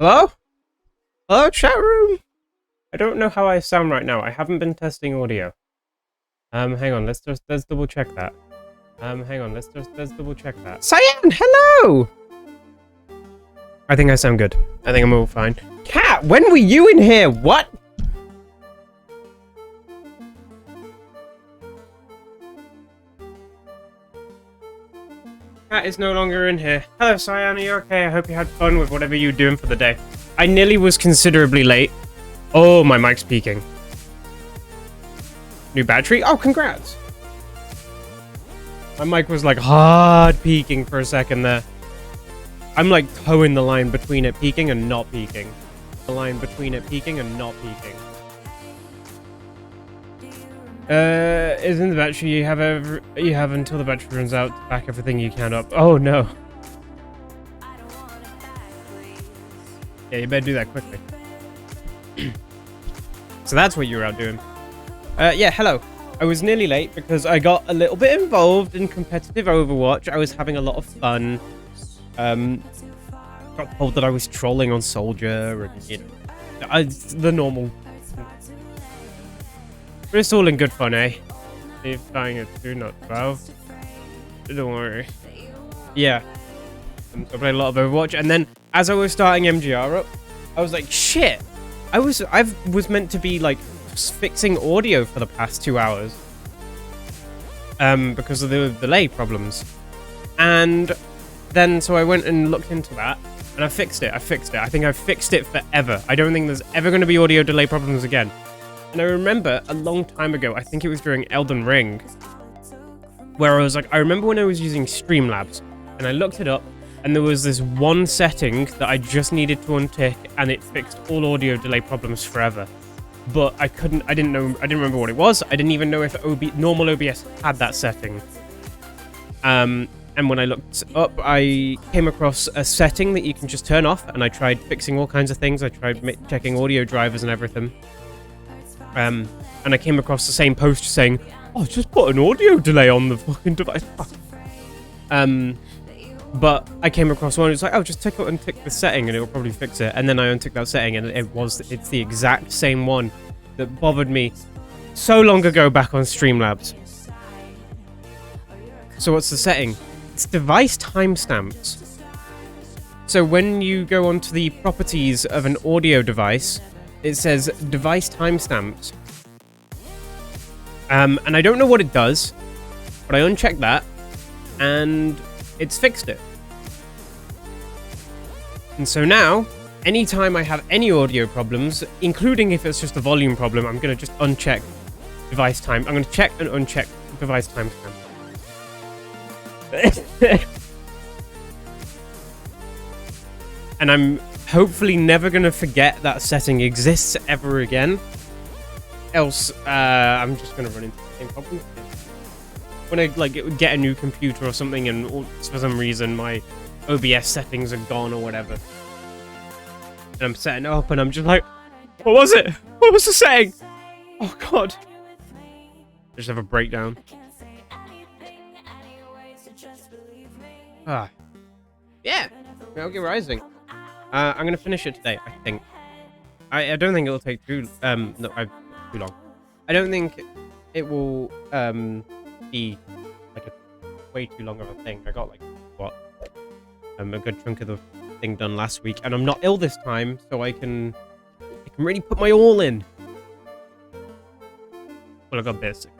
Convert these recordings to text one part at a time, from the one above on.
Hello? Hello, chat room? I don't know how I sound right now. I haven't been testing audio. Hang on, let's double check that. Hang on, let's double check that. Cyan, hello! I think I sound good. I think I'm all fine. Cat, when were you in here? What? Cat is no longer in here. Hello, Cyan, are you okay? I hope you had fun with whatever you were doing for the day. I nearly was considerably late. Oh, my mic's peaking. New battery? Oh, congrats. My mic was like hard peaking for a second there. I'm like towing the line between it peaking and not peaking. The line between it peaking and not peaking. Isn't the battery you have until the battery runs out to back everything you can up. Oh no. Yeah, you better do that quickly. So that's what you were out doing. Yeah, hello. I was nearly late because I got a little bit involved in competitive Overwatch. I was having a lot of fun. Got told that I was trolling on Soldier and, you know, the normal. But it's all in good fun, eh? If dying at 2, not 12. Don't worry. Yeah. I played a lot of Overwatch, and then as I was starting MGR up, I was like, shit. I was meant to be like fixing audio for the past 2 hours. Because of the delay problems. And then so I went and looked into that, and I fixed it. I think I've fixed it forever. I don't think there's ever going to be audio delay problems again. And I remember a long time ago, I think it was during Elden Ring, where I was like, I remember when I was using Streamlabs, and I looked it up, and there was this one setting that I just needed to untick, and it fixed all audio delay problems forever. But I didn't remember what it was. I didn't even know if normal OBS had that setting. And when I looked up, I came across a setting that you can just turn off, and I tried fixing all kinds of things. I tried checking audio drivers and everything. And I came across the same post saying, oh, just put an audio delay on the fucking device. But I came across one, it's like, oh, just untick the setting and it'll probably fix it. And then I unticked that setting and it's the exact same one that bothered me so long ago back on Streamlabs. So what's the setting? It's device timestamps. So when you go onto the properties of an audio device, it says device timestamps. And I don't know what it does, but I unchecked that and it's fixed it. And so now, anytime I have any audio problems, including if it's just a volume problem, I'm going to just uncheck device time. I'm going to check and uncheck device timestamp. And I'm hopefully never going to forget that setting exists ever again. Else, I'm just going to run into the same problem. When I get a new computer or something and for some reason my OBS settings are gone or whatever. And I'm setting it up and I'm just like, what was it? What was the setting? Oh god. I just have a breakdown. Yeah. Metal Gear Rising. I'm gonna finish it today, I think. I don't think it'll take too too long. I don't think it will be like a way too long of a thing. I got like a good chunk of the thing done last week, and I'm not ill this time, so I can really put my all in. Well, I got basic.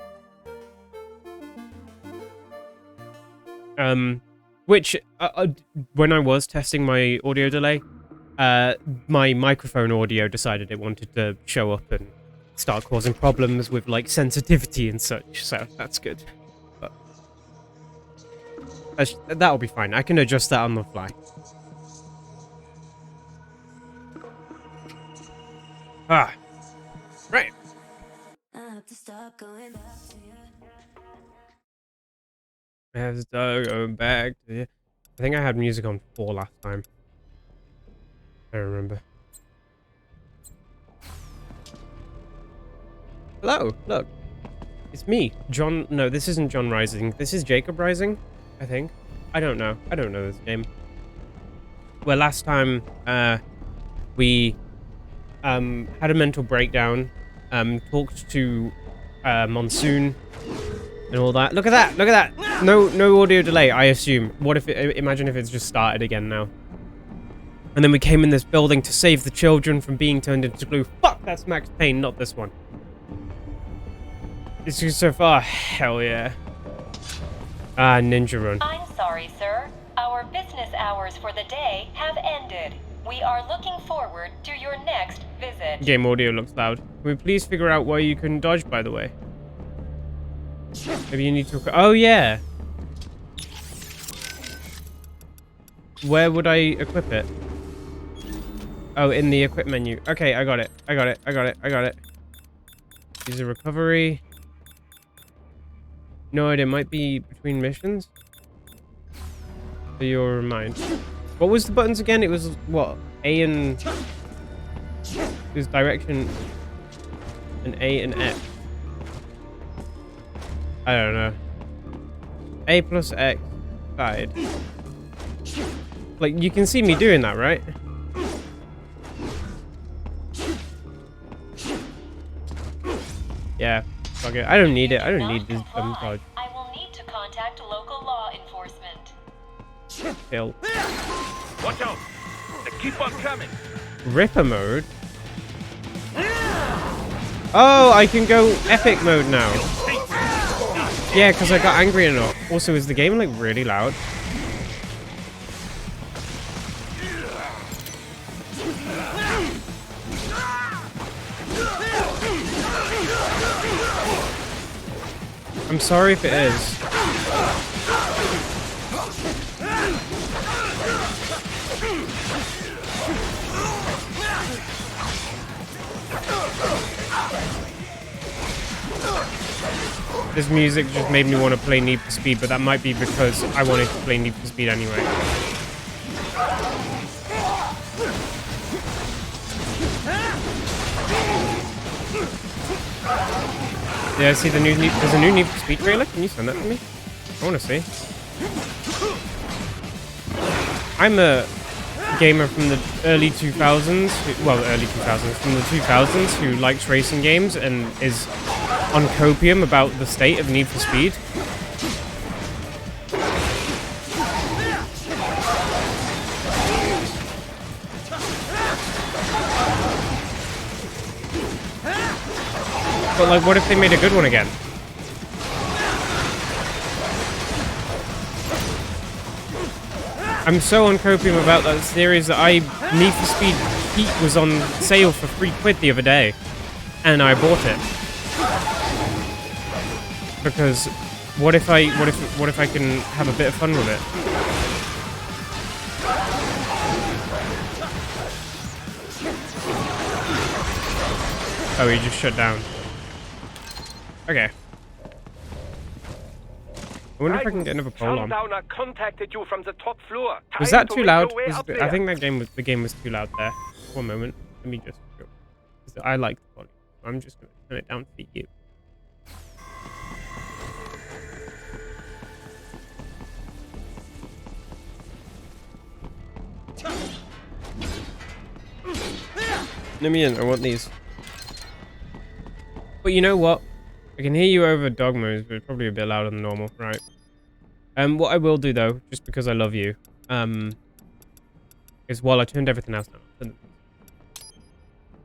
Which when I was testing my audio delay, my microphone audio decided it wanted to show up and start causing problems with like sensitivity and such, so that's good. But that'll be fine. I can adjust that on the fly. Right. I have to stop going back to you. I think I had music on 4 last time. I don't remember. Hello, look. It's me, John. No, this isn't John Rising. This is Jacob Rising, I think. I don't know. I don't know this game. Well, last time, We had a mental breakdown, talked to Monsoon and all that. Look at that! Look at that! No audio delay, I assume. What if imagine if it's just started again now. And then we came in this building to save the children from being turned into glue. Fuck, that's Max Payne, not this one. It's just so far. Hell yeah. Ah, Ninja Run. I'm sorry, sir. Our business hours for the day have ended. We are looking forward to your next visit. Game audio looks loud. Can we please figure out why you couldn't dodge, by the way? Maybe you need to... Oh, yeah. Where would I equip it? Oh, in the equip menu. Okay, I got it. I got it. Use a recovery. No idea. Might be between missions. So you'll remind. What was the buttons again? It was what? A and... It was direction... and A and X. I don't know. A plus X side. Like, you can see me doing that, right? Yeah. Fuck it. I don't need it. I don't need this dumb dodge. I will need to contact local law enforcement. Kill. Watch out! They keep on coming. Ripper mode? Oh, I can go epic mode now. Yeah, because I got angry enough. Also, is the game like really loud? I'm sorry if it is. This music just made me want to play Need for Speed, but that might be because I wanted to play Need for Speed anyway. Yeah, see the there's a new Need for Speed trailer? Can you send that to me? I want to see. I'm a gamer from the early 2000s, from the 2000s who likes racing games and is on copium about the state of Need for Speed. But like, what if they made a good one again? I'm so on copium about that series that Need for Speed Heat was on sale for £3 the other day, and I bought it because what if I can have a bit of fun with it? Oh, he just shut down. Okay. I wonder if I can get another pole on. Sundowner contacted you from the top floor. Was that too loud? I think the game was too loud there. One moment. Let me just go. I like the volume. I'm just going to turn it down for you. Let me in. I want these. But you know what? I can hear you over dog moves, but it's probably a bit louder than normal, right? What I will do though, just because I love you, is while I turned everything else down.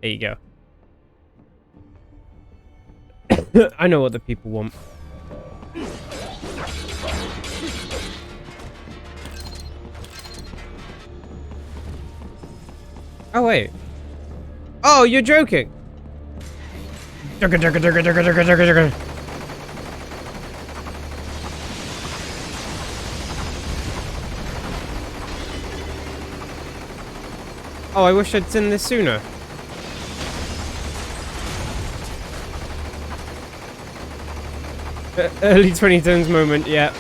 There you go. I know what the people want. Oh wait. Oh, you're joking. Oh, I wish I'd seen this sooner. Early 2010s moment, yeah.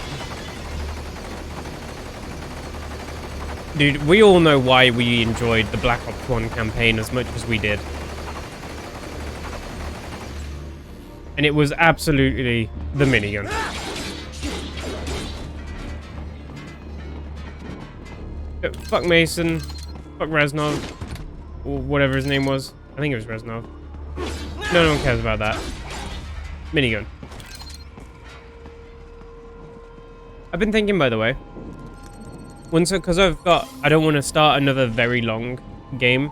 Dude, we all know why we enjoyed the Black Ops 1 campaign as much as we did. And it was absolutely the minigun. Fuck Mason. Fuck Reznov. or whatever his name was. I think it was Reznov. No one cares about that. Minigun. I've been thinking, by the way, because I don't want to start another very long game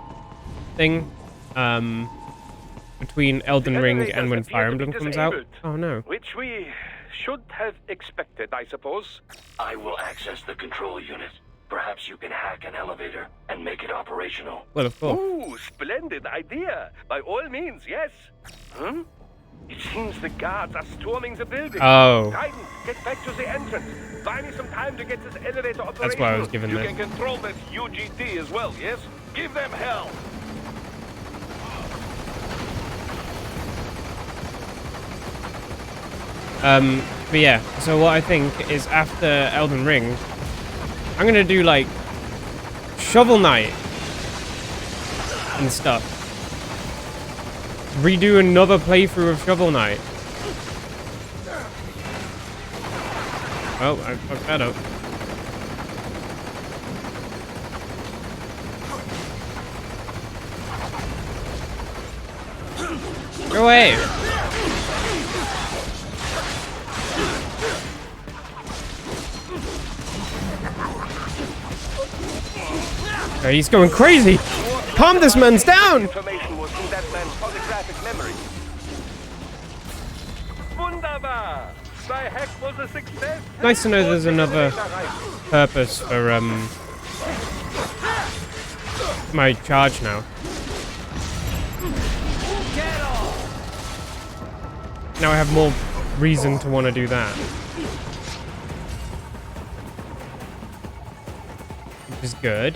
thing, between Elden Ring and when Fire Emblem comes out. Oh no. Which we should have expected, I suppose. I will access the control unit. Perhaps you can hack an elevator and make it operational. Well, of course. Ooh, splendid idea. By all means, yes. Hmm? It seems the guards are storming the building. Oh. Titan, get back to the entrance. Buy me some time to get this elevator operational. That's why I was given that. You can control that UGT as well, yes? Give them hell. But yeah, so what I think is after Elden Ring, I'm gonna do like Shovel Knight and stuff. Redo another playthrough of Shovel Knight. Oh, I fucked that up. Go away! Oh, he's going crazy! Calm this man's down! Information was in that man's photographic memory. Wunderbar! My hack was a success. Nice to know there's another purpose for my charge now. Now I have more reason to want to do that. Which is good.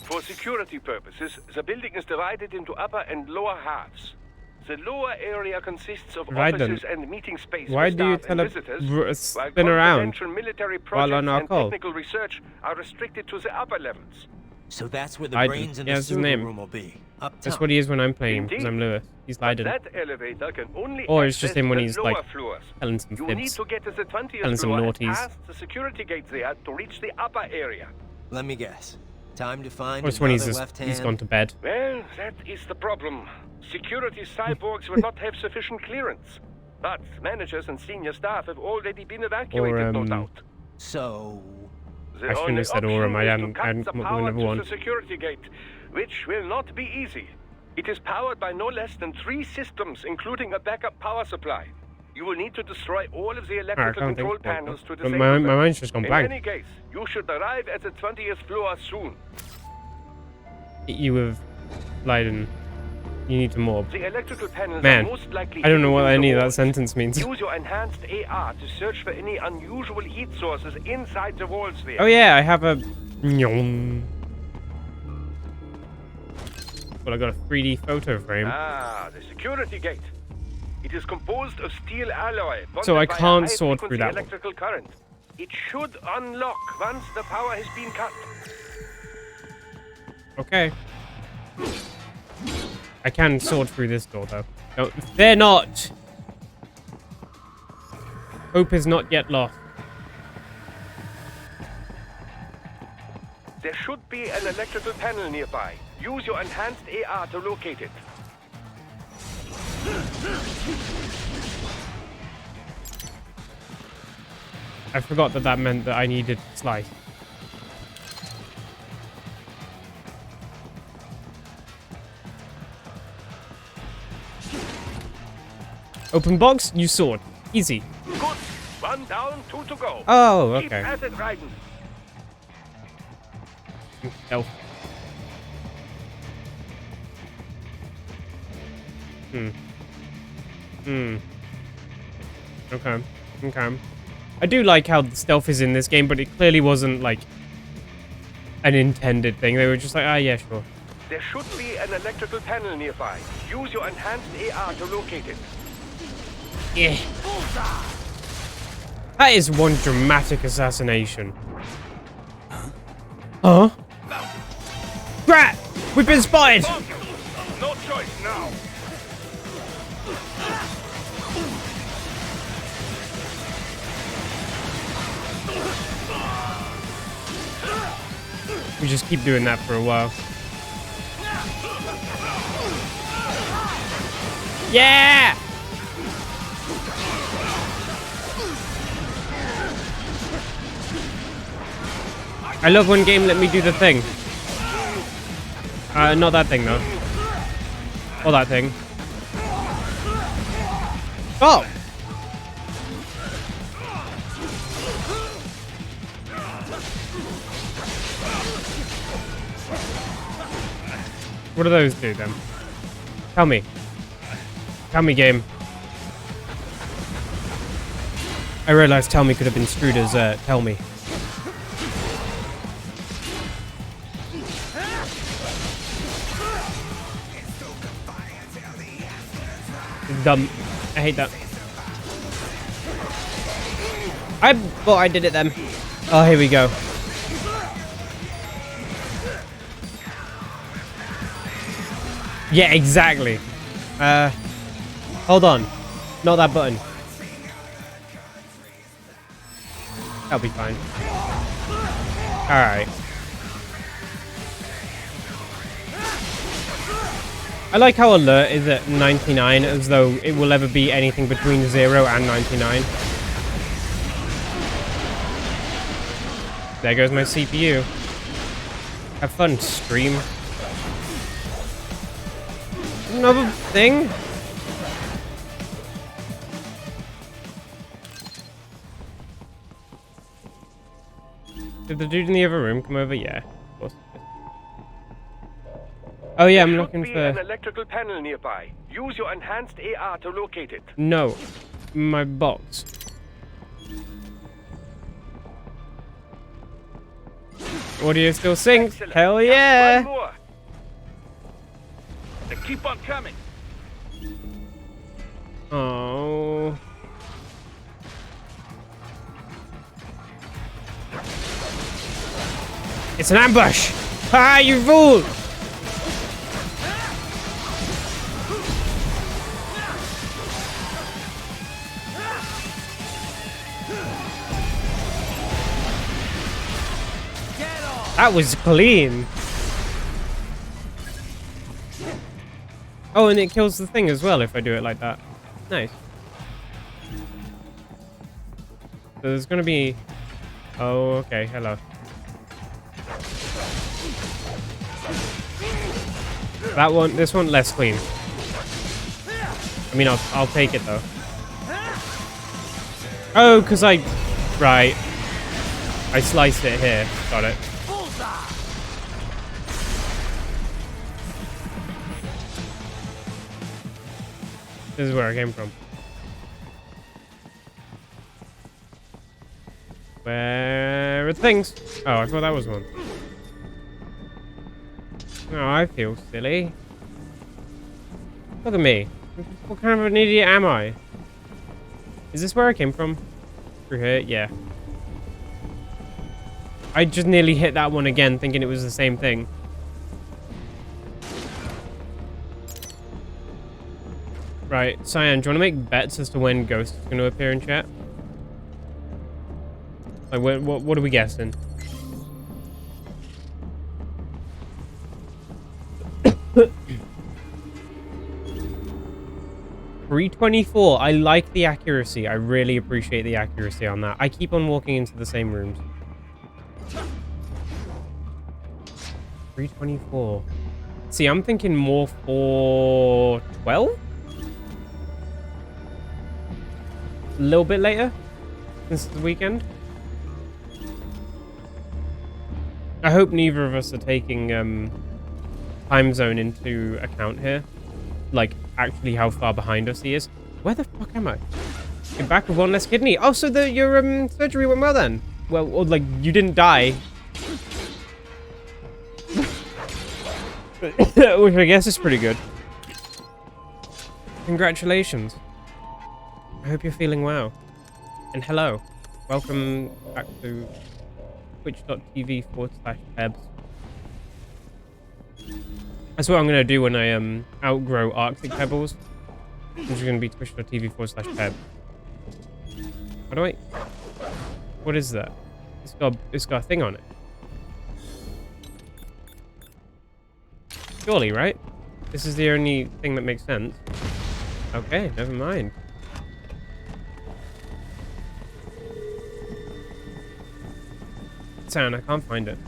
For security purposes, the building is divided into upper and lower halves. The lower area consists of Right then. offices and meeting space Why for do you staff tell and a visitors, while spin around confidential military while projects on our and call? technical research are restricted to the upper levels. So that's where the Leiden. brains in Yeah, the that's his server name. room will be. Up top. That's what he is when I'm playing him, because I'm Indeed. Lewis. He's But Leiden. that elevator can only Or it's just access him when the he's, lower like, floors. telling some You need fibs. to get to the 20th Telling some floor and naughties. past the security gates there to reach the upper area. Let me guess. Time to find Or it's when he's another just, left hand. he's gone to bed. Well, that is the problem. Security cyborgs will not have sufficient clearance. But managers and senior staff have already been evacuated, no doubt. So, The I shouldn't only have said option Aurum. I is to hadn't cut the come up power with another to one. the security gate, which will not be easy. It is powered by no less than 3 systems, including a backup power supply. You will need to destroy all of the I electrical can't control think of panels to but disable my them. mind's just gone In blank. any case, you should arrive at the 20th floor soon. You with Leiden. You need to morb. The electrical panels Man, are most likely I don't know what hidden in any the of that walls. sentence means. Use your enhanced AR to search for any unusual heat sources inside the walls there. Oh yeah, I have a... Well, I got a 3D photo frame. Ah, the security gate. It is composed of steel alloy. So I bonded by a can't sword high-frequency through that one. electrical current. It should unlock once the power has been cut. Okay. I can sword through this door, though. No, they're not! Hope is not yet lost. There should be an electrical panel nearby. Use your enhanced AR to locate it. I forgot that that meant that I needed slice. Open box, use sword. Easy. Good. 1 down, 2 to go. Oh, Keep okay. at it, Raiden. Elf. Okay. Okay. I do like how the stealth is in this game, but it clearly wasn't, like, an intended thing. They were just like, ah, yeah, sure. There should be an electrical panel nearby. Use your enhanced AR to locate it. Yeah. That is one dramatic assassination. Huh? Rat! We've been spotted! No choice now. We just keep doing that for a while. Yeah! I love when game let me do the thing. Not that thing though. Or that thing. Oh! What do those do then? Tell me. Tell me, game. I realized tell me could have been screwed as tell me. Dumb. I hate that. I thought I did it then. Oh, here we go. Yeah, exactly. Hold on. Not that button. That'll be fine. Alright. I like how alert is at 99, as though it will ever be anything between 0 and 99. There goes my CPU. Have fun, stream. Another thing? Did the dude in the other room come over? Yeah, of course. Oh yeah, I'm looking for an electrical panel nearby. Use your enhanced AR to locate it. No, my box. Audio still syncs. Excellent. Hell Just yeah! one more. They keep on coming. Oh. It's an ambush! Ha! You fool! That was clean. Oh, and it kills the thing as well if I do it like that. Nice. So there's gonna be... Oh, okay. Hello. That one, this one, less clean. I mean, I'll take it though. Oh, because right. I sliced it here. Got it. This is where I came from. Where are the things? Oh, I thought that was one. Oh, I feel silly. Look at me. What kind of an idiot am I? Is this where I came from? Through here? Yeah. I just nearly hit that one again, thinking it was the same thing. Right, Cyan, do you want to make bets as to when Ghost is going to appear in chat? Like, what are we guessing? $324. I like the accuracy. I really appreciate the accuracy on that. I keep on walking into the same rooms. $324. See, I'm thinking more for 12? A little bit later, since it's the weekend. I hope neither of us are taking time zone into account here. Like, actually how far behind us he is. Where the fuck am I? You're back with one less kidney. Oh, so your surgery went well then? Well, or, like, you didn't die. Which I guess is pretty good. Congratulations. I hope you're feeling well. And hello. Welcome back to twitch.tv/Pebs. That's what I'm going to do when I outgrow Arctic Pebbles. Which is going to be twitch.tv/Peb. How do I... What is that? It's got a thing on it. Surely, right? This is the only thing that makes sense. Okay, never mind. Sound, I can't find it.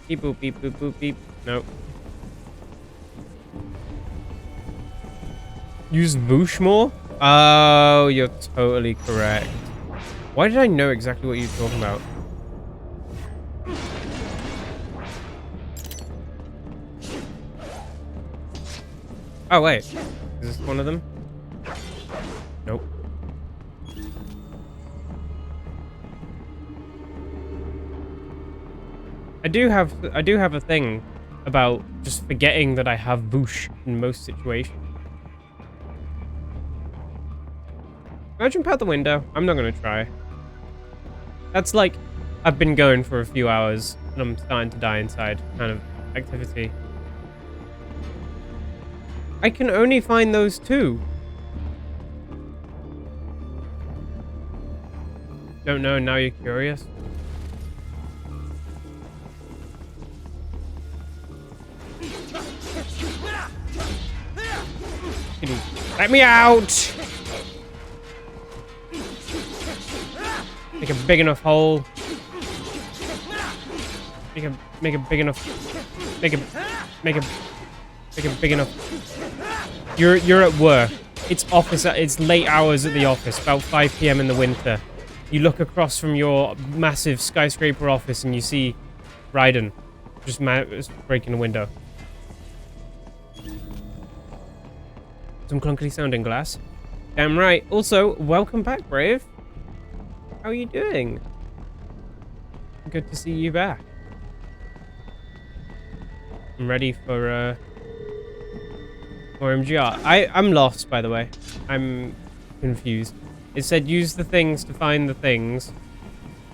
Beep boop beep boop boop beep. Nope. Use Voosh more? Oh, you're totally correct. Why did I know exactly what you're talking about? Oh, wait. Is this one of them? Nope. I do have a thing about just forgetting that I have Voosh in most situations. Can I jump out the window? I'm not gonna try. That's like, I've been going for a few hours and I'm starting to die inside kind of activity. I can only find those two. Don't know, now you're curious? Let me out! Make a big enough hole. Make a big enough. Make a big enough. You're at work. It's late hours at the office, about 5 PM in the winter. You look across from your massive skyscraper office and you see Raiden just breaking a window. Some clunkily sounding glass. Damn right. Also, welcome back, Brave. How are you doing? Good to see you back. I'm ready for more MGR. I'm lost, by the way. I'm confused. It said use the things to find the things,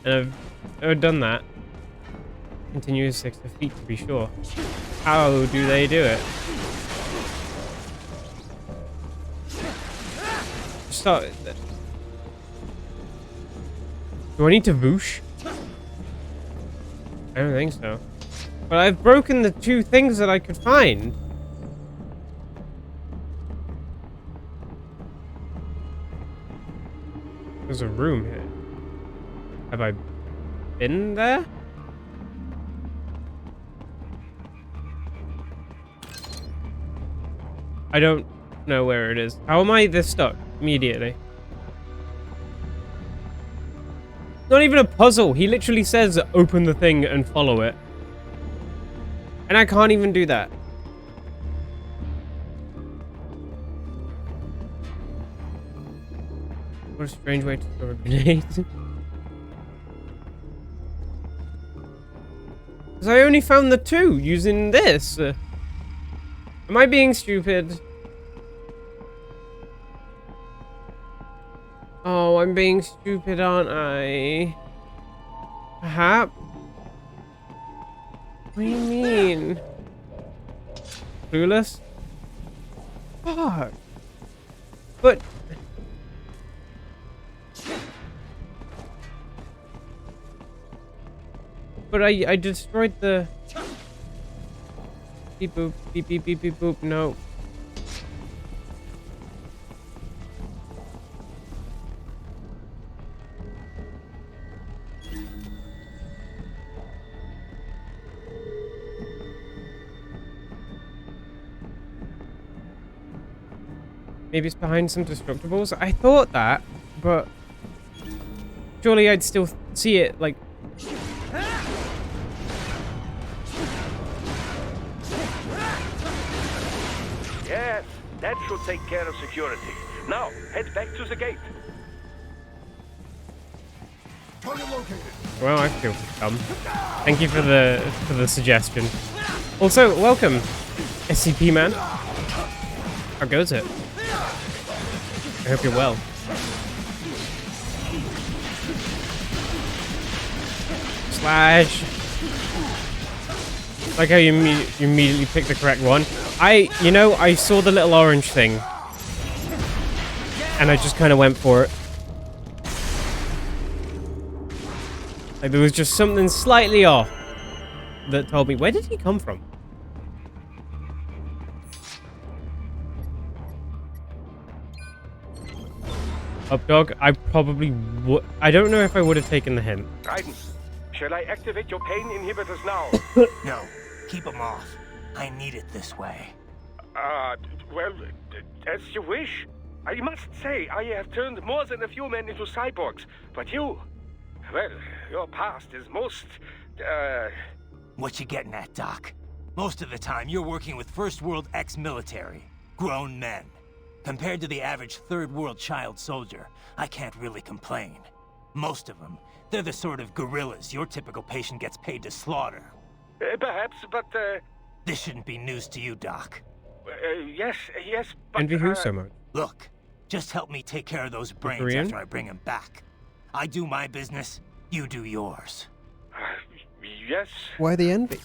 and I've done that. Continue 6 feet to be sure. How do they do it? Start. Do I need to Voosh? I don't think so. But I've broken the 2 things that I could find. There's a room here. Have I been there? I don't know where it is. How am I this stuck immediately? Not even a puzzle. He literally says open the thing and follow it. And I can't even do that. What a strange way to throw a grenade. Because I only found the 2 using this. Am I being stupid? Oh, I'm being stupid, aren't I? Perhaps? What do you mean? Clueless? Fuck. But... But I destroyed the... Beep boop, beep beep beep beep boop, no. Maybe it's behind some destructibles? I thought that, but... Surely I'd still see it, like... Yes, that should take care of security. Now, head back to the gate. Well, I feel dumb. Thank you for the suggestion. Also, welcome, SCP man. How goes it? I hope you're well. Slash. Like how you immediately picked the correct one. I saw the little orange thing. And I just kind of went for it. Like, there was just something slightly off that told me, where did he come from? Up dog, I probably would. I don't know if I would have taken the hint. Raiden, shall I activate your pain inhibitors now? No, keep them off. I need it this way. Well, as you wish. I must say, I have turned more than a few men into cyborgs, but you, well, your past is most, What you getting at, Doc? Most of the time, you're working with first world ex-military, grown men. Compared to the average third world child soldier, I can't really complain. Most of them, they're the sort of gorillas your typical patient gets paid to slaughter. perhaps, but, This shouldn't be news to you, Doc. yes, but, Envy who so much? Look, just help me take care of those brains Korean? after I bring them back. I do my business, you do yours. yes. Why the envy?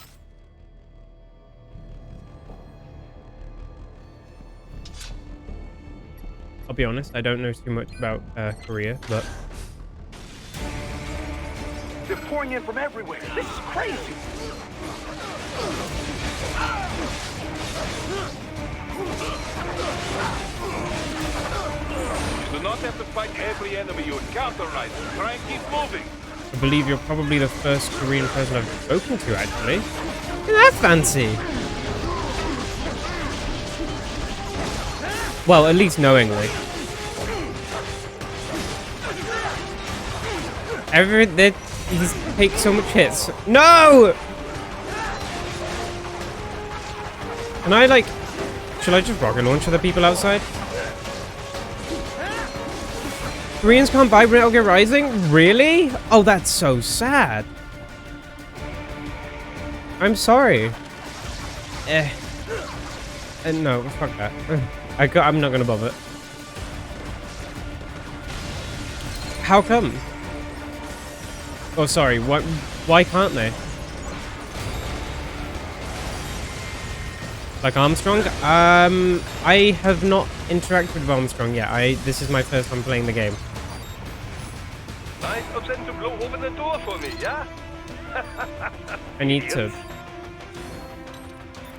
I'll be honest, I don't know too much about Korea, but They're pouring in from everywhere. This is crazy. You do not have to fight every enemy you encounter, right? Try and keep moving. I believe you're probably the first Korean person I've spoken to, actually. Isn't that fancy? Well, at least knowingly. He's take so much hits. No! Can I, like... Should I just rocket launch the people outside? Koreans can't buy Metal Gear Rising? Really? Oh, that's so sad. I'm sorry. No, fuck that. I'm not gonna bother. How come? Oh, sorry. Why can't they? Like Armstrong? I have not interacted with Armstrong yet. This is my first time playing the game. Nice of them to blow open the door for me, yeah? I need to.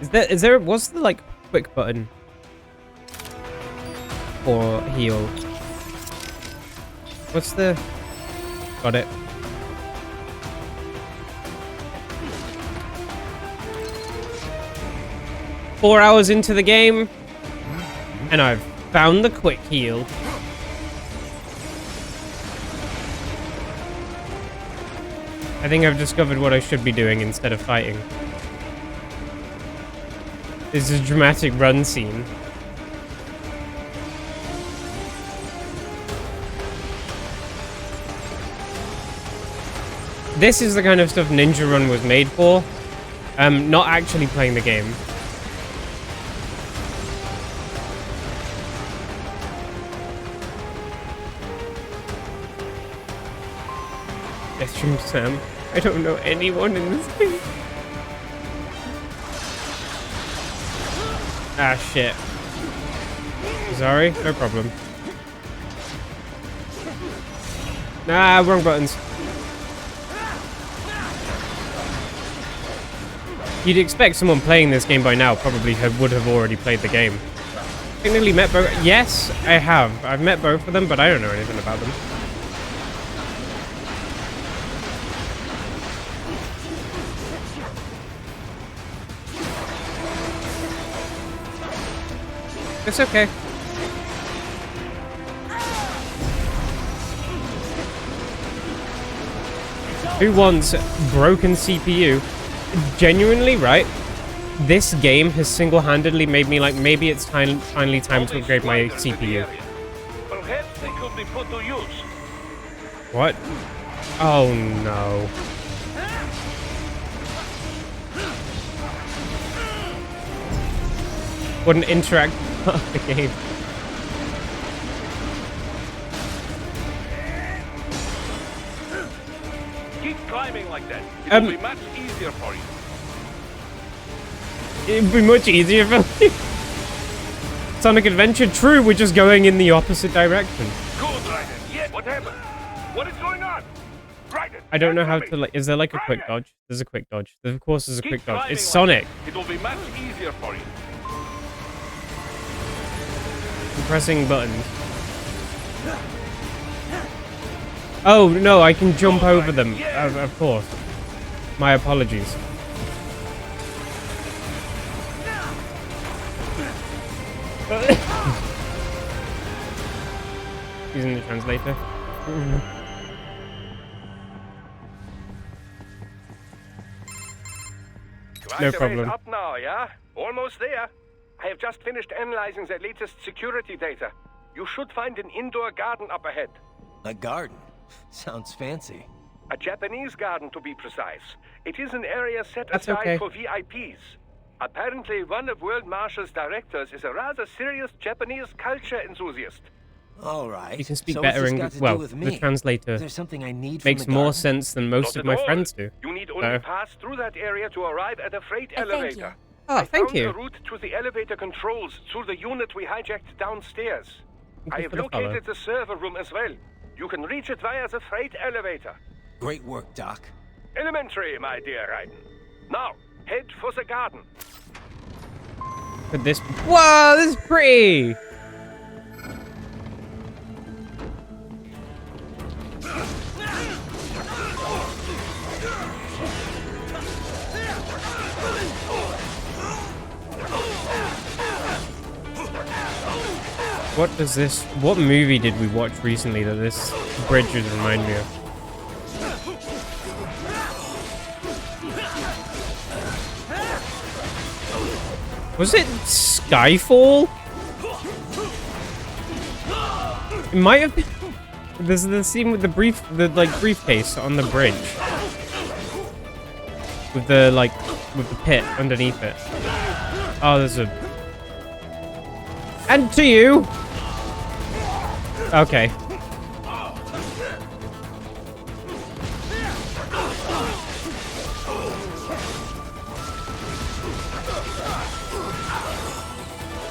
Is there what's the like quick button for heal? What's the got it? Four hours into the game, and I've found the quick heal. I think I've discovered what I should be doing instead of fighting. This is a dramatic run scene. This is the kind of stuff Ninja Run was made for. Not actually playing the game. Jetstrem Sam. I don't know anyone in this game. Ah, shit. Sorry, no problem. Nah, wrong buttons. You'd expect someone playing this game by now probably would have already played the game. I nearly met both. Yes, I have. I've met both of them, but I don't know anything about them. It's okay. Who wants broken CPU? Genuinely, right? This game has single-handedly made me like, maybe it's finally time to upgrade my CPU. Perhaps they could be put to use. What? Oh no. Wouldn't interact with the game. Keep climbing like that. It'll be much easier for you. It'd be much easier for me. Sonic Adventure, true, we're just going in the opposite direction. Good, Raiden. Yeah, what happened? What is going on? Raiden, I don't know how to, like, is there like a quick dodge? There's a quick dodge. Of course there's a quick dodge. It's Sonic. It'll be much easier for you. I'm pressing buttons. Oh, no, I can jump over them. Of course. My apologies. Using the translator. No problem. Up now, yeah? Almost there. I have just finished analyzing the latest security data. You should find an indoor garden up ahead. A garden? Sounds fancy. A Japanese garden, to be precise. It is an area set That's aside okay. for VIPs. Apparently, one of World Marshal's directors is a rather serious Japanese culture enthusiast. All right. You can speak so better what's this English. got to Well, do with me? the translator Is there something I need makes from the more garden? sense than most Not of my at all. friends do. You need only So- pass through that area to arrive at a freight Thank elevator. you. Oh, I thank found you. the route to the elevator controls through the unit we hijacked downstairs. Thank I you have for the follow. located the server room as well. You can reach it via the freight elevator. Great work, Doc. Elementary, my dear Raiden. Now, head for the garden. But this... Whoa, this is pretty! What does this... What movie did we watch recently that this bridge would remind me of? Was it Skyfall? It might have been. There's the scene with the briefcase on the bridge. With the pit underneath it. Oh, there's a... And to you! Okay.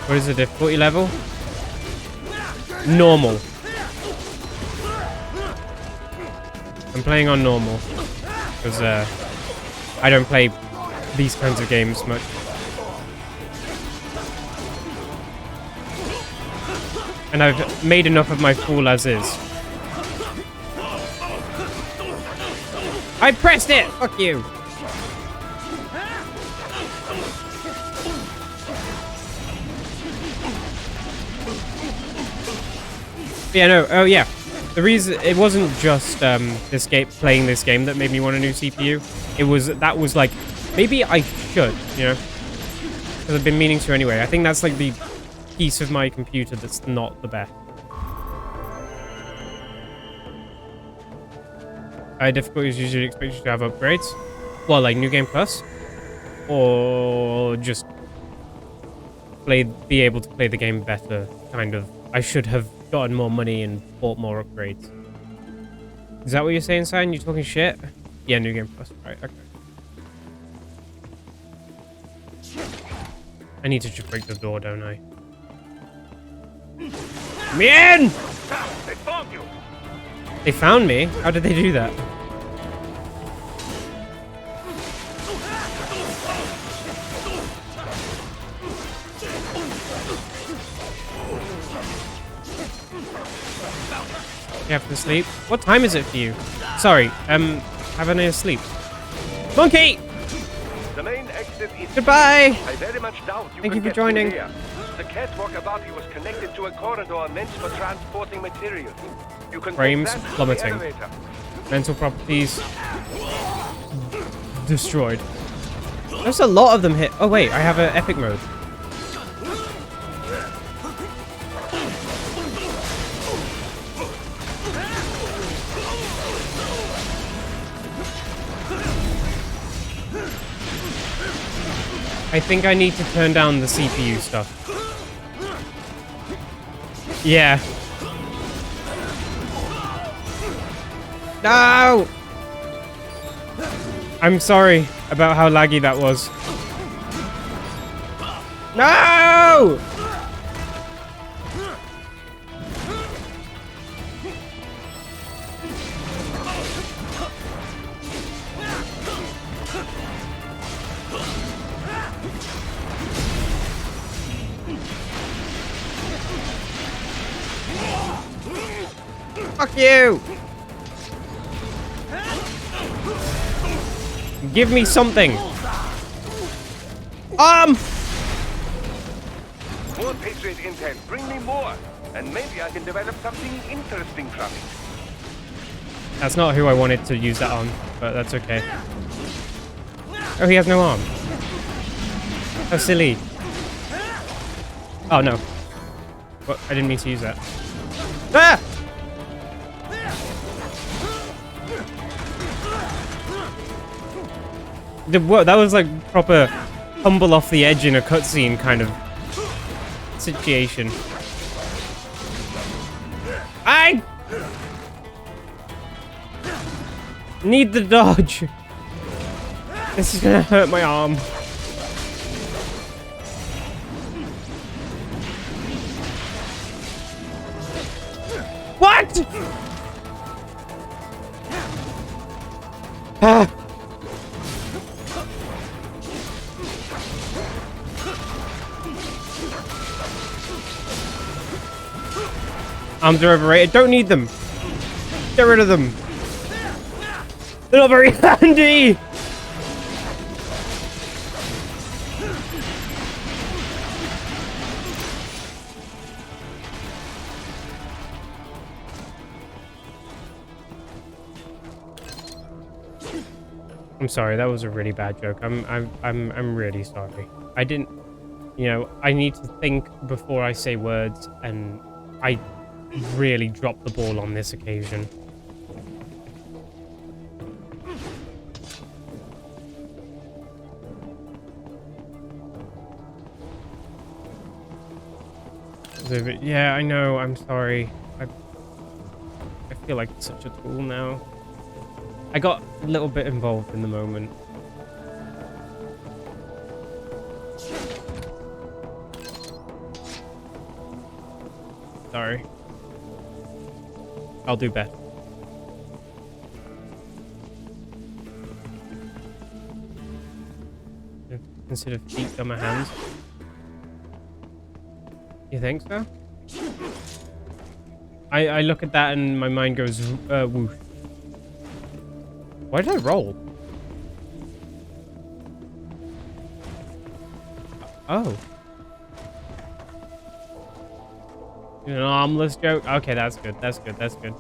What is the difficulty level? Normal. I'm playing on normal. Because, I don't play these kinds of games much. And I've made enough of my fool as is. I pressed it! Fuck you! Yeah, no, oh yeah. The reason, it wasn't just playing this game that made me want a new CPU. That was like, maybe I should, you know? Because I've been meaning to anyway. I think that's like the piece of my computer that's not the best. Difficulties usually expect you to have upgrades. Well, like New Game Plus? Or just be able to play the game better, kind of. I should have gotten more money and bought more upgrades. Is that what you're saying, Simon? You talking shit? Yeah, New Game Plus. Right, okay. I need to just break the door, don't I? Let me in! They found you! They found me? How did they do that? You have to sleep? What time is it for you? Sorry, have a nice sleep. Monkey! The main exit is... Goodbye! I very much doubt you Thank can you for get through joining. there. The catwalk above you was connected to a corridor meant for transporting materials. You can Frames take that to the plummeting. elevator. Mental properties destroyed. There's a lot of them hit. Oh wait, I have an epic mode. I think I need to turn down the CPU stuff. Yeah. No! I'm sorry about how laggy that was. No! Fuck you! Give me something! More Patriot intel. Bring me more. And maybe I can develop something interesting from it. That's not who I wanted to use that on, but that's okay. Oh, he has no arm. How silly. Oh, no. What? I didn't mean to use that. Ah! That was like proper humble off the edge in a cutscene kind of situation. I need the dodge. This is gonna hurt my arm. What? Ah. Arms are overrated. Don't need them. Get rid of them. They're not very handy. I'm sorry. That was a really bad joke. I'm really sorry. I didn't. You know, I need to think before I say words, and I really dropped the ball on this occasion. Yeah, I know. I'm sorry. I feel like such a tool now. I got a little bit involved in the moment. Sorry. I'll do better. Consider feet on my hands. You think so? I look at that and my mind goes whoosh. Why did I roll? Oh. An armless joke? Okay, that's good. That's good. That's good.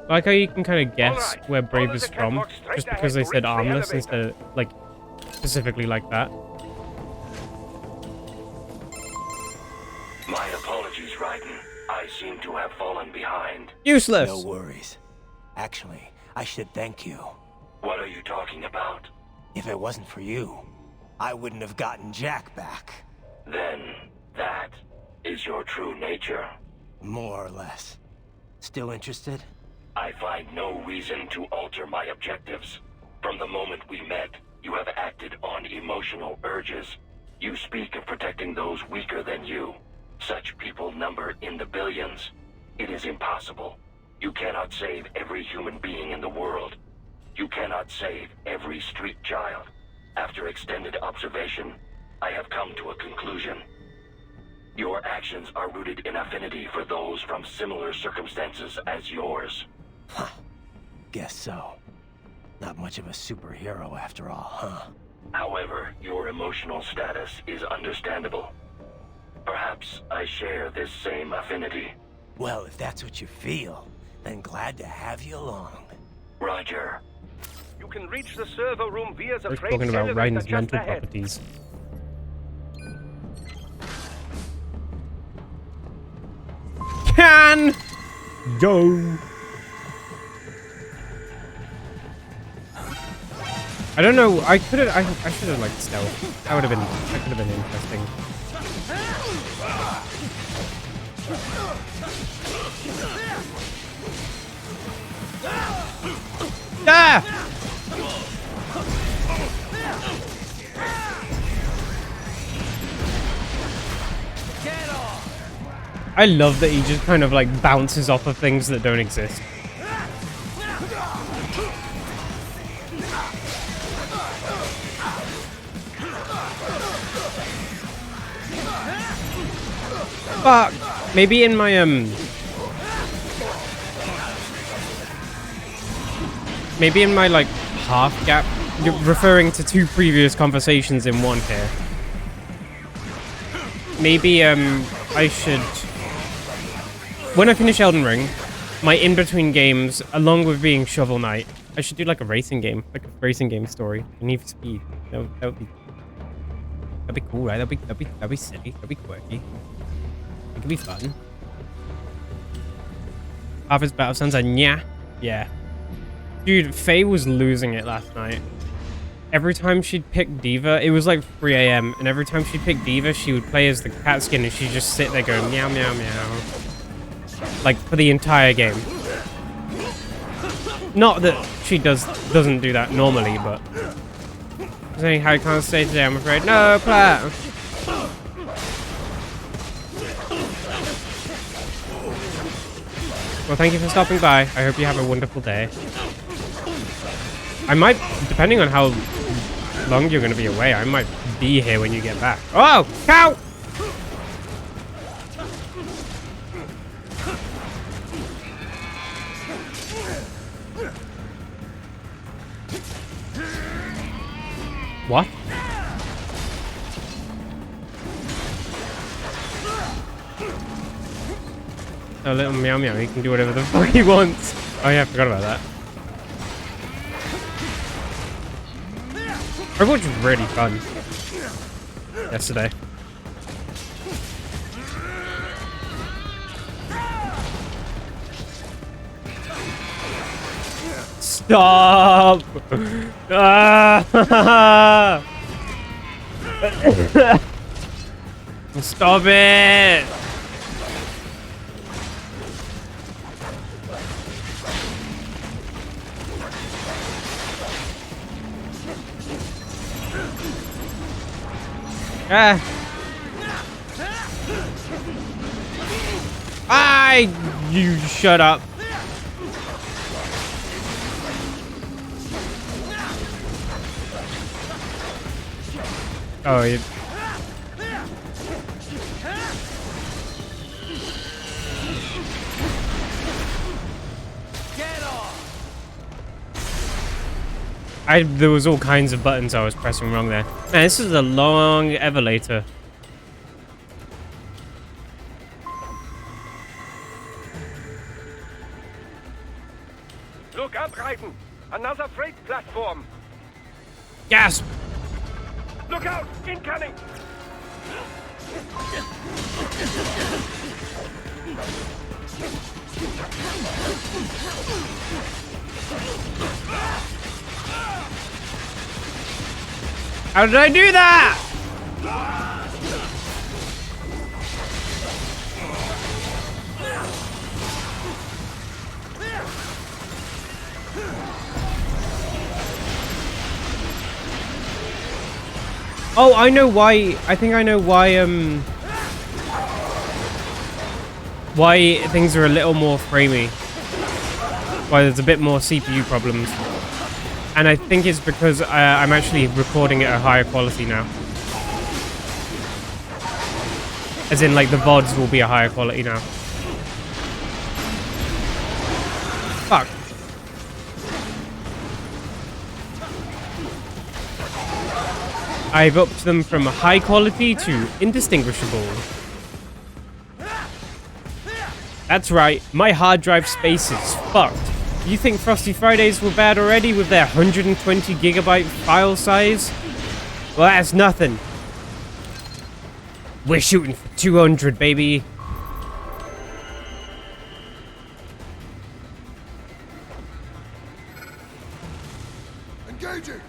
I like how you can kind of guess where Brave is from, just because they said armless instead of, like, specifically like that. My apologies, Raiden. I seem to have fallen behind. Useless! No worries. Actually, I should thank you. What are you talking about? If it wasn't for you, I wouldn't have gotten Jack back. Then, that is your true nature. More or less. Still interested? I find no reason to alter my objectives. From the moment we met, you have acted on emotional urges. You speak of protecting those weaker than you. Such people number in the billions. It is impossible. You cannot save every human being in the world. You cannot save every street child. After extended observation, I have come to a conclusion. Your actions are rooted in affinity for those from similar circumstances as yours. Huh. Guess so. Not much of a superhero after all, huh? However, your emotional status is understandable. Perhaps I share this same affinity. Well, if that's what you feel, then glad to have you along. Roger. You can reach the server room via the We're freight talking about elevator Raiden's just mental ahead. properties. Can go. I don't know. I should have like stealth. That would have been. That could have been interesting. Ah! I love that he just kind of like bounces off of things that don't exist. Fuck. Maybe in my, maybe in my, like, half gap, referring to 2 previous conversations in one here. Maybe, I should... When I finish Elden Ring, my in-between games, along with being Shovel Knight, I should do, like, a racing game. Like, a racing game story. Need for Speed. That would be... That'd be cool, right? That'd be silly. That'd be quirky. It could be fun. Harvest Battle Sons and yeah. Dude, Faye was losing it last night. Every time she'd pick Diva, it was like 3 AM, and every time she'd pick Diva, she would play as the cat skin, and she'd just sit there going meow, meow, meow. Like, for the entire game. Not that she doesn't do that normally, but... Saying how I can't stay today, I'm afraid. No, Platt! Well, thank you for stopping by. I hope you have a wonderful day. I might, depending on how long you're going to be away, I might be here when you get back. Oh! Cow! What? A little meow meow, he can do whatever the fuck he wants. Oh yeah, I forgot about that. Overwatch was really fun yesterday. Stop! Ah! Stop it! You shut up. Oh, you... There was all kinds of buttons I was pressing wrong there. Man, this is a long elevator. Look up, Raiden! Another freight platform! Gasp! Look out! Incoming! How did I do that? Oh, I know why. I think I know why things are a little more framey. Why there's a bit more CPU problems. And I think it's because I'm actually recording at a higher quality now. As in, like, the VODs will be a higher quality now. Fuck. I've upped them from high quality to indistinguishable. That's right, my hard drive space is fucked. You think Frosty Fridays were bad already with their 120 gigabyte file size? Well, that's nothing. We're shooting for 200, baby. Engaging!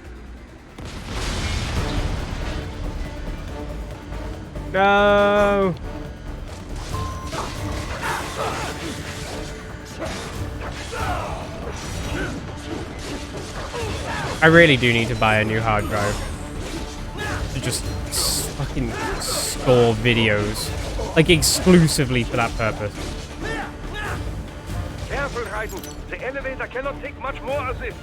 No. I really do need to buy a new hard drive to just fucking store videos, like exclusively for that purpose. Careful, Raiden. The elevator cannot take much more of this.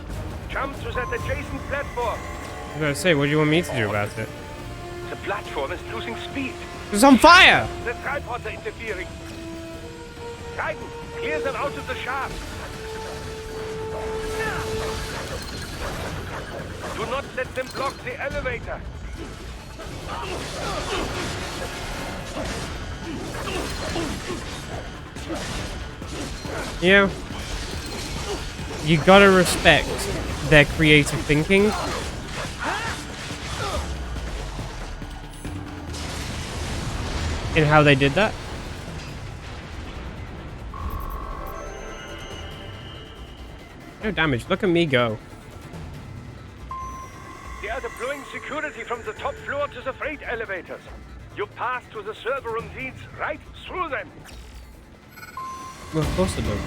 Jump to that adjacent platform. I was gonna say, what do you want me to do about it? The platform is losing speed. It's on fire! The tripods are interfering. Titan, clear them out of the shaft. Do not let them block the elevator. You know, you gotta respect their creative thinking. In how they did that. No damage. Look at me go. They are deploying security from the top floor to the freight elevators. Your path to the server room leads right through them. Well, of course it does.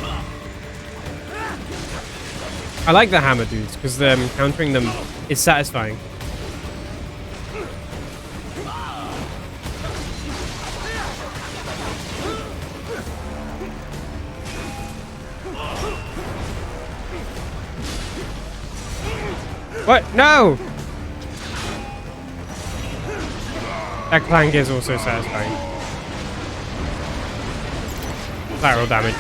I like the hammer dudes because countering them is satisfying. What? No! That clank is also satisfying. Lateral damage.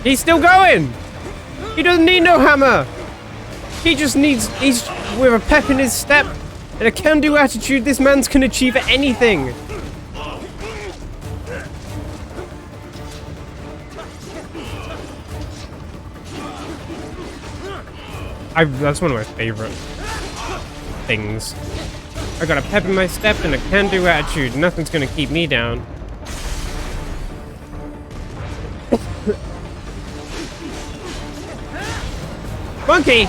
He's still going! He doesn't need no hammer! He just needs... He's with a pep in his step and a can-do attitude. This man's can achieve anything! That's one of my favorite things. I got a pep in my step and a can-do attitude. Nothing's gonna keep me down. Monkey!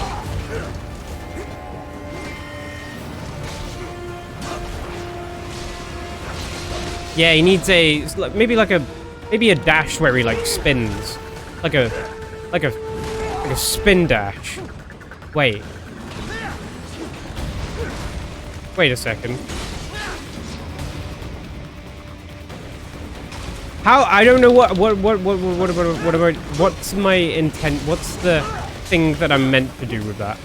Yeah, he needs maybe a dash where he like spins, like a spin dash. Wait a second. How? I don't know what about what's my intent? What's the thing that I'm meant to do with that?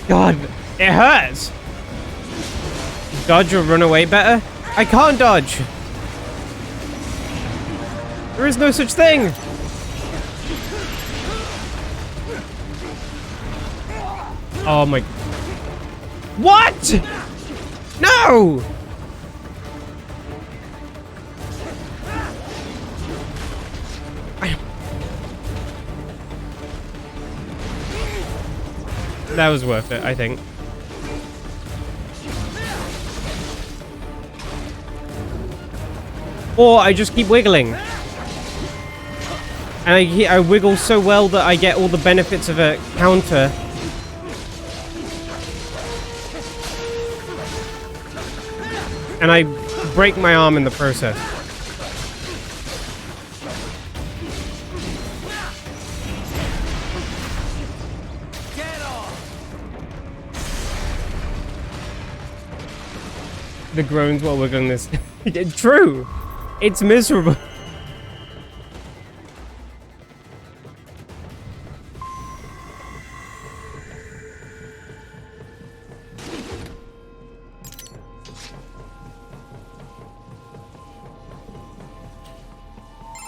God, it hurts. Dodge or run away better? I can't dodge. There is no such thing. Oh my... What? No! That was worth it, I think. Or I just keep wiggling. And I wiggle so well that I get all the benefits of a counter. And I break my arm in the process. The groans while wiggling this. True! It's miserable.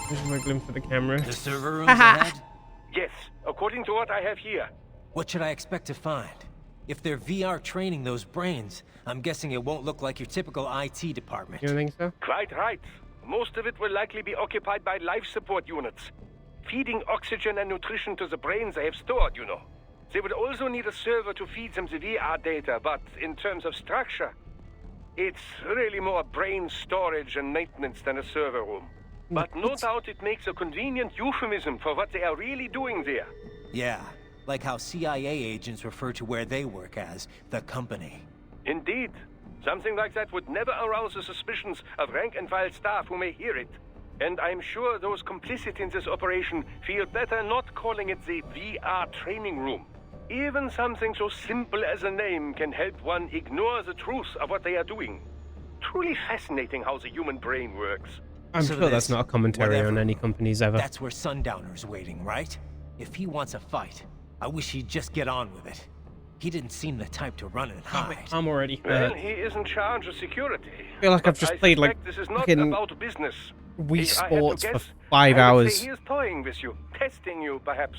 Just wiggling for the camera. The server room's ahead? Yes, according to what I have here. What should I expect to find? If they're VR training those brains, I'm guessing it won't look like your typical IT department. You don't think so? Quite right. Most of it will likely be occupied by life support units. Feeding oxygen and nutrition to the brains they have stored, you know. They will also need a server to feed them the VR data, but in terms of structure, it's really more brain storage and maintenance than a server room. But no doubt it makes a convenient euphemism for what they are really doing there. Yeah, like how CIA agents refer to where they work as the company. Indeed. Something like that would never arouse the suspicions of rank-and-file staff who may hear it. And I'm sure those complicit in this operation feel better not calling it the VR training room. Even something so simple as a name can help one ignore the truth of what they are doing. Truly fascinating how the human brain works. I'm So sure that's this, not a commentary on whatever, any companies ever. That's where Sundowner's waiting, right? If he wants a fight, I wish he'd just get on with it. He didn't seem the type to run and hide. I'm already Well, hurt. he is in charge of security. I feel like I've just played like this is not fucking about business. Wii If I had to Sports for guess, 5 I would hours. say he is toying with you, testing you, perhaps.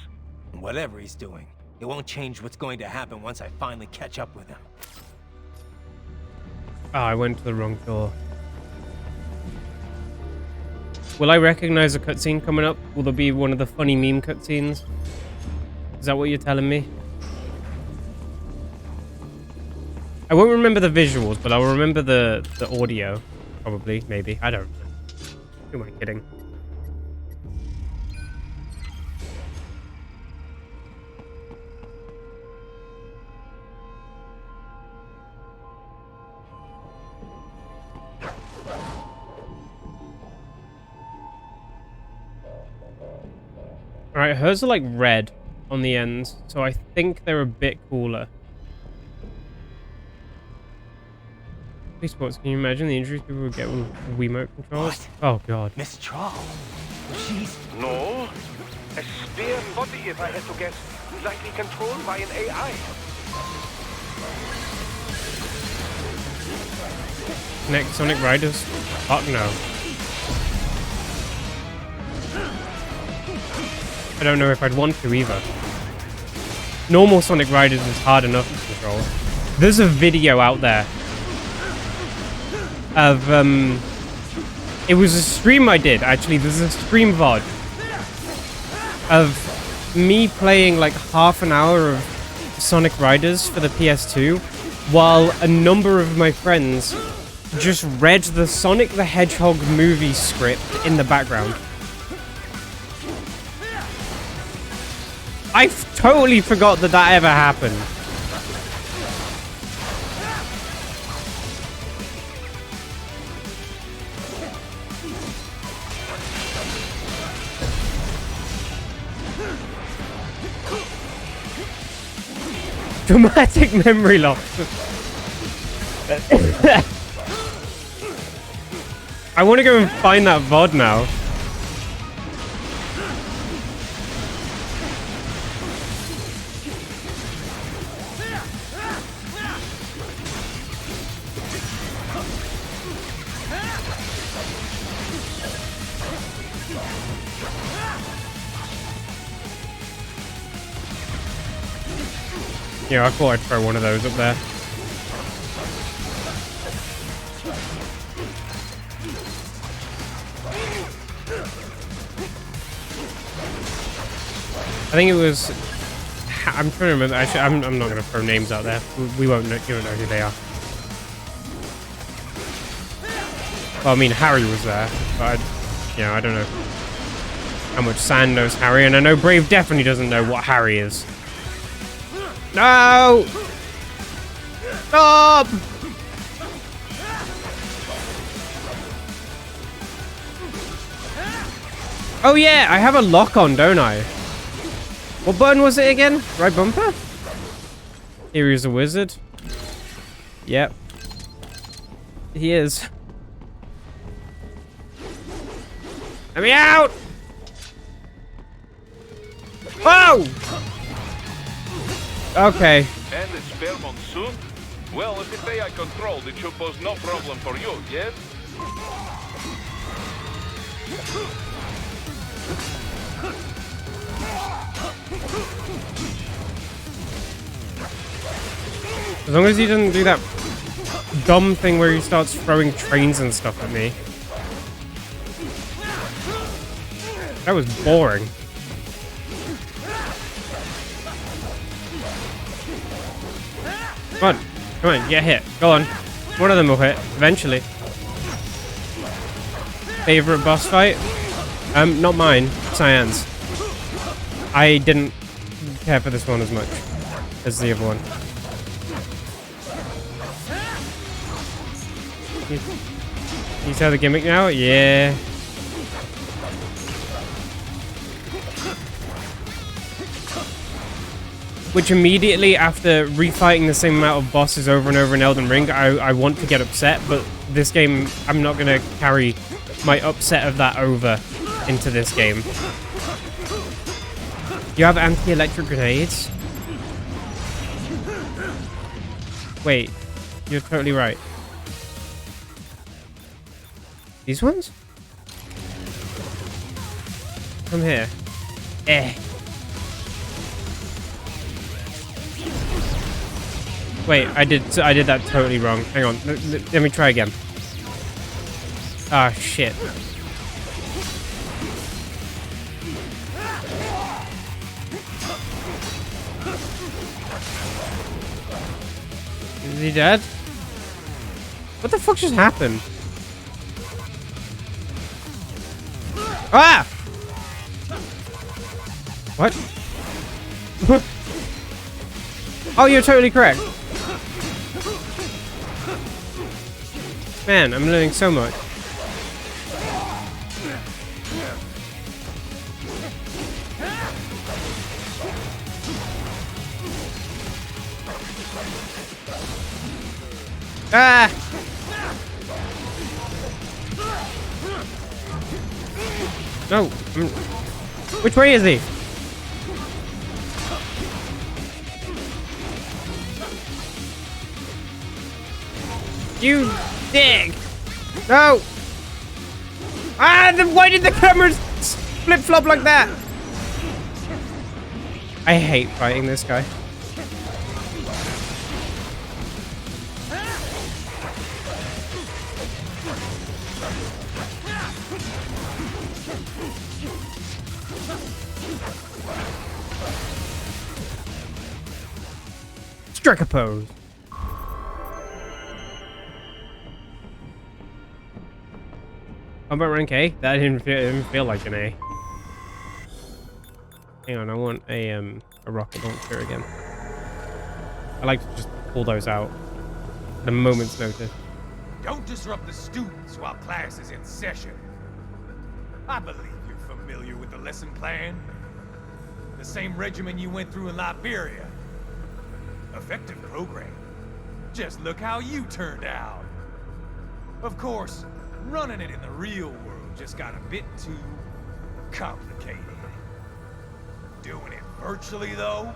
Whatever he's doing, it won't change what's going to happen once I finally catch up with him. Oh, I went to the wrong door. Will I recognize a cutscene coming up? Will there be one of the funny meme cutscenes? Is that what you're telling me? I won't remember the visuals, but I'll remember the audio. Probably, maybe. I don't know. Who am I kidding? Alright, hers are like red on the ends, so I think they're a bit cooler. Wii Sports, can you imagine the injuries people would get with Wiimote controls? What? Oh god. Miss Troll? She's... No. A spare body, if I had to guess. Likely controlled by an AI. Next Sonic Riders? Fuck no. I don't know if I'd want to either. Normal Sonic Riders is hard enough to control. There's a video out there of, it was a stream I did, actually. There's a stream VOD of me playing like half an hour of Sonic Riders for the PS2 while a number of my friends just read the Sonic the Hedgehog movie script in the background. I totally forgot that that ever happened. Dramatic memory loss. I want to go and find that VOD now. Yeah, I thought I'd throw one of those up there. I think it was... I'm trying to remember. Actually, I'm not going to throw names out there. We won't know, you don't know who they are. Well, I mean, Harry was there, but I don't know how much San knows Harry, and I know Brave definitely doesn't know what Harry is. No! Stop! Oh yeah, I have a lock on, don't I? What button was it again? Right bumper? Here is a wizard. Yep. He is. Let me out! Whoa! Okay. And it's spare monsoon? Well, if it's AI controlled, it should pose no problem for you, yes? As long as he doesn't do that dumb thing where he starts throwing trains and stuff at me. That was boring. Come on. Come on, get hit. Go on. One of them will hit, eventually. Favorite boss fight? Not mine. Cyan's. I didn't care for this one as much as the other one. You tell the gimmick now? Yeah. which immediately after refighting the same amount of bosses over and over in Elden Ring, I want to get upset, but this game, I'm not going to carry my upset of that over into this game. You have anti-electric grenades? Wait, you're totally right. These ones? Come here. Wait, I did that totally wrong. Hang on, let me try again. Ah, shit. Is he dead? What the fuck just happened? Ah! What? Oh, you're totally correct. Man, I'm learning so much. Ah! No. Which way is he? You dick! No! Ah! Why did the cameras flip-flop like that? I hate fighting this guy. Strike a pose. Combat rank A? That didn't feel like an A. Hang on, I want a rocket launcher again. I like to just pull those out at a moment's notice. Don't disrupt the students while class is in session. I believe you're familiar with the lesson plan. The same regimen you went through in Liberia. Effective program. Just look how you turned out. Of course, running it in the real world just got a bit too complicated. Doing it virtually, though,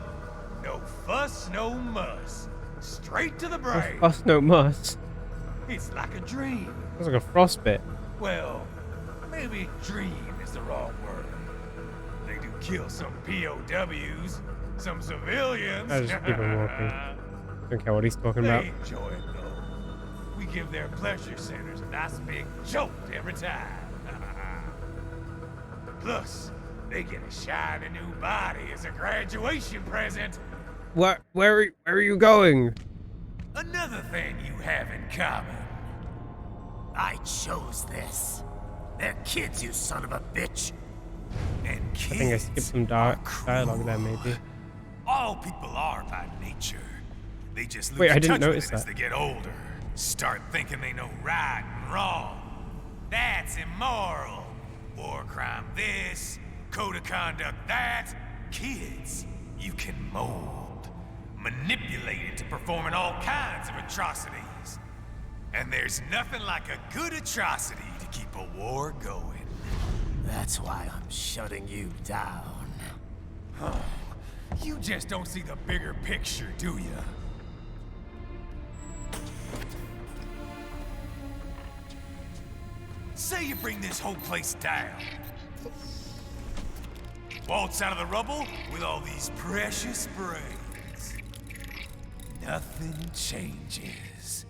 no fuss, no muss. Straight to the brain. No fuss, no muss. It's like a dream. It's like a frostbite. Well, maybe dream is the wrong word. They do kill some POWs, some civilians. I just keep on walking. Don't care what he's talking about. They enjoy it, though. We give their pleasure centers a nice big jolt every time. Plus, they get a shiny new body as a graduation present. Where are you going? Another thing you have in common. I chose this. They're kids, you son of a bitch. And kids I think I skipped some dialogue there, maybe. All people are by nature. They just lose Wait, I didn't touch with notice it as that. they get older. Start thinking they know right and wrong. That's immoral. War crime this, code of conduct that. Kids, you can mold, manipulate into performing all kinds of atrocities. And there's nothing like a good atrocity to keep a war going. That's why I'm shutting you down. Oh, you just don't see the bigger picture, do you? Say you bring this whole place down. Waltz out of the rubble with all these precious brains. Nothing changes.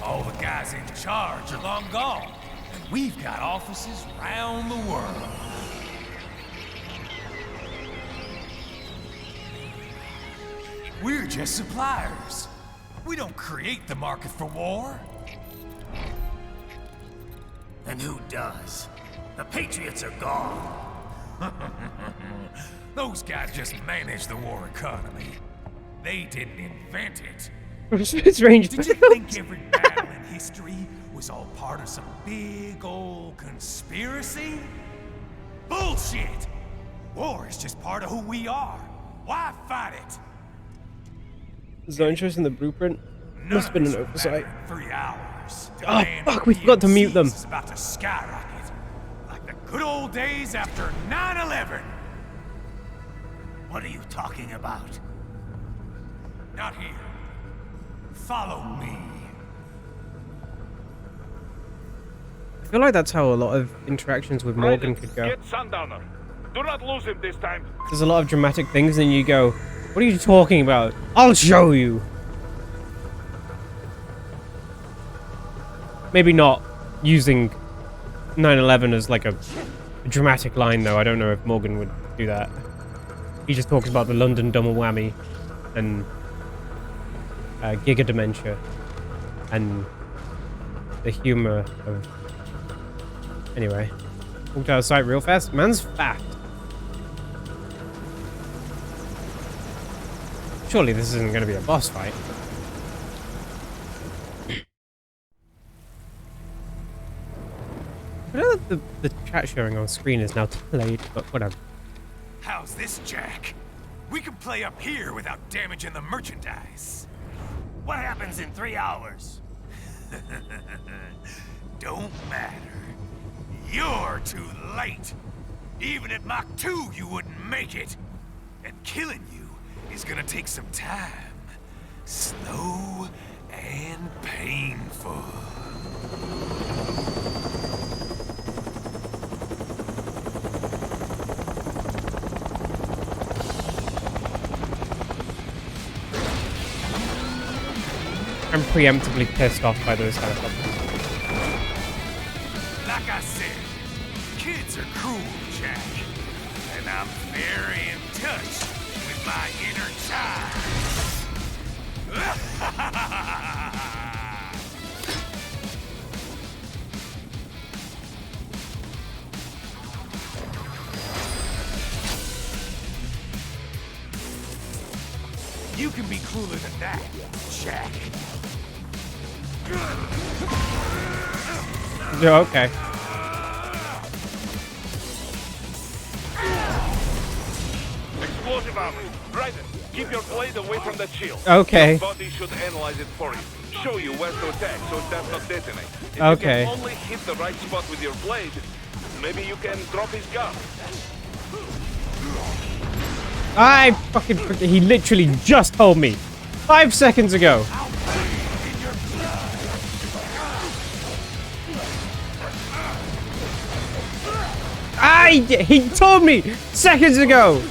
All the guys in charge are long gone. And we've got offices round the world. We're just suppliers. We don't create the market for war. And who does? The Patriots are gone. Those guys just manage the war economy. They didn't invent it. It's range. Did you think every battle in history was all part of some big old conspiracy? Bullshit! War is just part of who we are. Why fight it? There's no interest in the blueprint. Must have been an oversight. 3 hours. Oh, fuck, we forgot to mute them. Is about to skyrocket. Like the good old days after 9/11. What are you talking about? Not here. Follow me. I feel like that's how a lot of interactions with Morgan could go. Get Sundowner. Do not lose him this time. There's a lot of dramatic things, and you go, "What are you talking about? I'll show you." Maybe not using 9/11 as like a dramatic line, though. I don't know if Morgan would do that. He just talks about the London double whammy and giga dementia and the humor of. Anyway, walked out of sight real fast. Man's fat. Surely this isn't going to be a boss fight. I know that the chat showing on screen is now played, but whatever. How's this, Jack? We can play up here without damaging the merchandise. What happens in 3 hours? Don't matter. You're too late. Even at Mach 2, you wouldn't make it. And killing you is gonna take some time. Slow and painful. I'm preemptively pissed off by those helicopters. Like I said, kids are cruel, Jack. And I'm very in touch with my inner child. You can be crueler than that, Jack. Yeah, okay. Explosive armor. Right. Keep your blade away from that shield. Okay. Your body should analyze it for you. Show you where to attack so it does not detonate. If Okay. you can only hit the right spot with your blade, maybe you can drop his gun. I fucking... He literally just told me 5 seconds ago. He told me seconds ago.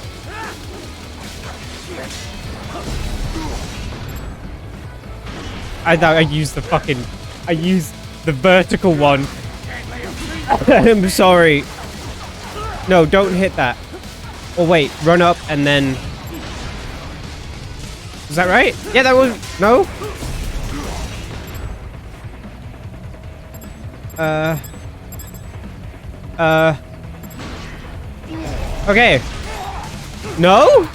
I thought I used the fucking... I used the vertical one. I'm sorry. No, don't hit that. Oh wait, run up and then... Is that right? Yeah, that was... No? Okay. No?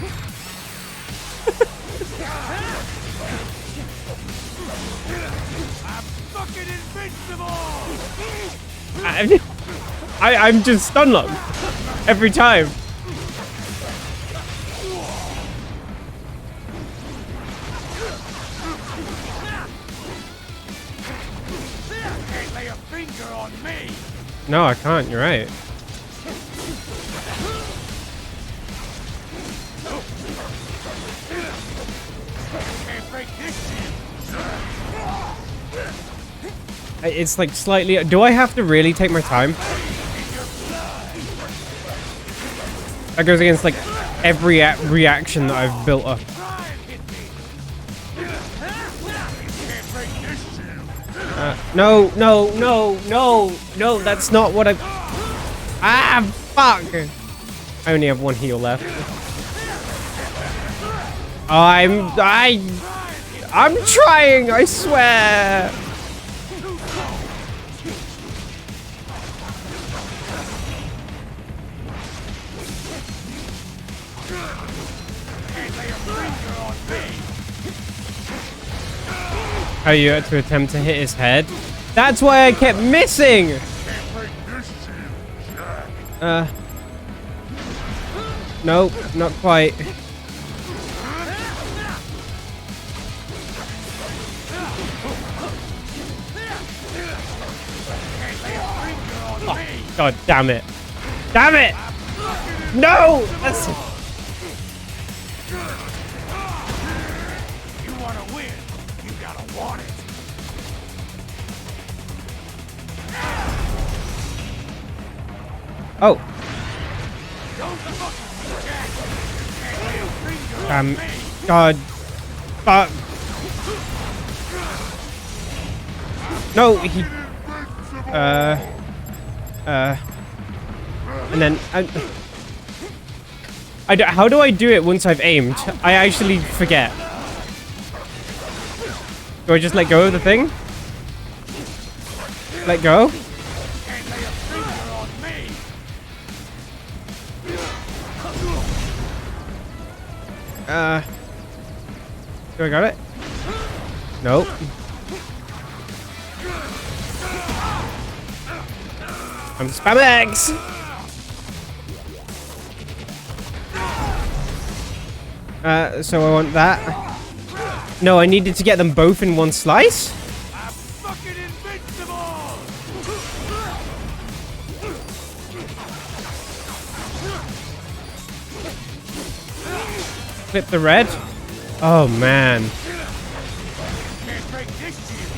Fucking invincible! I'm just stun locked every time. Can't lay a finger on me! No, I can't. You're right. Can't break this shit! It's like slightly... Do I have to really take my time? That goes against like every reaction that I've built up. No, no, no, no, no, that's not what I... Ah, fuck! I only have one heal left. I'm trying, I swear! Oh, you had to attempt to hit his head? That's why I kept missing! Nope, not quite. Oh, God damn it. Damn it! No! That's... You wanna win, you gotta want it. Oh. God. Fuck. No, he... And then... how do I do it once I've aimed? I actually forget. Do I just let go of the thing? Let go? Do I got it? Nope. I'm spamming X! So I want that. No, I needed to get them both in one slice? I'm fucking invincible! Flip the red? Oh, man. Can't break this shield.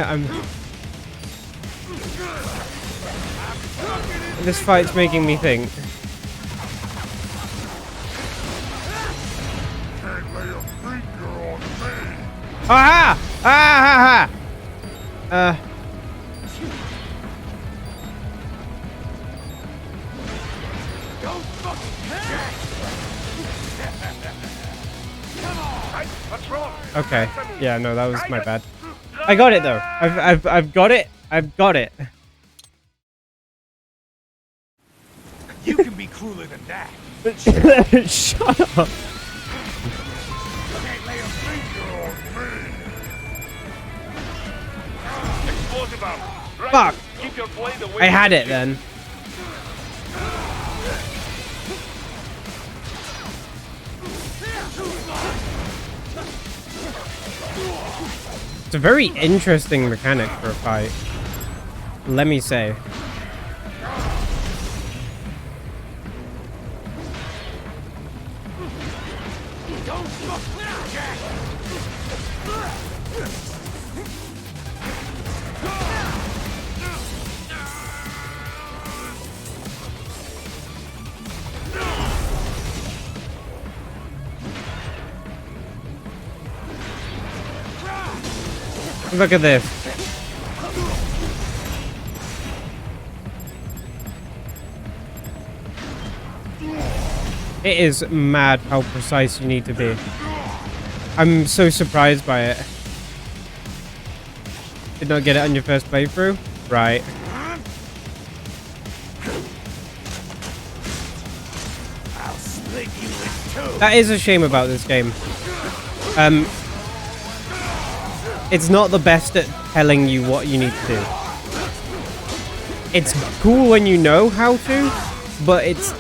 I'm... This fight's making me think. Aha! Ah! Ha! What's wrong? Okay. Yeah, no, that was my bad. I got it though. I've got it. I've got it. You can be crueler than that. Shut up. Can't lay a finger on me. Explosive arm. Right. Fuck. Keep your blade away. I had it then. It's a very interesting mechanic for a fight. Let me say. Look at this. It is mad how precise you need to be. I'm so surprised by it. Did not get it on your first playthrough? Right. I'll split you in two. That is a shame about this game. It's not the best at telling you what you need to do. It's cool when you know how to, but it's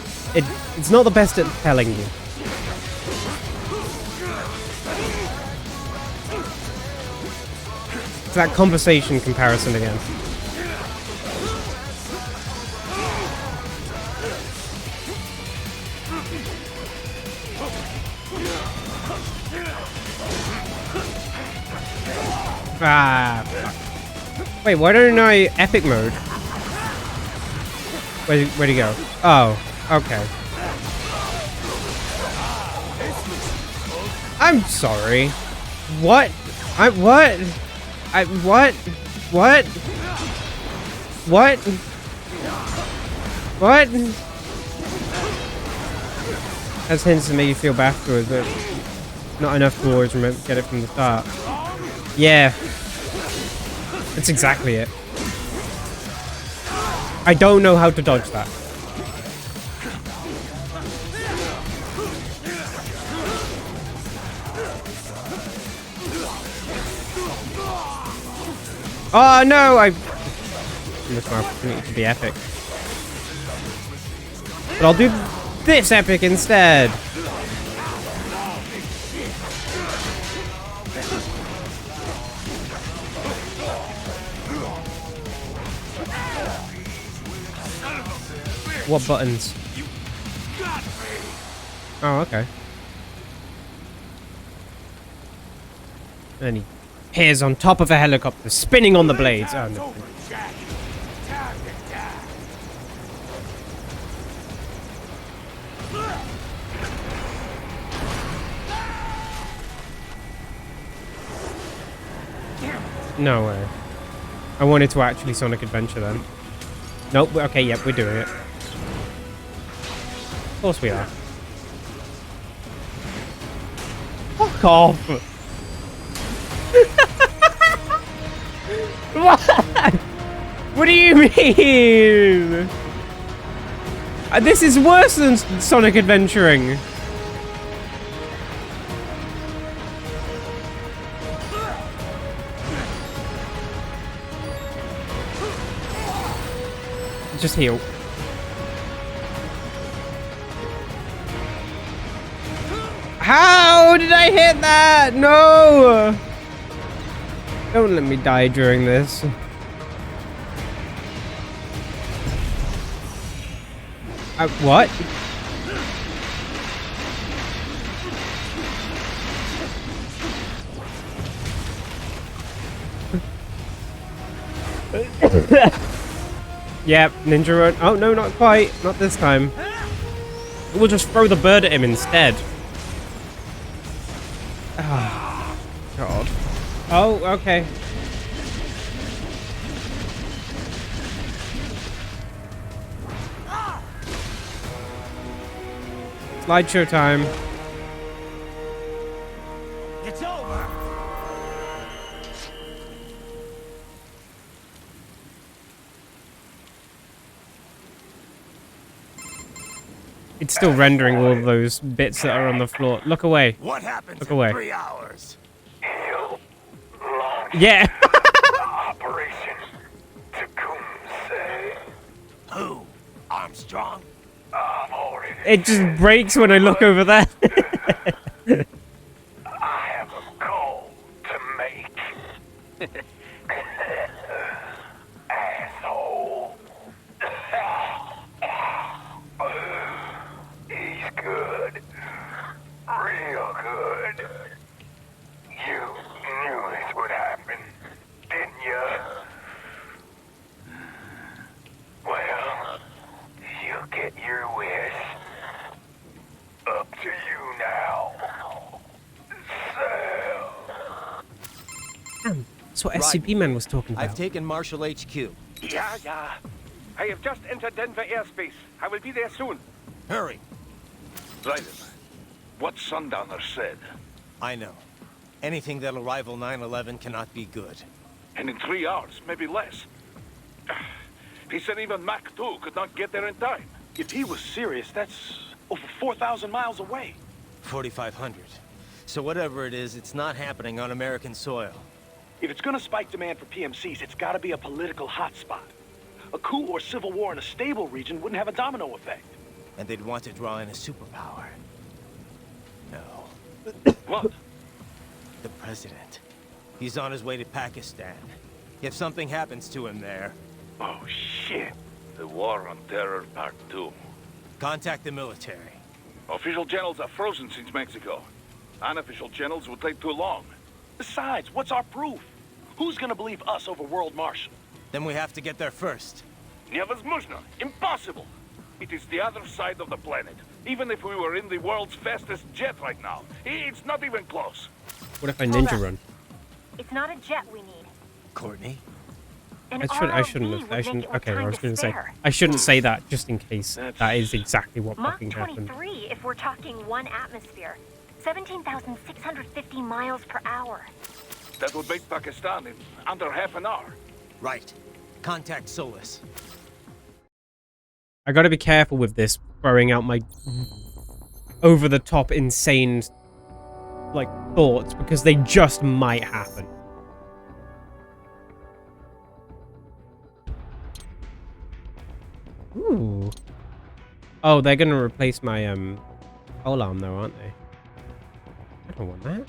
not the best at telling you. It's that conversation comparison again. Ah, fuck. Wait, why don't I epic mode? Where'd he go? Oh, okay. I'm sorry. What? What? What? What? What? What? That's hints to make you feel bad afterwards, but not enough to always get it from the start. Yeah. That's exactly it. I don't know how to dodge that. Oh no! I missed my opportunity to be epic. But I'll do this epic instead. What buttons? Oh, okay. And he appears on top of a helicopter, spinning on the blades. Oh, no. No way. I wanted to actually Sonic Adventure then. Nope, okay, yep, we're doing it. Of course we are. Fuck off! What? What do you mean? This is worse than Sonic Adventuring. Just heal. How did I hit that? No! Don't let me die during this. What? Yep, Ninja Run. Oh, no, not quite. Not this time. We'll just throw the bird at him instead. Oh, God. Oh, okay. Slideshow time. It's over. It's still rendering all of those bits that are on the floor. Look away. What happens Look in away. 3 hours? Yeah. Operation Tecumseh. Who? Armstrong? I've already It just breaks when I look over there. I have a call to make. Asshole. He's good. Real good. You knew this would happen, didn't you? Well, you get your wish. Up to you now. Sam. That's what SCP-Man was talking I've about. taken Marshall HQ. Yeah. I have just entered Denver airspace. I will be there soon. Hurry. Raiden, what Sundowner said. I know. Anything that'll rival 9/11 cannot be good. And in 3 hours, maybe less. He said even Mach 2 could not get there in time. If he was serious, that's over 4,000 miles away. 4,500. So whatever it is, it's not happening on American soil. If it's gonna spike demand for PMCs, it's gotta be a political hotspot. A coup or civil war in a stable region wouldn't have a domino effect. And they'd want to draw in a superpower. No. What? The president. He's on his way to Pakistan. If something happens to him there, Oh, shit. The War on Terror Part 2. contact the military. Official channels are frozen since Mexico. Unofficial channels would take too long. Besides, what's our proof? Who's gonna believe us over World Marshal? Then we have to get there first. Невозможно. Impossible. It is the other side of the planet. Even if we were in the world's fastest jet right now, it's not even close. What if I Hold ninja up. run? It's not a jet we need. Courtney? An I shouldn't RLV have. would make it with Okay, I time was to going to say. spare. I shouldn't say that just in case that is exactly what Mach fucking happened. 23 if we're talking 1 atmosphere. 17,650 miles per hour. That would make Pakistan in under half an hour. Right. Contact Solus. I gotta be careful with this, throwing out my over-the-top insane, like, thoughts, because they just might happen. Ooh. Oh, they're gonna replace my pole arm though, aren't they? I don't want that.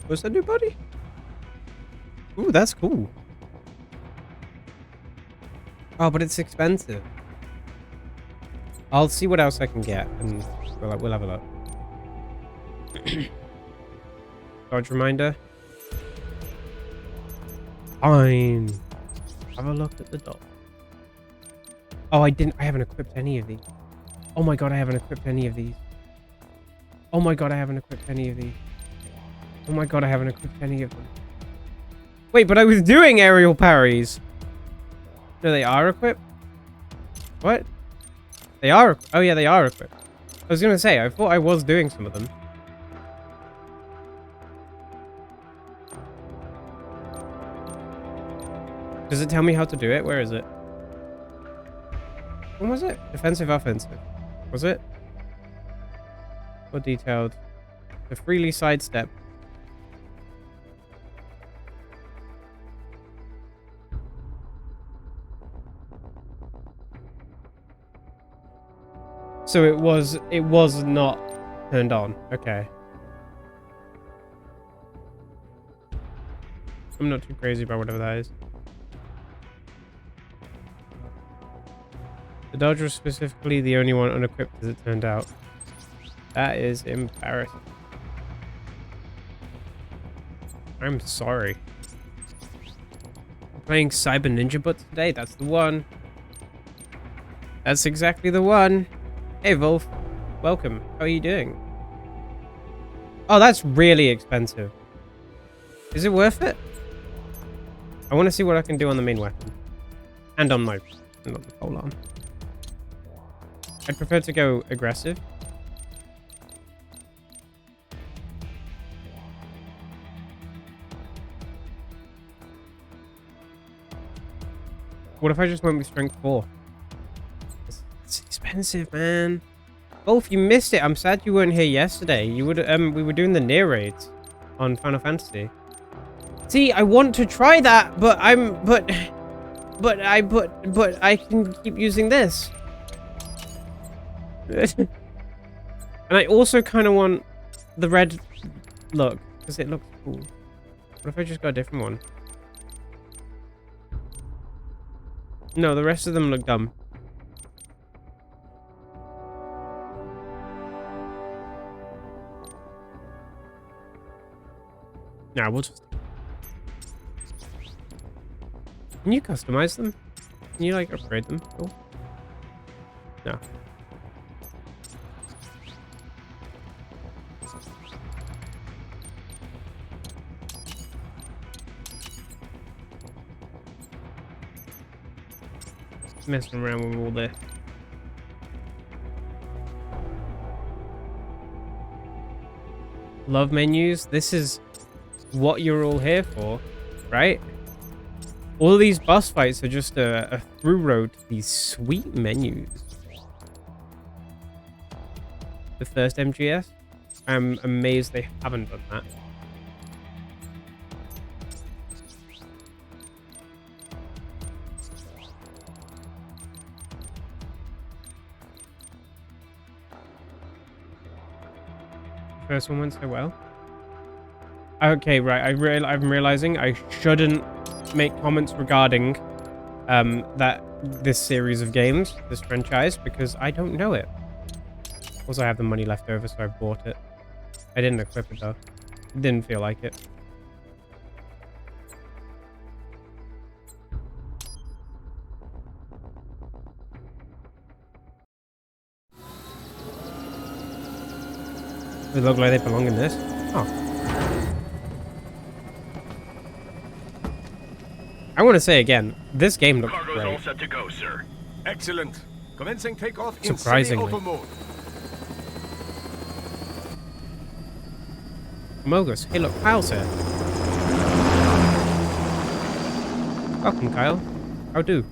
What's that new body? Ooh, that's cool. Oh, but it's expensive. I'll see what else I can get, and we'll have a look. Dodge reminder. Fine. Have a look at the dog. Oh, I haven't equipped any of these. Oh my god, I haven't equipped any of these. Oh my god, I haven't equipped any of these. Oh my god, I haven't equipped any of them. Wait, but I was doing aerial parries. No, they are equipped? What? They are. Oh yeah, they are equipped. I was gonna say, I thought I was doing some of them. Does it tell me how to do it? Where is it? When was it? Defensive, offensive. Was it? More detailed. The freely sidestep. So it was not turned on. Okay. I'm not too crazy about whatever that is. The Dodge was specifically the only one unequipped as it turned out. That is embarrassing. I'm sorry. I'm playing Cyber Ninja Butt today. That's the one. That's exactly the one. Hey, Wolf. Welcome. How are you doing? Oh, that's really expensive. Is it worth it? I want to see what I can do on the main weapon. And on my... Hold on. I'd prefer to go aggressive. What if I just went with strength 4? It's expensive, man. Wolf, you missed it. I'm sad you weren't here yesterday. You would we were doing the near raids on Final Fantasy. See, I want to try that, but I can keep using this. And I also kind of want the red look because it looks cool. What if I just got a different one? No, the rest of them look dumb. Nah, we'll just... Can you customize them? Can you, like, upgrade them? Cool. No. Messing around with all this. Love menus. This is what you're all here for, right? All these boss fights are just a through road to these sweet menus. The first MGS. I'm amazed they haven't done that. First one went so well. Okay, right. I'm realizing I shouldn't make comments regarding this series of games, this franchise, because I don't know it. Also, I have the money left over, so I bought it. I didn't equip it though. It didn't feel like it. They look like they belong in this. Oh. I want to say again, this game looks Cargo's great. all set to go, sir. Excellent. Commencing takeoff in Surprisingly. semi-auto mode. Mogus. Hey look, Kyle's here. Welcome, Kyle. How do?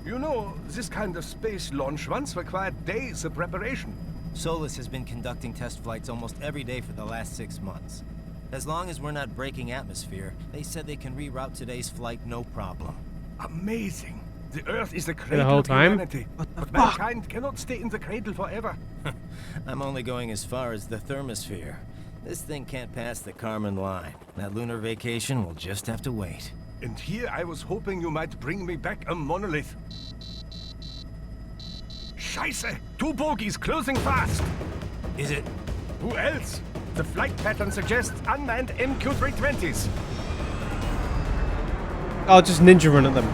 You know, this kind of space launch once required days of preparation. Solus has been conducting test flights almost every day for the last 6 months. As long as we're not breaking atmosphere, they said they can reroute today's flight no problem. Amazing. The Earth is the The cradle whole of time? humanity. But mankind cannot stay in the cradle forever. I'm only going as far as the thermosphere. This thing can't pass the Kármán line. That lunar vacation will just have to wait. And here I was hoping you might bring me back a monolith. Scheiße! 2 bogies closing fast! Is it? Who else? The flight pattern suggests unmanned MQ-320s. I'll just ninja run at them.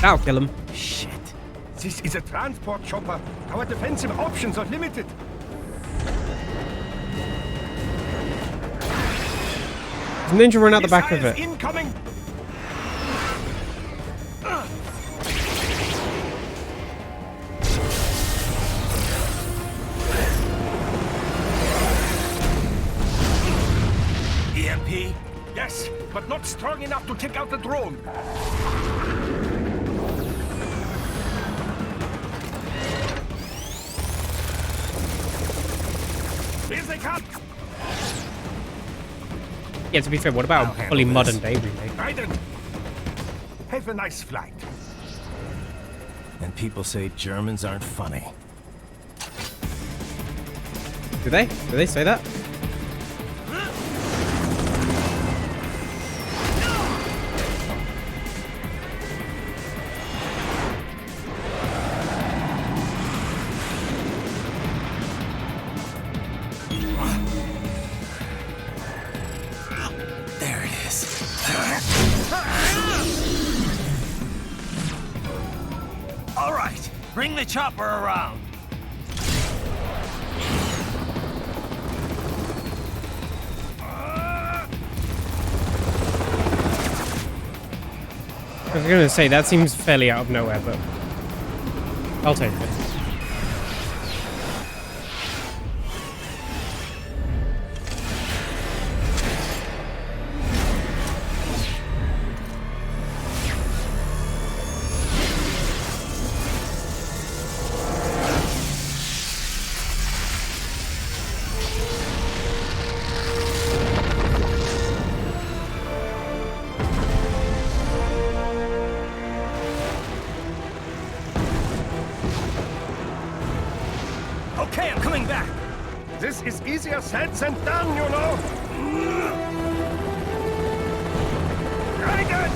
That'll kill him. Shit. This is a transport chopper. Our defensive options are limited. Ninja run out the back of Missiles it. Incoming! EMP? Yes, but not strong enough to take out the drone. Here they come! Yeah, to be fair, what about a fully modern day remake? Raiden! Have a nice flight. And people say Germans aren't funny. Do they? Do they say that? There it is. All right, bring the chopper around. I was gonna say, that seems fairly out of nowhere, but I'll take it. Okay, I'm coming back. This is easier said than done, you know. Very good.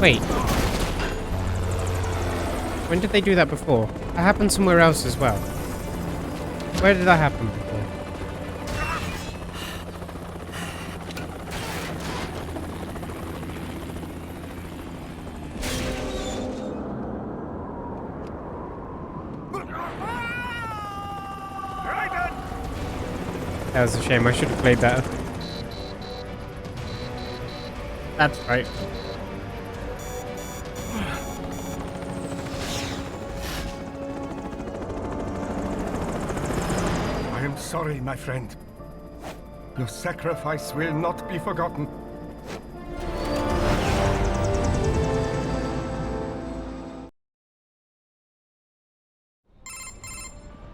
Wait. When did they do that before? That happened somewhere else as well. Where did that happen before? That was a shame. I should have played better. That's right. I am sorry, my friend. Your sacrifice will not be forgotten.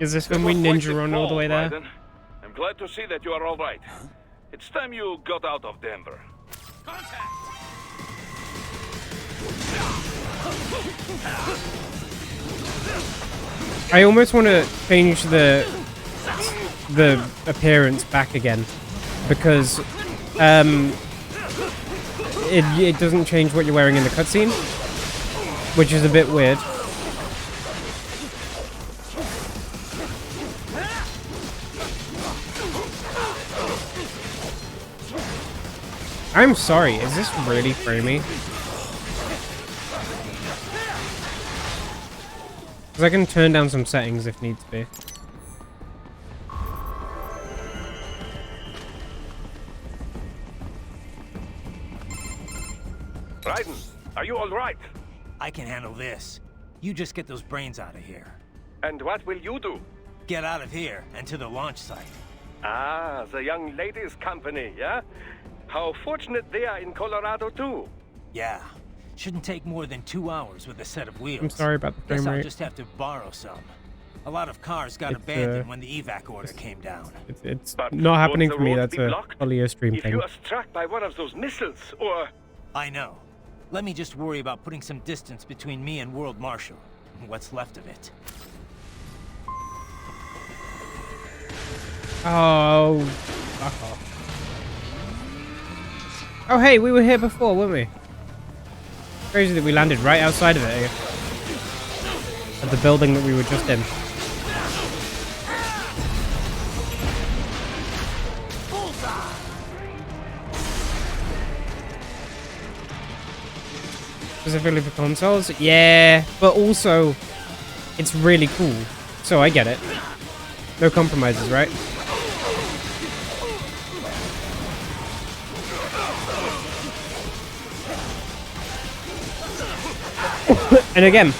Is this when we ninja run all the way there? Raiden. I'm glad to see that you are all right. It's time you got out of Denver. I almost want to change the appearance back again, because it doesn't change what you're wearing in the cutscene, which is a bit weird. I'm sorry, is this really framey? Because I can turn down some settings if needs be. Raiden, are you all right? I can handle this. You just get those brains out of here. And what will you do? Get out of here and to the launch site. Ah, the young ladies' company, yeah? How fortunate they are in Colorado, too. Yeah. Shouldn't take more than 2 hours with a set of wheels. I'm sorry about the Guess frame I'll rate. just have to borrow some. A lot of cars got It's, abandoned when the evac order came down. It's But not happening won't for the me. roads That's be a blocked? only a stream If thing. you are struck by one of those missiles, or... I know. Let me just worry about putting some distance between me and World Marshal. What's left of it. Oh, fuck off. Oh, hey, we were here before, weren't we? Crazy that we landed right outside of it again. At the building that we were just in. Specifically for consoles? Yeah, but also, it's really cool. So I get it. No compromises, right? And again,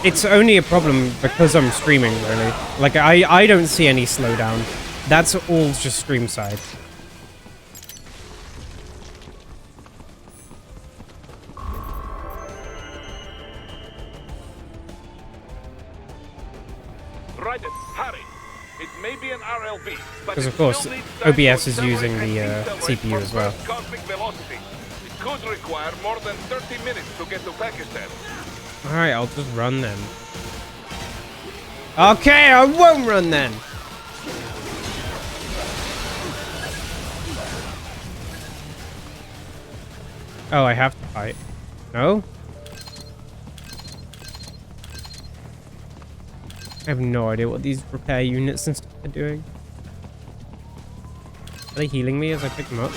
it's only a problem because I'm streaming, really. Like, I don't see any slowdown. That's all just stream side. Right it, hurry. It may be an RLB, but Because, it of course, still needs time OBS to is using the accelerate CPU as well. for cosmic velocity. It could require more than 30 minutes to get to Pakistan. Alright, I'll just run then. Okay, I won't run then! Oh, I have to fight. No? I have no idea what these repair units and stuff are doing. Are they healing me as I pick them up?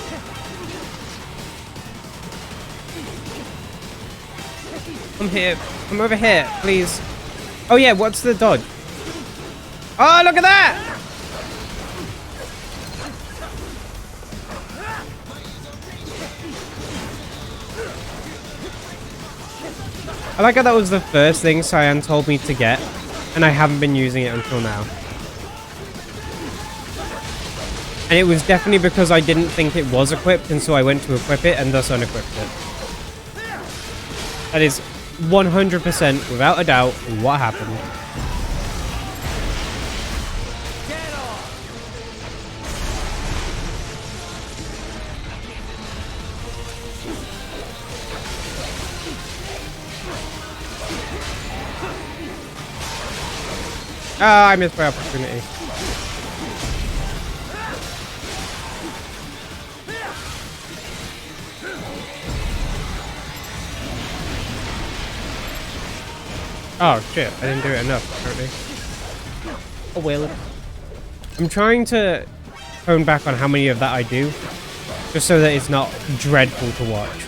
Come here. Come over here, please. Oh yeah, what's the dodge? Oh, look at that! I like how that was the first thing Cyan told me to get, and I haven't been using it until now. And it was definitely because I didn't think it was equipped, and so I went to equip it, and thus unequipped it. That is 100%, without a doubt, what happened. Ah, I missed my opportunity. Oh shit, I didn't do it enough, apparently. Oh well. I'm trying to hone back on how many of that I do, just so that it's not dreadful to watch.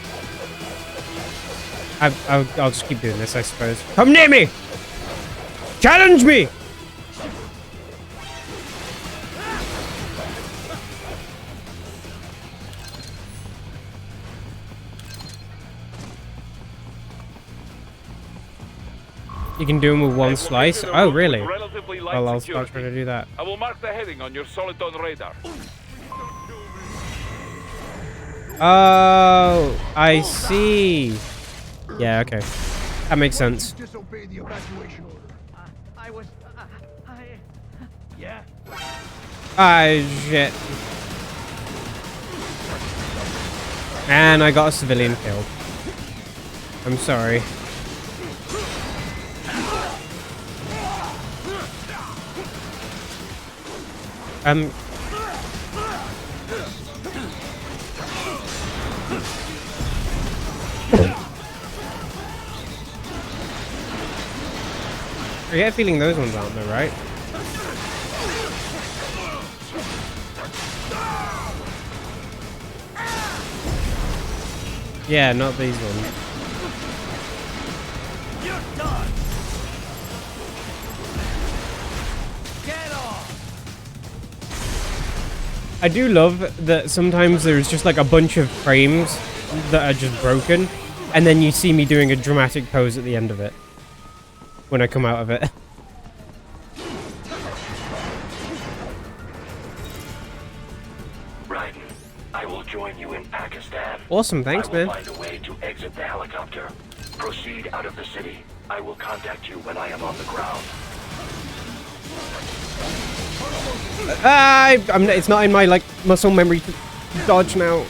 I'll just keep doing this, I suppose. Come near me! Challenge me! You can do them with one slice? Oh, really? Well, I'll start trying to do that. I will mark the heading on your soliton radar. Oh, I see. Yeah, okay. That makes sense. Disobey the evacuation order. Yeah. Ah, shit. And I got a civilian killed. I'm sorry. I get a feeling those ones aren't though, right? Yeah, not these ones. You're done. Get off. I do love that sometimes there's just like a bunch of frames that are just broken, and then you see me doing a dramatic pose at the end of it. When I come out of it. Raiden, I will join you in Pakistan. Awesome, thanks, I will man. find a way to exit the helicopter. Proceed out of the city. I will contact you when I am on the ground. It's not in my, like, muscle memory to dodge now.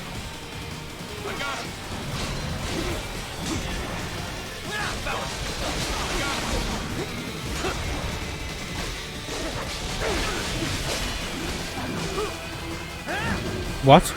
What?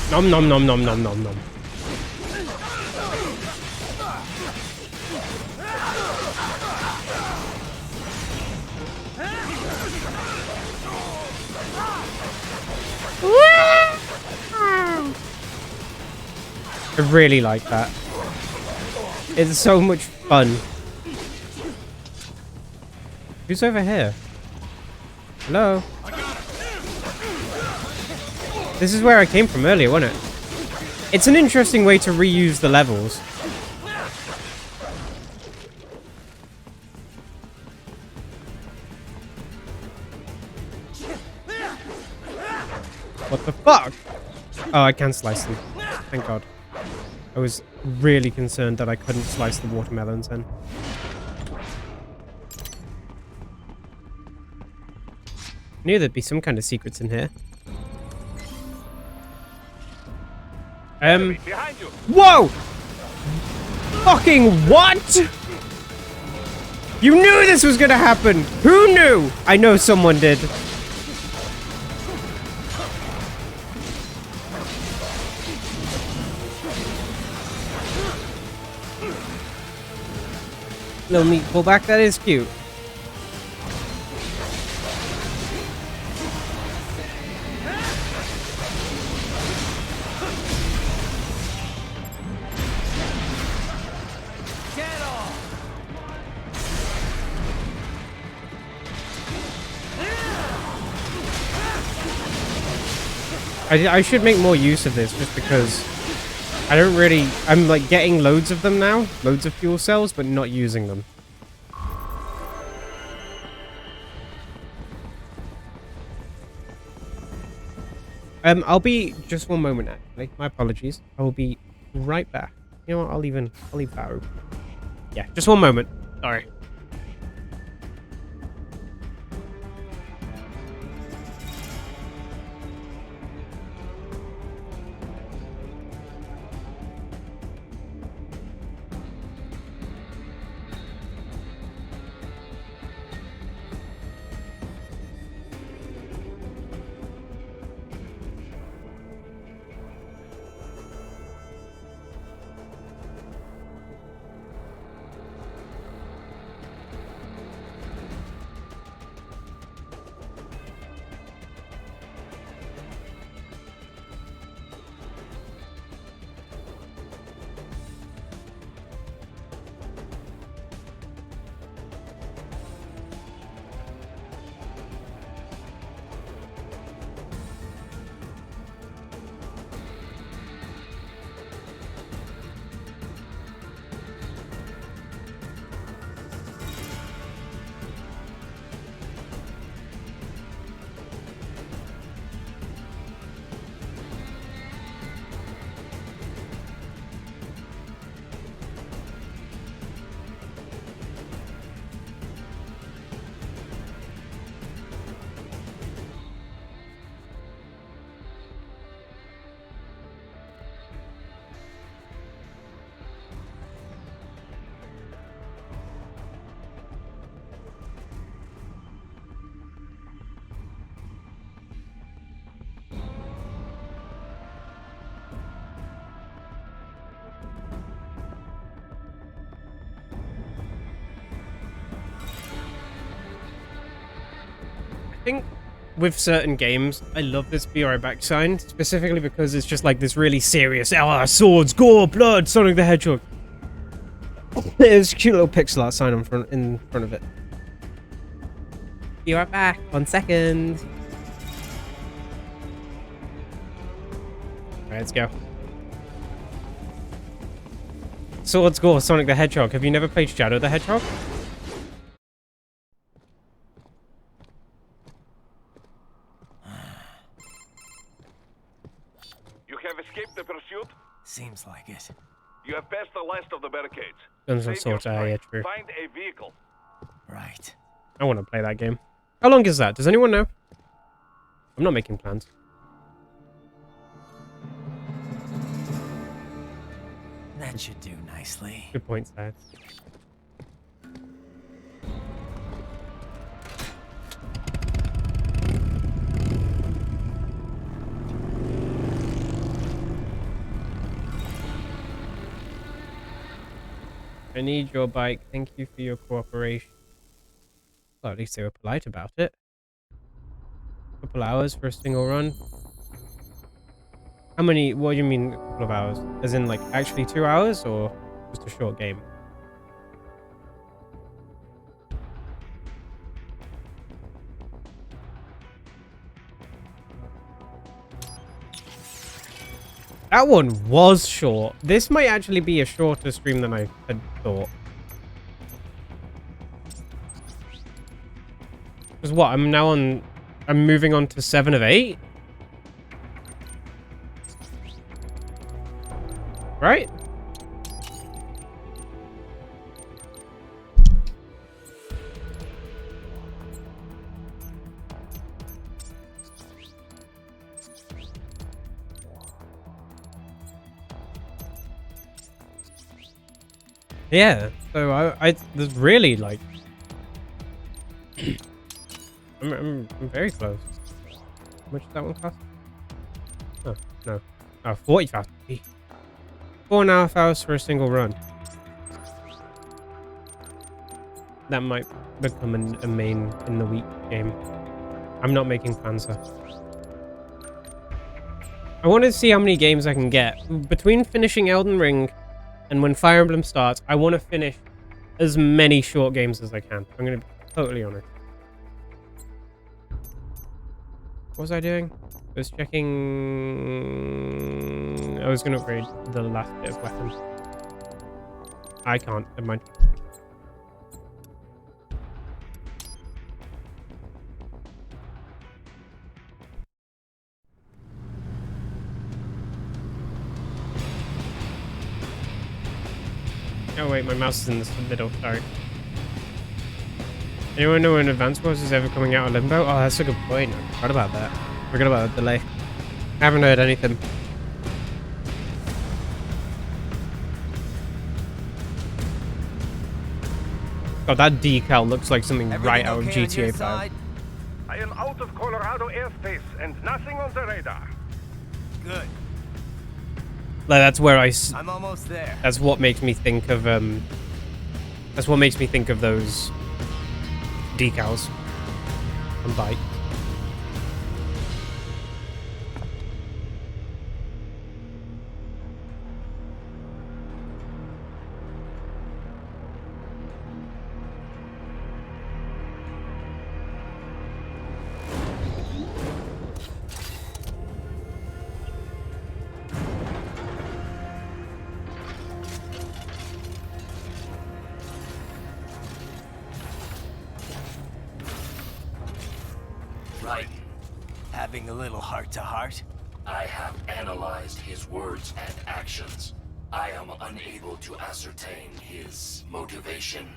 Nom nom nom nom nom nom nom. I really like that. It's so much fun. Who's over here? Hello? This is where I came from earlier, wasn't it? It's an interesting way to reuse the levels. What the fuck? Oh, I can slice them. Thank God. I was really concerned that I couldn't slice the watermelons then. Knew there'd be some kind of secrets in here. Behind you. Whoa! Fucking what? You knew this was gonna happen! Who knew? I know someone did. Little meat pullback, that is cute. I should make more use of this just because I don't really... I'm like getting loads of them now. Loads of fuel cells, but not using them. I'll be... Just one moment, actually. My apologies. I will be right back. You know what? I'll leave that open. Yeah, just one moment. Sorry. I think with certain games, I love this be right back sign, specifically because it's just like this really serious, swords, gore, blood, Sonic the Hedgehog. There's a cute little pixel art sign in front of it. Be right back. 1 second. Alright, let's go. Sword Score, Sonic the Hedgehog. Have you never played Shadow the Hedgehog? You have escaped the pursuit? Seems like it. You have passed the last of the barricades. Guns and Save your swords, yeah, strength. true. Find a vehicle. Right. I want to play that game. How long is that? Does anyone know? I'm not making plans. That should do nicely. Good points there. I need your bike. Thank you for your cooperation. Well, at least they were polite about it. Couple hours for a single run. How many? What do you mean a couple of hours? As in, like, actually 2 hours, or just a short game? That one was short. This might actually be a shorter stream than I had thought. Because what? I'm moving on to 7 of 8? Right? Yeah, so I there's really like I'm very close. How much does that one cost? Oh, no. Oh, 40,000. 4.5 hours for a single run. That might become a main in the week game. I'm not making plans though. I want to see how many games I can get. Between finishing Elden Ring and when Fire Emblem starts, I want to finish as many short games as I can. I'm going to be totally honest. What was I doing? I was checking... I was going to upgrade the last bit of weapon. I can't. Never mind. Oh wait, my mouse is in the middle, sorry. Anyone know when Advance Wars is ever coming out of Limbo? Oh, that's a good point. I forgot about that. Forgot about the delay. I haven't heard anything. God, that decal looks like something right out of GTA 5. I am out of Colorado airspace and nothing on the radar. Good. Like, that's where I'm almost there. That's what makes me think of that's what makes me think of those decals on bike. Right. Having a little heart-to-heart? I have analyzed his words and actions. I am unable to ascertain his motivation.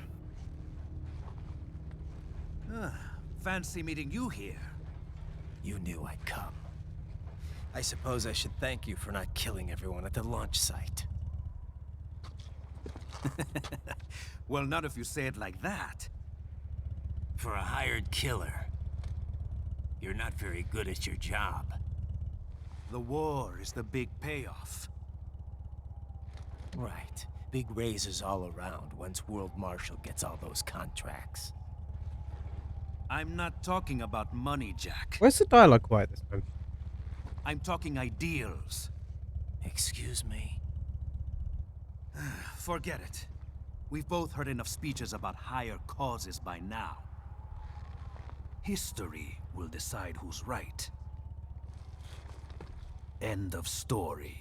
Fancy meeting you here. You knew I'd come. I suppose I should thank you for not killing everyone at the launch site. Well, not if you say it like that. For a hired killer, you're not very good at your job. The war is the big payoff. Right. Big raises all around once World Marshal gets all those contracts. I'm not talking about money, Jack. Where's the dialogue quiet this time? I'm talking ideals. Excuse me? Forget it. We've both heard enough speeches about higher causes by now. History will decide who's right. End of story.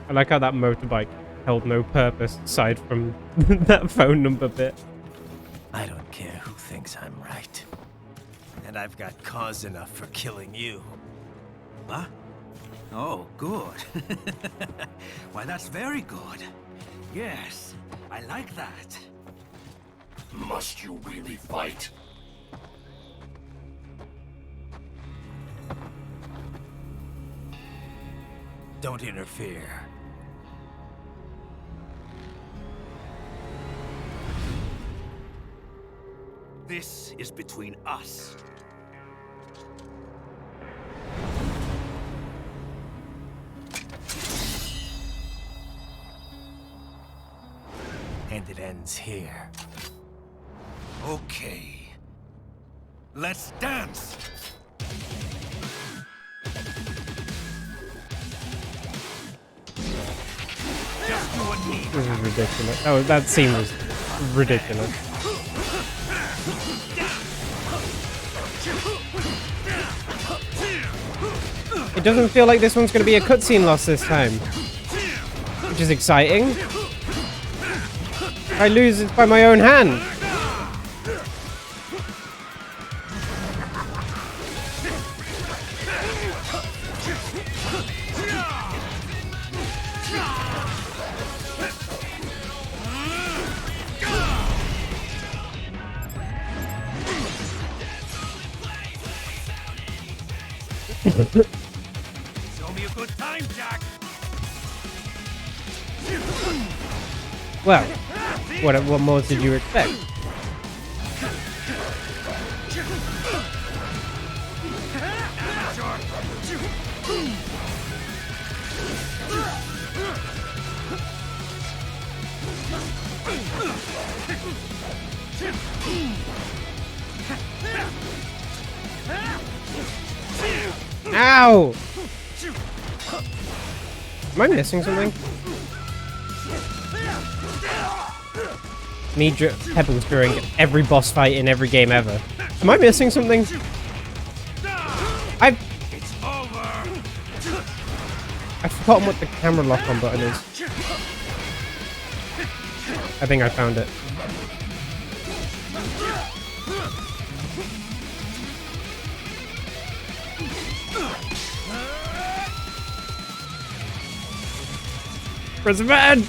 I like how that motorbike held no purpose aside from that phone number bit. I don't care who thinks I'm right. And I've got cause enough for killing you. Huh? Oh, good. Why, that's very good. Yes, I like that. Must you really fight? Don't interfere. This is between us. And it ends here. Okay. Let's dance! Just you and me. This is ridiculous. Oh, that scene was ridiculous. It doesn't feel like this one's going to be a cutscene loss this time, which is exciting. I lose it by my own hand. Show me a good time, Jack. Well, what more did you expect? Ow! Am I missing something? Me pebbles during every boss fight in every game ever. Am I missing something? I've forgotten what the camera lock-on button is. I think I found it. Press the button!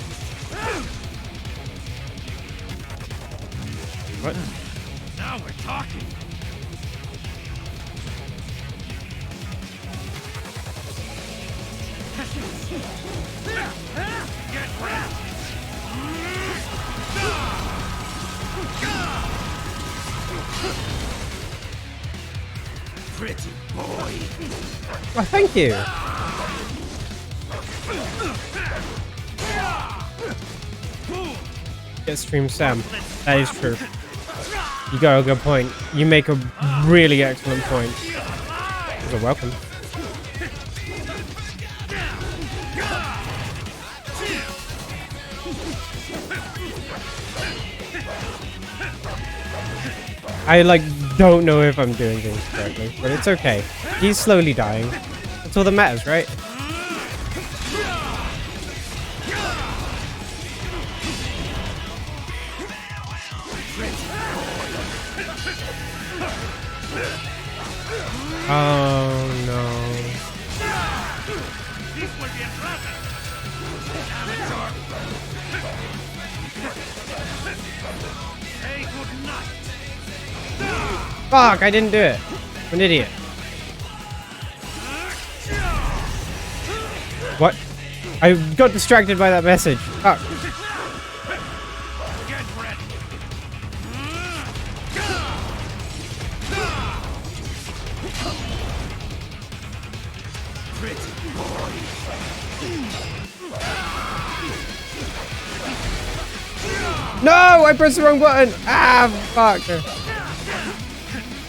What? Now we're talking. Get ready. Pretty boy. Oh, thank you. Jetstrem Sam. That is true. You got a good point. You make a really excellent point. You're welcome. I don't know if I'm doing things correctly, but it's okay. He's slowly dying. That's all that matters, right? Oh no. Fuck, I didn't do it. I'm an idiot. What? I got distracted by that message. Fuck. No, I pressed the wrong button. Ah, fuck.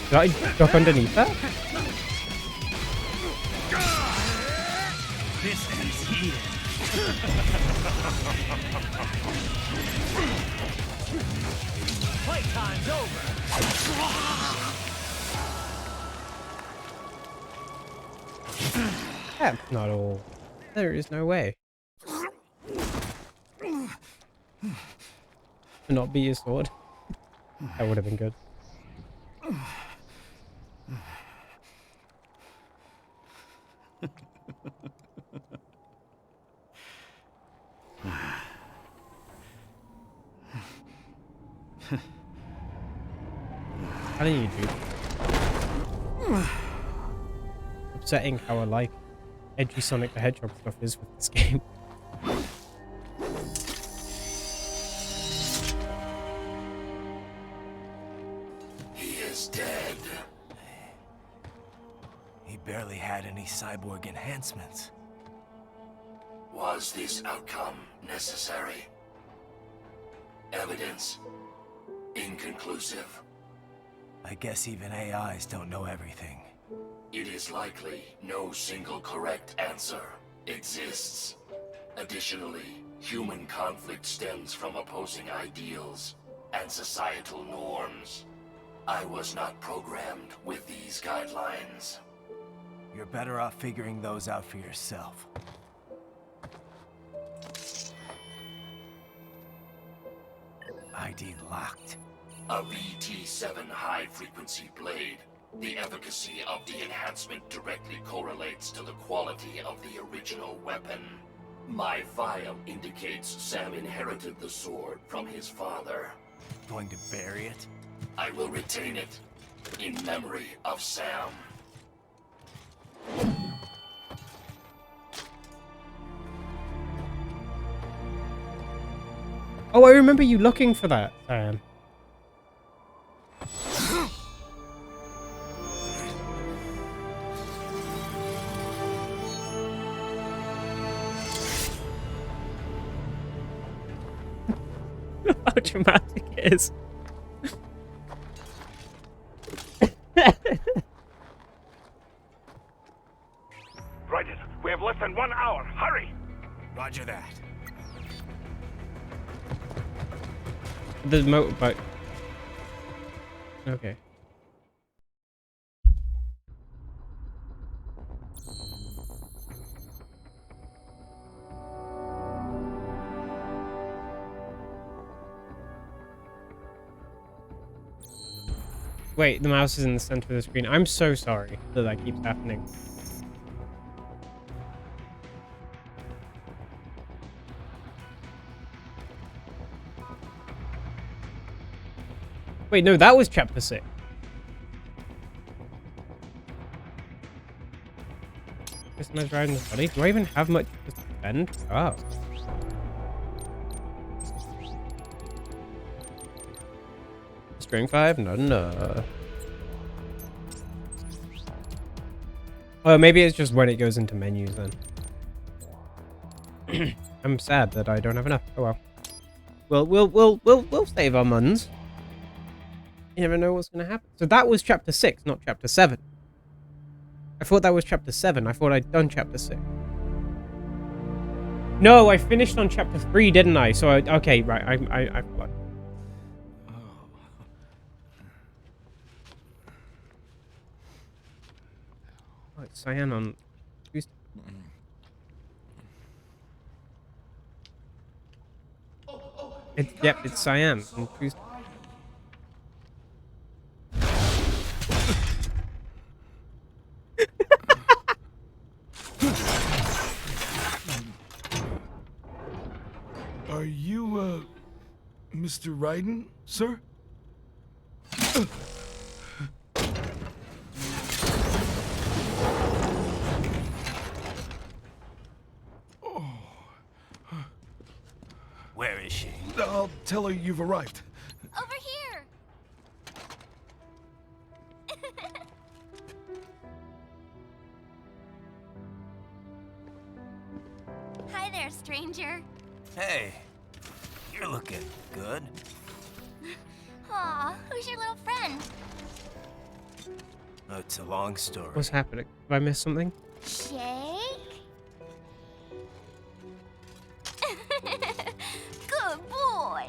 Did I duck underneath that? This ends here. Playtime's over. That's not all. There is no way. To not be your sword. That would have been good. How do you do that? Upsetting how I like edgy Sonic the Hedgehog stuff is with this game. He is dead. He barely had any cyborg enhancements. Was this outcome necessary? Evidence inconclusive. I guess even AIs don't know everything. It is likely no single correct answer exists. Additionally, human conflict stems from opposing ideals and societal norms. I was not programmed with these guidelines. You're better off figuring those out for yourself. ID locked. A VT7 high-frequency blade. The efficacy of the enhancement directly correlates to the quality of the original weapon. My file indicates Sam inherited the sword from his father. Going to bury it? I will retain it in memory of Sam. Oh, I remember you looking for that, Sam. How dramatic it is. Raiden, we have less than 1 hour. Hurry! Roger that. The motorbike. Okay. Wait, the mouse is in the center of the screen. I'm so sorry that that keeps happening. Wait, no, that was chapter 6. Customize riding the body. Do I even have much to spend? Oh. String 5? No. Oh, maybe it's just when it goes into menus then. I'm sad that I don't have enough. Oh well. We'll save our muns. You never know what's going to happen. So that was chapter 6, not chapter 7. I thought that was chapter 7. I thought I'd done chapter 6. No, I finished on chapter 3, didn't I? So, okay, right. I forgot. Oh, it's cyan on Tuesday. Yep, it's cyan on Tuesday. Are you, Mr. Raiden, sir? Where is she? I'll tell her you've arrived. Over here! Hi there, stranger. Hey, you're looking good. Aw, who's your little friend? Oh, it's a long story. What's happening? Have I missed something? Shake? Good boy.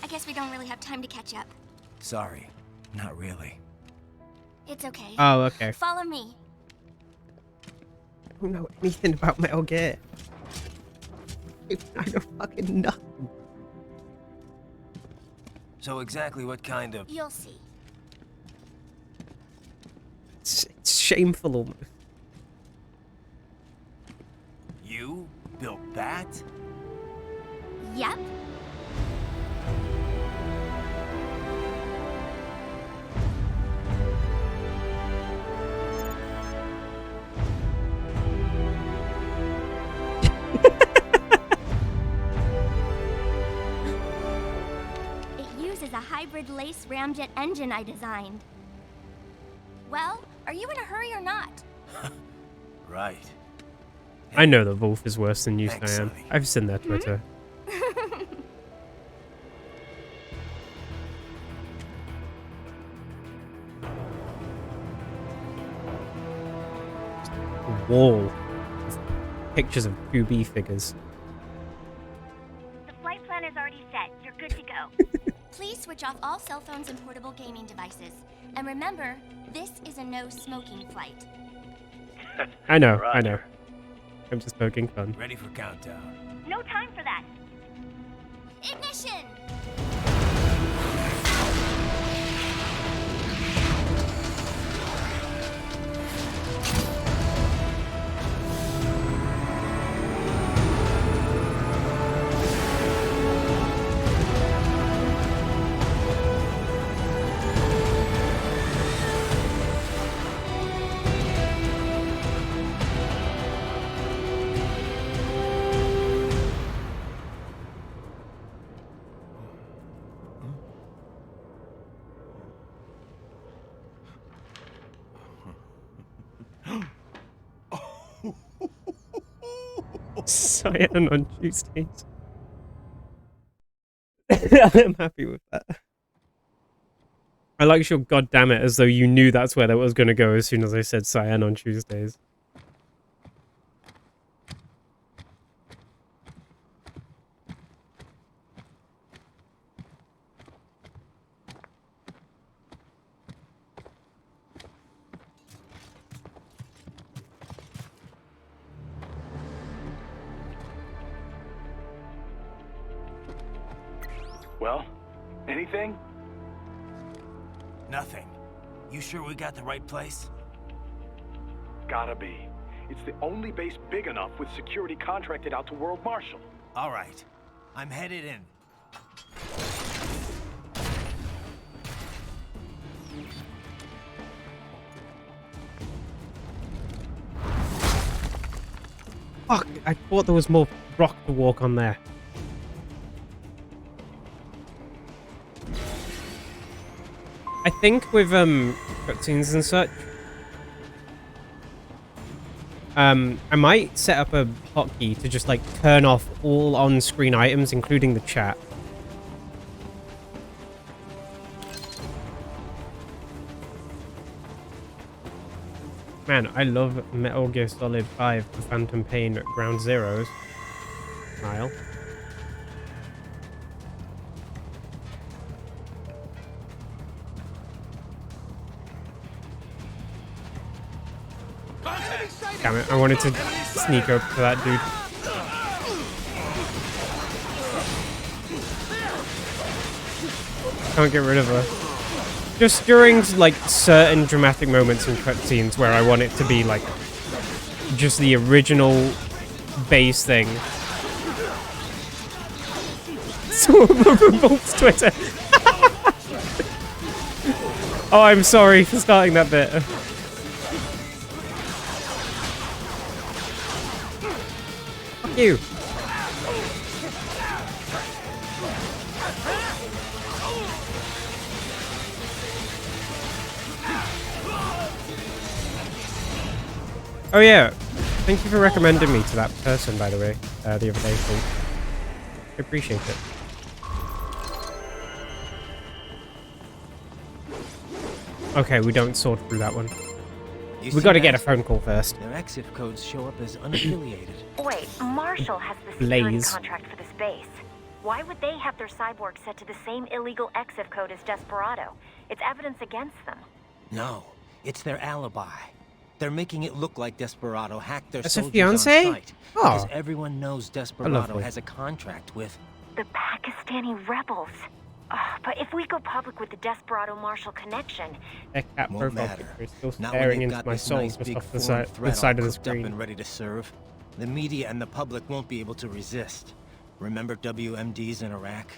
I guess we don't really have time to catch up. Sorry, not really. It's okay. Oh, okay. Follow me. I don't know anything about Metal Gear. I know fucking nothing. So exactly what kind of... You'll see. It's shameful almost. You built that? Yep. A hybrid lace ramjet engine I designed. Well, are you in a hurry or not? Right. I know that Wolf is worse than you, Thanks, Cyan. Sonny. I've seen their Twitter. A wall of pictures of 2B figures. The flight plan is already set. You're good to go. Please switch off all cell phones and portable gaming devices. And remember, this is a no-smoking flight. I know, I know. I'm just poking fun. Ready for countdown. No time for that. Ignition! Cyan on Tuesdays. I'm happy with that. I like your goddamn it as though you knew that's where that was going to go as soon as I said Cyan on Tuesdays. Well, anything? Nothing. You sure we got the right place? Gotta be. It's the only base big enough with security contracted out to World Marshal. All right. I'm headed in. Fuck, I thought there was more rock to walk on there. I think with cutscenes and such, I might set up a hotkey to just like turn off all on-screen items, including the chat. Man, I love Metal Gear Solid 5, The Phantom Pain at Ground Zeroes. Smile. Damn it, I wanted to sneak up to that dude. Can't get rid of her. Just during, like, certain dramatic moments in cutscenes where I want it to be, like, just the original base thing. So, Wolf's Twitter. Oh, I'm sorry for starting that bit. You. Oh yeah, thank you for recommending me to that person, by the way, the other day. Cool. I appreciate it. Okay, we don't sort through that one. We got to get a phone call first. Their exif codes show up as unaffiliated. Wait, Marshall has the security contract for this base. Why would they have their cyborg set to the same illegal exif code as Desperado? It's evidence against them. No, it's their alibi. They're making it look like Desperado hacked their That's a soldiers on fiancé? site. Oh. Because everyone knows Desperado Lovely. has a contract with... The Pakistani rebels. But if we go public with the Desperado-Marshall connection... That cat Won't profile matter. picture is still Not staring when they've into got my this soul nice just big off the foreign side, threat the side all of the cooked up screen. and ready to serve. The media and the public won't be able to resist. Remember WMDs in Iraq?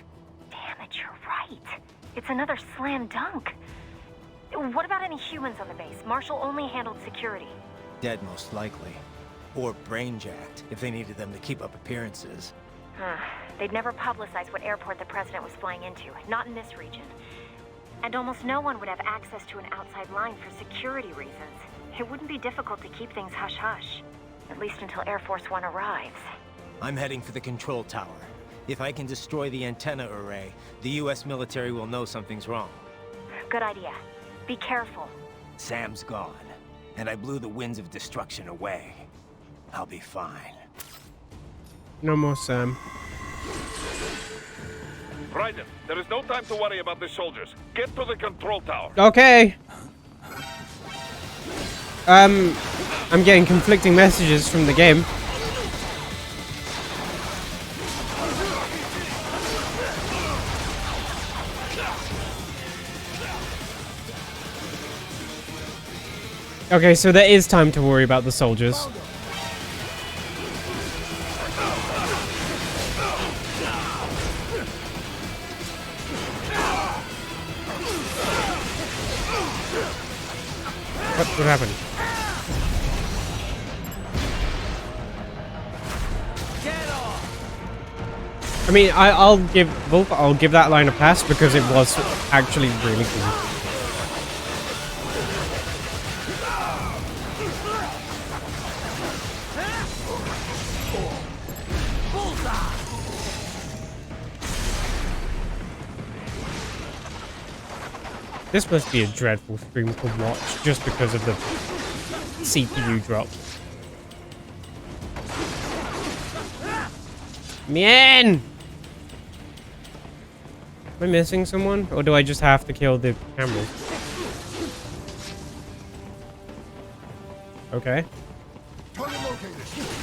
Damn it, you're right. It's another slam dunk. What about any humans on the base? Marshall only handled security. Dead, most likely. Or brain-jacked, if they needed them to keep up appearances. They'd never publicize what airport the president was flying into, not in this region. And almost no one would have access to an outside line for security reasons. It wouldn't be difficult to keep things hush-hush. At least until Air Force One arrives. I'm heading for the control tower. If I can destroy the antenna array, the US military will know something's wrong. Good idea. Be careful. Sam's gone, and I blew the winds of destruction away. I'll be fine. No more Sam. Raiden, there is no time to worry about the soldiers. Get to the control tower. Okay. I'm getting conflicting messages from the game. Okay, so there is time to worry about the soldiers. What happened? I mean, I'll give that line a pass because it was actually really cool. This must be a dreadful stream to watch just because of the CPU drop. Man! Am I missing someone? Or do I just have to kill the cameras? Okay.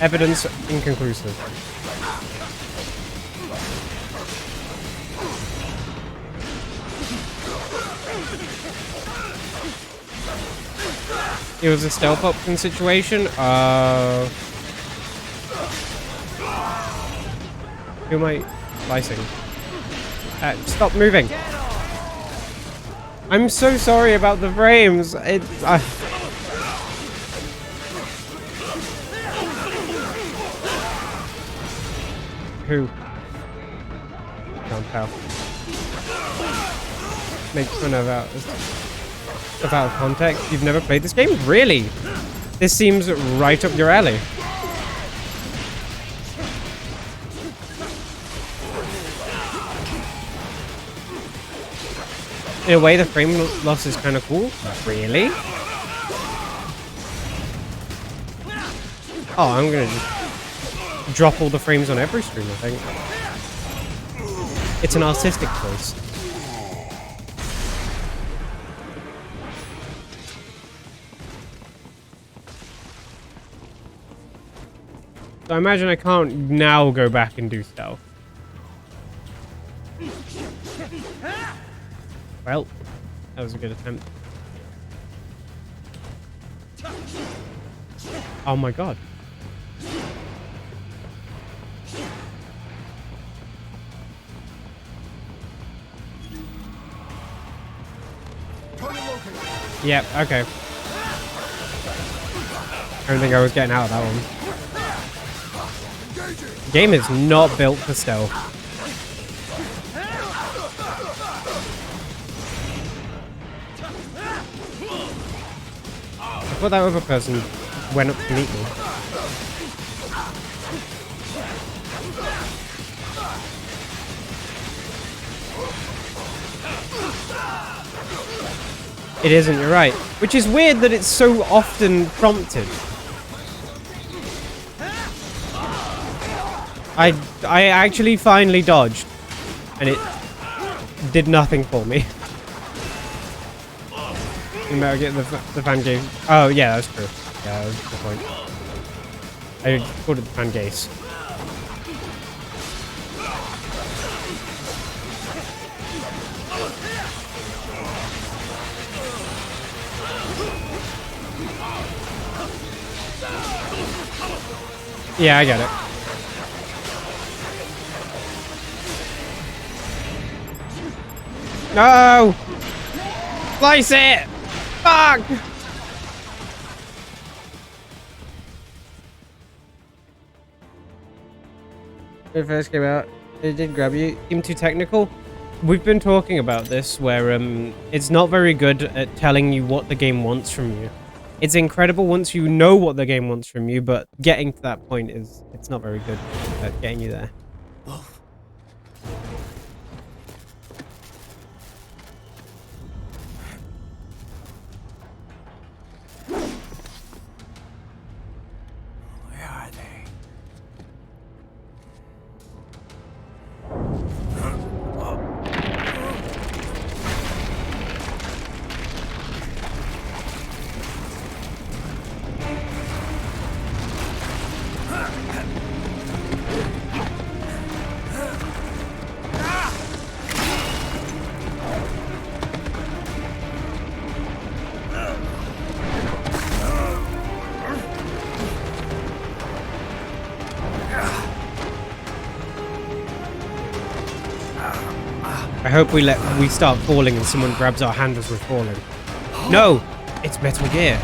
Evidence inconclusive. It was a stealth option situation. Who am I slicing? Stop moving. I'm so sorry about the frames. Who? Can't tell. Make fun of out of context. You've never played this game? Really? This seems right up your alley. In a way, the frame loss is kind of cool. Really? Oh, I'm gonna just drop all the frames on every stream, I think. It's an artistic choice. So I imagine I can't now go back and do stealth. Well, that was a good attempt. Oh my god. Yep, okay. I don't think I was getting out of that one. The game is not built for stealth. I thought that other person went up to meet me. It isn't, you're right. Which is weird that it's so often prompted. I actually finally dodged, and it did nothing for me. You better get the fan game. Oh yeah, that's true. Yeah, that's a good point. I called it the fan gaze. Yeah, I get it. No! Slice it! Fuck! When it first came out, it did grab you. Seemed too technical? We've been talking about this, where it's not very good at telling you what the game wants from you. It's incredible once you know what the game wants from you, but getting to that point it's not very good at getting you there. Where are they? I hope we start falling and someone grabs our hand as we're falling. No! It's Metal Gear.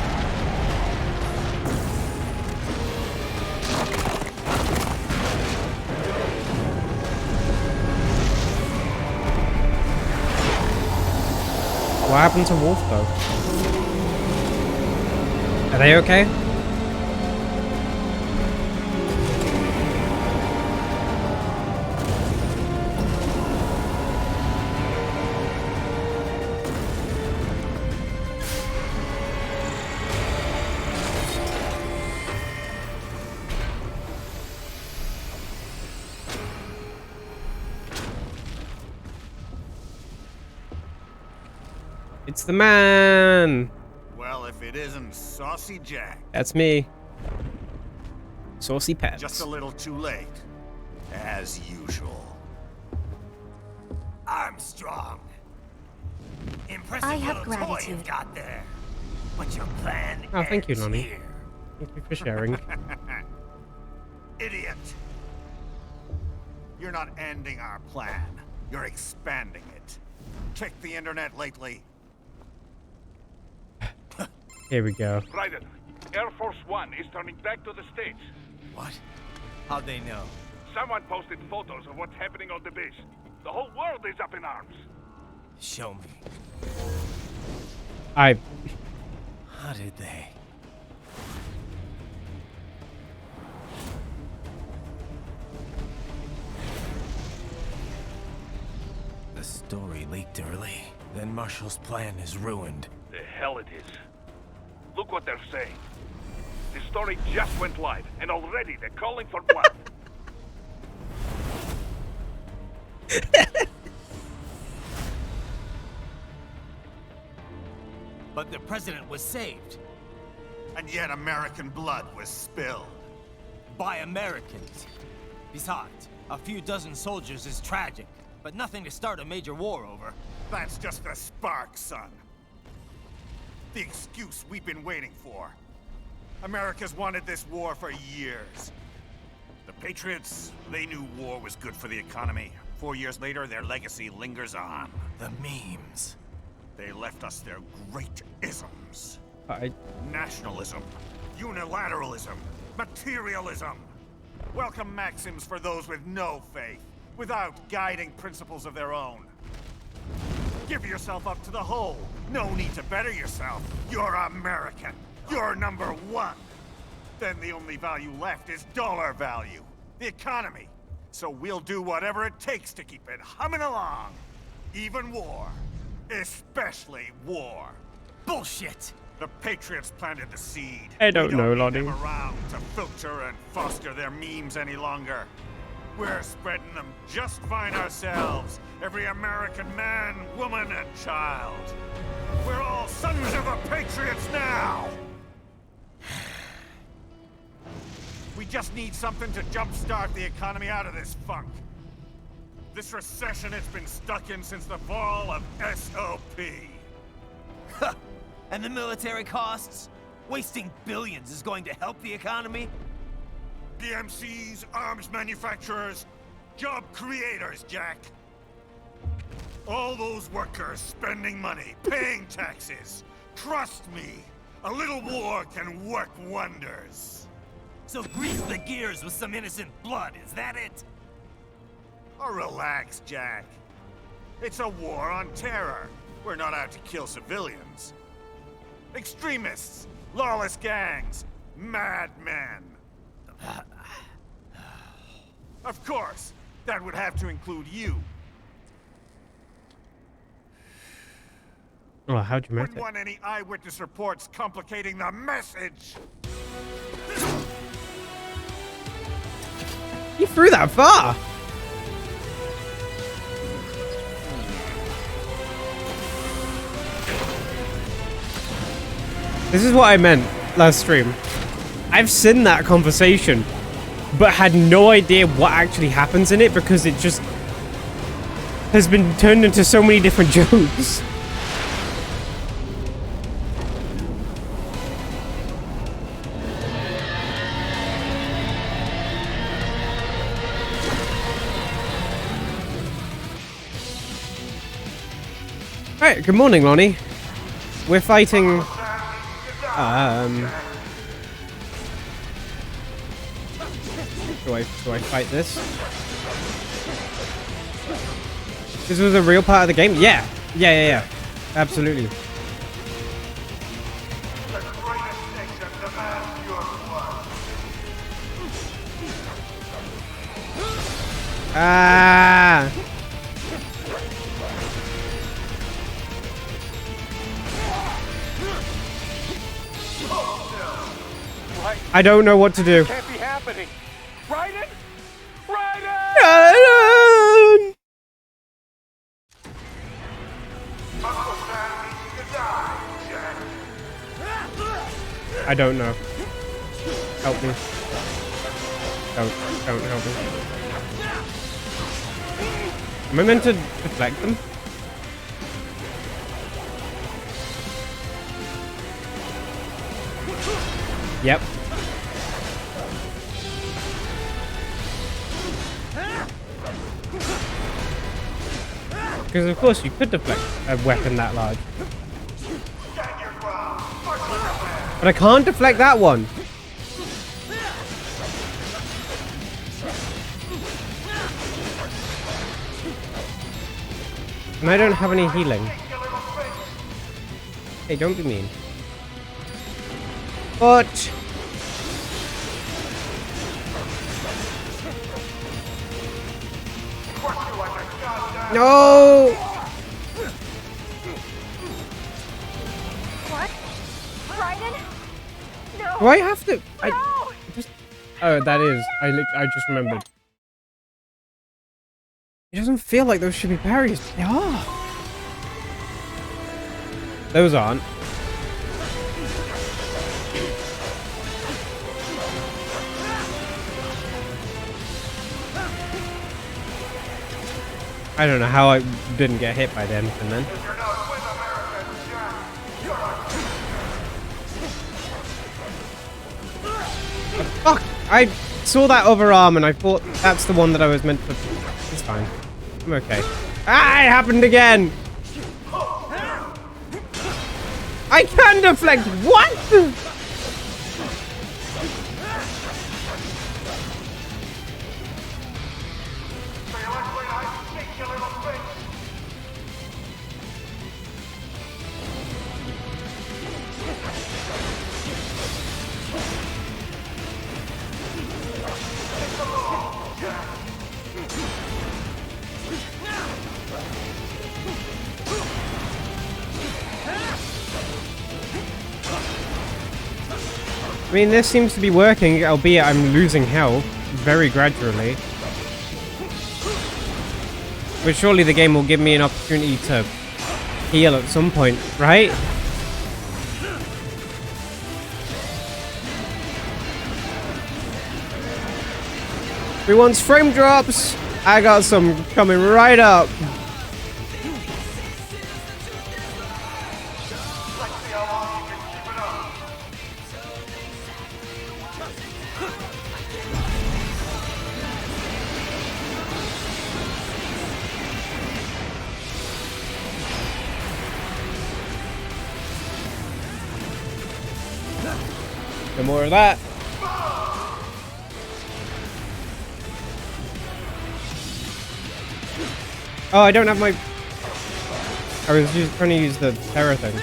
What happened to Wolf though? Are they okay? It's the man! Well, if it isn't Saucy Jack. That's me. Saucy Pets. Just a little too late. As usual. Armstrong. Impressive I have little toy gratitude. you've got there. But your plan Oh, thank you, ends Nani. here. Thank you for sharing. Idiot. You're not ending our plan. You're expanding it. Check the internet lately. Here we go. Raiden, Air Force One is turning back to the States. What? How'd they know? Someone posted photos of what's happening on the base. The whole world is up in arms. Show me. How did they? The story leaked early. Then Marshall's plan is ruined. The hell it is. Look what they're saying. The story just went live, and already they're calling for blood. But the president was saved. And yet American blood was spilled. By Americans. Besides, a few dozen soldiers is tragic, but nothing to start a major war over. That's just a spark, son. The excuse we've been waiting for. America's wanted this war for years. The Patriots, they knew war was good for the economy. 4 years later, their legacy lingers on. The memes. They left us their great isms. I... Nationalism, unilateralism, materialism. Welcome maxims for those with no faith, without guiding principles of their own. Give yourself up to the whole. No need to better yourself. You're American. You're number one. Then the only value left is dollar value. The economy. So we'll do whatever it takes to keep it humming along. Even war. Especially war. Bullshit! The Patriots planted the seed. I don't know, need Lonnie. them around to filter and foster their memes any longer. We're spreading them just fine ourselves. Every American man, woman, and child. We're all sons of the Patriots now! We just need something to jumpstart the economy out of this funk. This recession it's been stuck in since the fall of SOP. And the military costs? Wasting billions is going to help the economy? PMCs, arms manufacturers, job creators, Jack. All those workers spending money, paying taxes. Trust me, a little war can work wonders. So grease the gears with some innocent blood, is that it? Oh, relax, Jack. It's a war on terror. We're not out to kill civilians. Extremists, lawless gangs, madmen. Of course, that would have to include you. Oh, how'd you miss Wouldn't it? want any eyewitness reports complicating the message. You threw that far! This is what I meant last stream. I've seen that conversation, but had no idea what actually happens in it because it just has been turned into so many different jokes. Alright, good morning, Lonnie. We're fighting... Do I fight this? This was a real part of the game? Yeah. Yeah. Absolutely. Ah! I don't know what to do. Can't be happening. Raiden? Raiden! I don't know. Help me. Don't help me. Am I meant to deflect them? Yep. Because of course you could deflect a weapon that large. But I can't deflect that one. And I don't have any healing. Hey, don't be mean. But... No! What? Raiden? No! Do I have to... No! Oh, that is. I just remembered. It doesn't feel like those should be parries. They are. Those aren't. I don't know how I didn't get hit by them and then. Fuck! I saw that other arm and I thought that's the one that I was meant to... It's fine. I'm okay. Ah, it happened again! I can deflect! What?! I mean, this seems to be working, albeit I'm losing health very gradually. But surely the game will give me an opportunity to heal at some point, right? Who wants frame drops? I got some coming right up. No more of that. Oh, I don't have my... I was trying to use the terror thing.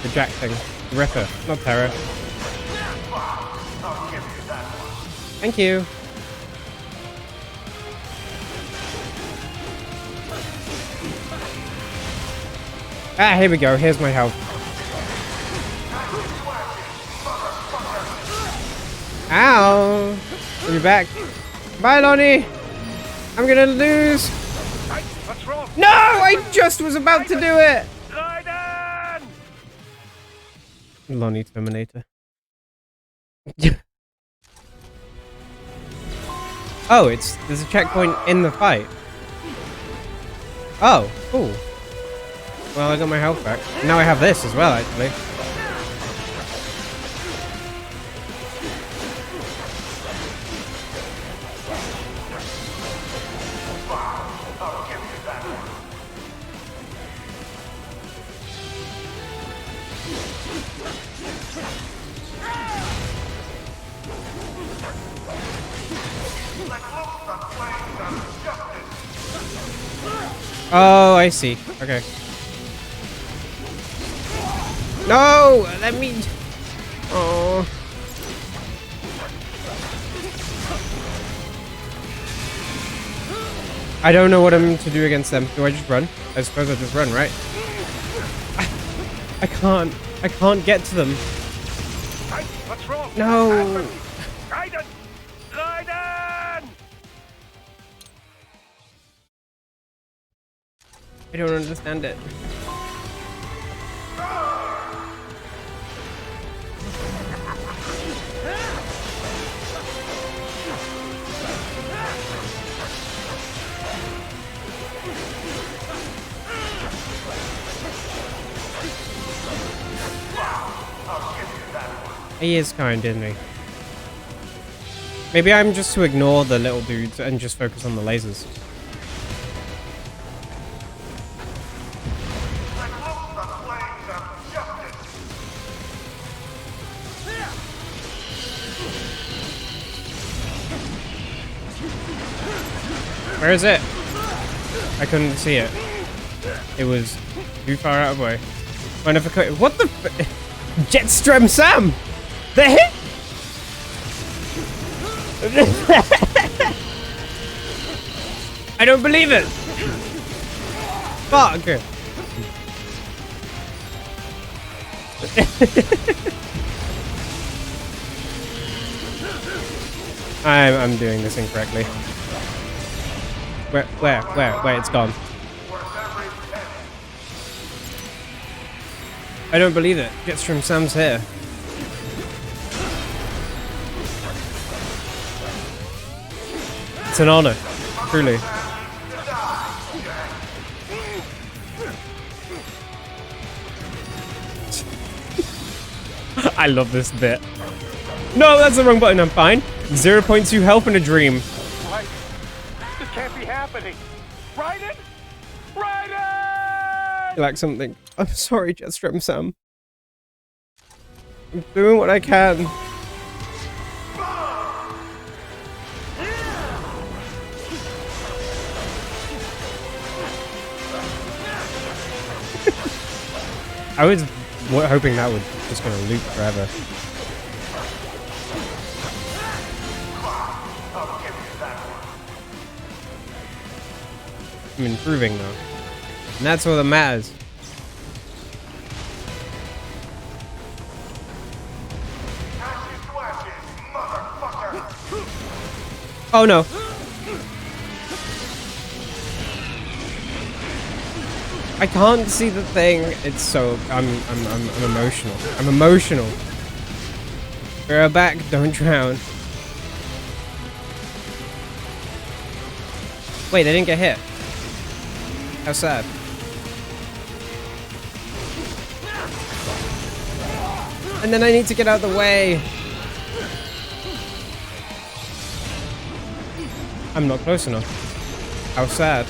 The jack thing. The ripper. Not terror. Thank you. Ah, here we go. Here's my health. Ow! Are you back? Bye, Lonnie! I'm gonna lose! What's wrong? No! I just was about to do it! Raiden! Lonnie Terminator. Oh, there's a checkpoint in the fight. Oh, cool. Well, I got my health back. Now I have this as well, actually. Oh, I see. Okay. No! Let me... Oh. I don't know what I'm to do against them. Do I just run? I suppose I just run, right? I can't. I can't get to them. What's wrong? No! Raiden! Raiden! I don't understand it. He is kind, isn't he? Maybe I'm just to ignore the little dudes and just focus on the lasers. Where is it? I couldn't see it. It was too far out of the way. Mind if I cut it? What the Jetstrem Sam! The hit! I don't believe it! Fuck! I'm doing this incorrectly. Where? It's gone. I don't believe it. Jetstrem Sam's here. It's an honor, truly. I love this bit. No, that's the wrong button. I'm fine. 0.2 health and a dream. Right. This can't be happening. Raiden! Raiden! You like something? I'm sorry, Jetstrem Sam. I'm doing what I can. I was hoping that was just going to loop forever. I'm improving though. And that's all that matters. Oh no. I can't see the thing. It's so I'm emotional. I'm emotional. Go back, don't drown. Wait, they didn't get hit. How sad. And then I need to get out of the way. I'm not close enough. How sad.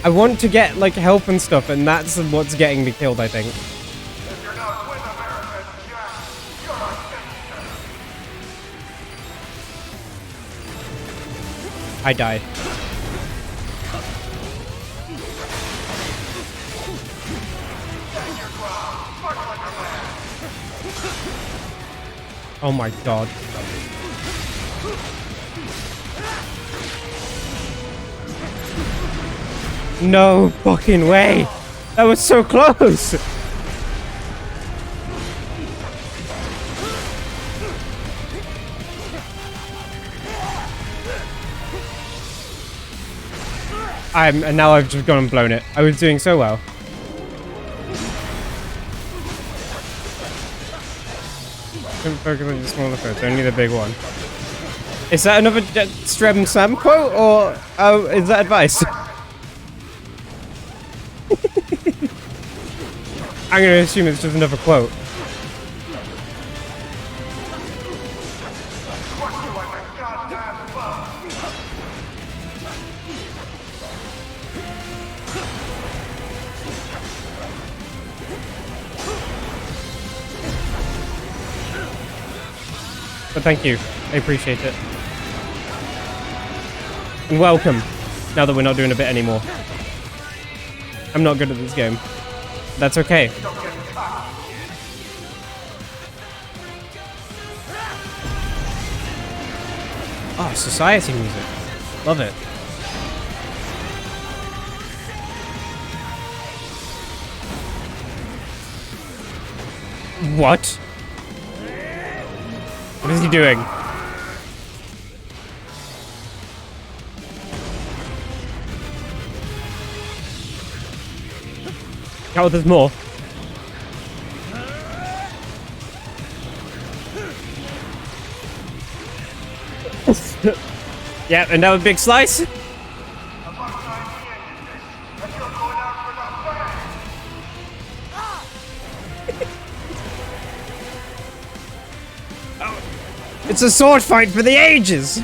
I want to get, like, help and stuff, and that's what's getting me killed, I think. I died. Oh my god. No fucking way! That was so close! And now I've just gone and blown it. I was doing so well. Don't focus on the smaller threats, only the big one. Is that another Jetstrem Sam quote, or is that advice? I'm gonna assume it's just another quote. But thank you. I appreciate it. And welcome, now that we're not doing a bit anymore. I'm not good at this game. That's okay. Oh, society music. Love it. What? What is he doing? Oh, there's more. Yeah, another big slice. It's a sword fight for the ages.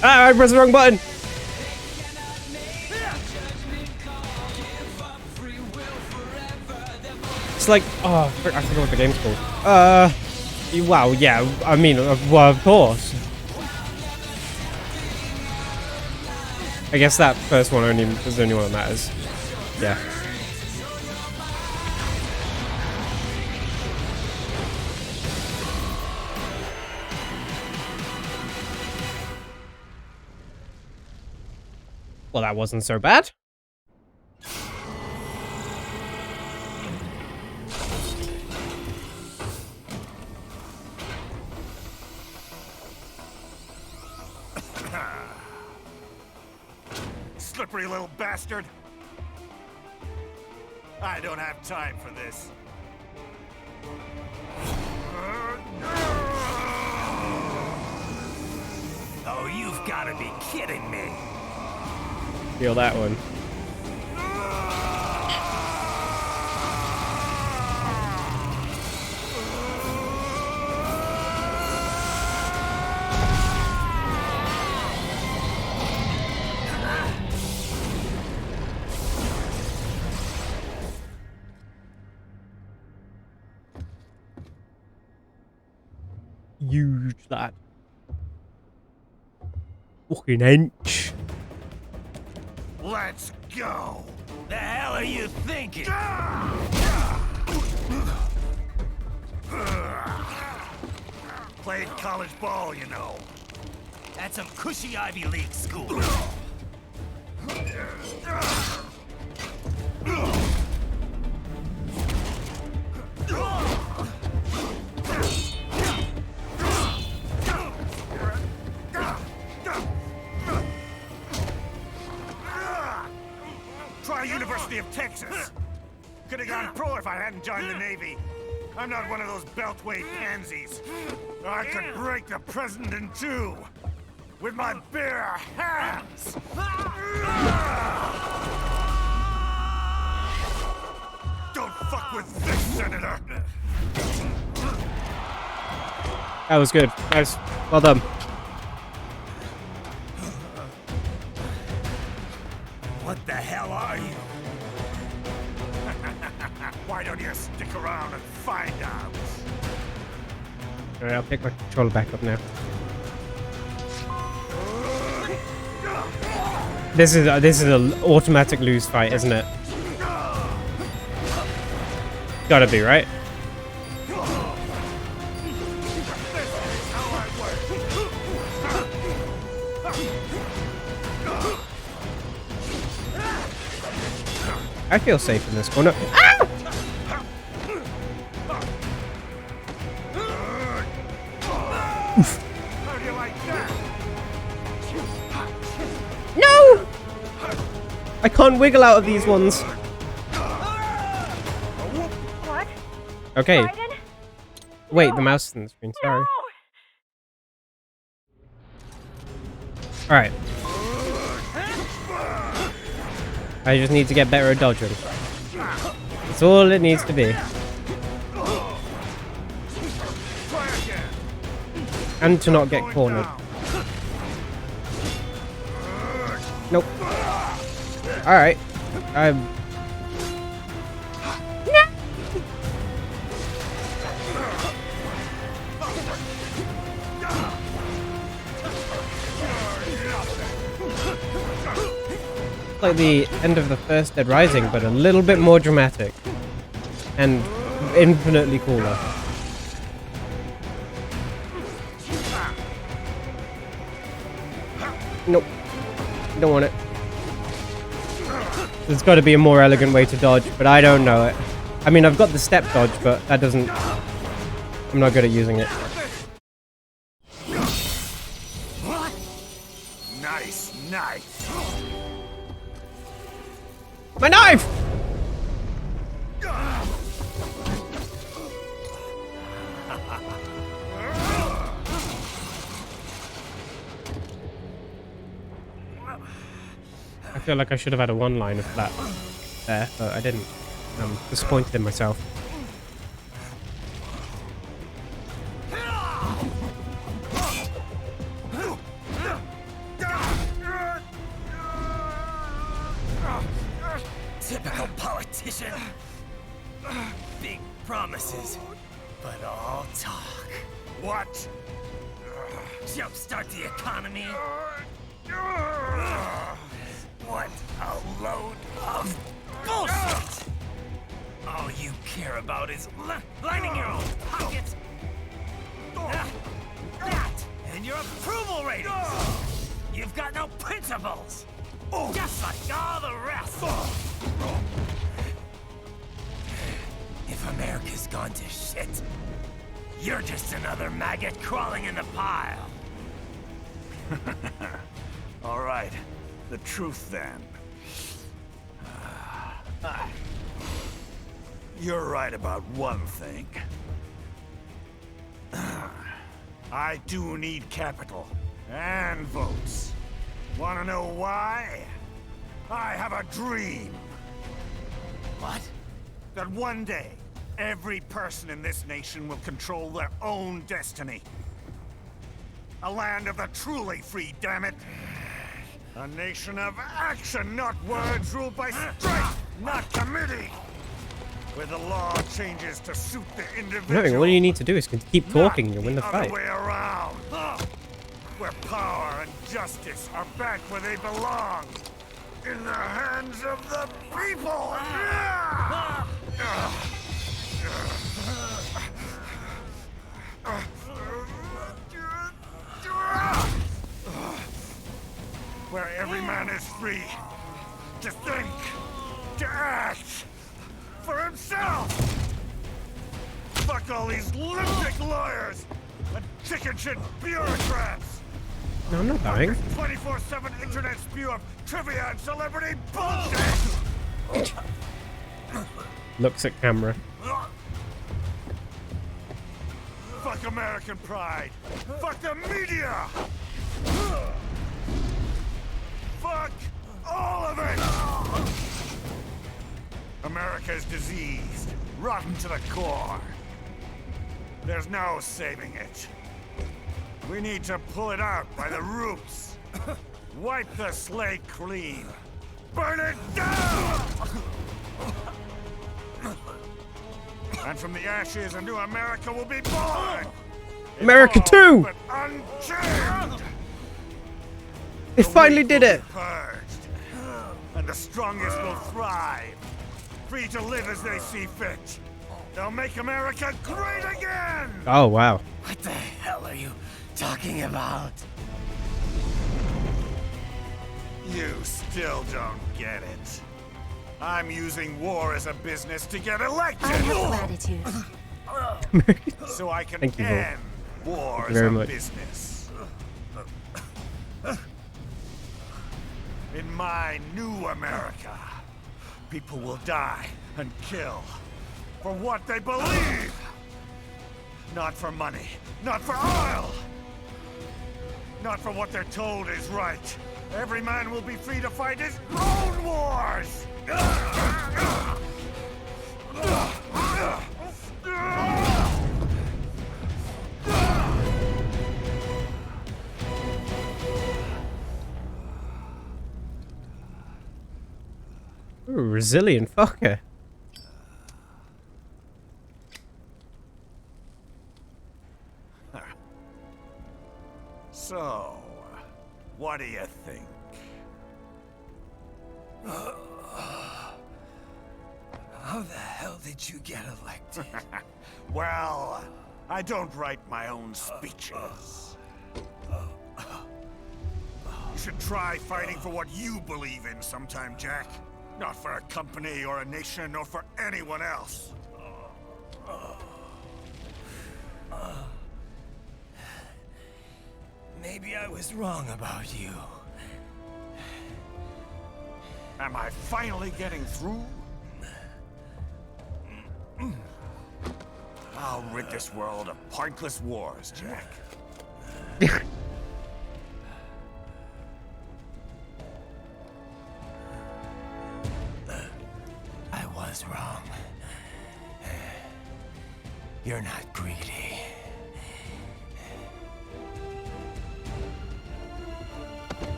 Ah, I pressed the wrong button. It's like, oh, I forgot what the game's called. Wow, yeah, I mean, well, of course. I guess that first one is the only one that matters. Yeah. Well, that wasn't so bad. Slippery little bastard. I don't have time for this. Oh, you've got to be kidding me. Feel that one. Huge, lad. Fucking hench. Let's go. The hell are you thinking? Played college ball, you know. That's some cushy Ivy League school. University of Texas. Could have gone pro if I hadn't joined the Navy. I'm not one of those beltway pansies. I could break the president in two with my bare hands. Don't fuck with this, Senator. That was good. Nice. Well done. What the hell are you? Why don't you stick around and find out? Alright, I'll pick my controller back up now. This is an automatic lose fight, isn't it? Gotta be, right? I feel safe in this corner. Ah! No! I can't wiggle out of these ones. What? Okay. Raiden? Wait, the mouse is on the screen. Sorry. Alright. I just need to get better at dodging. That's all it needs to be. And to not get cornered. Nope. Alright. Like the end of the first Dead Rising, but a little bit more dramatic. And infinitely cooler. Nope. Don't want it. There's got to be a more elegant way to dodge, but I don't know it. I mean, I've got the step dodge, but that doesn't... I'm not good at using it. Nice knife. My knife! I feel like I should have had a one-liner for that there, but I didn't. I'm disappointed in myself. Typical politician. Big promises, but all talk. What? Jumpstart the economy. What a load of bullshit! All you care about is lining your own pockets. That and your approval ratings. You've got no principles. Just like all the rest. If America's gone to shit, you're just another maggot crawling in the pile. All right. The truth, then. You're right about one thing. I do need capital and votes. Want to know why? I have a dream. What? That one day, every person in this nation will control their own destiny. A land of the truly free, damn it. A nation of action, not words, ruled by strength, not committee. Where the law changes to suit the individual. No, all you need to do is keep talking and win the other fight. way around. Where power and justice are back where they belong. In the hands of the people. Where every man is free to think, to act for himself. Fuck all these lunatic lawyers and chicken shit bureaucrats. No, I'm not dying. 24/7 internet spew of trivia and celebrity bullshit. Looks at camera. Fuck American pride. Fuck the media. Fuck all of it. America's diseased, rotten to the core. There's no saving it. We need to pull it out by the roots. Wipe the slate clean. Burn it down! And from the ashes, a new America will be born! America 2! But unchained! They finally did it! Purged. And the strongest will thrive. Free to live as they see fit. They'll make America great again! Oh, wow. What the hell are you talking about? You still don't get it. I'm using war as a business to get elected. I have gratitude. So I can Thank you, end war as very a much. business. In my new America, people will die and kill for what they believe. Not for money, not for oil. Not for what they're told is right. Every man will be free to fight his own wars! Ooh, resilient fucker. So, what do you think? How the hell did you get elected? Well, I don't write my own speeches. You should try fighting for what you believe in sometime, Jack. Not for a company or a nation or for anyone else. Maybe I was wrong about you. Am I finally getting through? I'll rid this world of pointless wars, Jack. I was wrong. You're not greedy.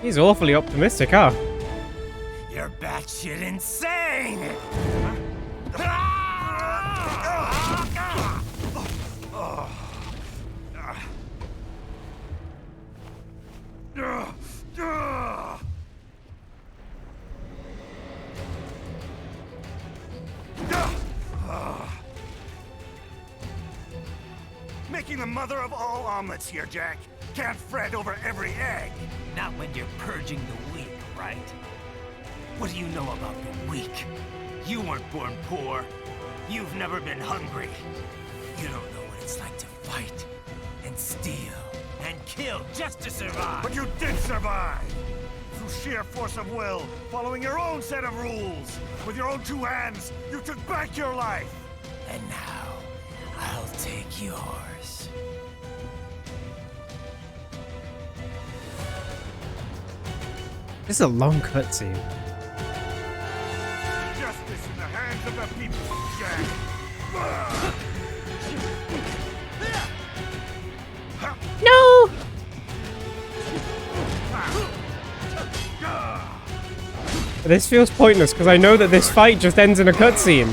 He's awfully optimistic, huh? You're batshit insane! Making the mother of all omelets here, Jack. Can't fret over every egg. Not when you're purging the weak, right? What do you know about the weak? You weren't born poor. You've never been hungry. You don't know what it's like to fight, and steal, and kill just to survive. But you did survive! Through sheer force of will, following your own set of rules. With your own two hands, you took back your life. And now, I'll take yours. This is a long cutscene. Justice in the hands of the people, Jack. No! This feels pointless because I know that this fight just ends in a cutscene.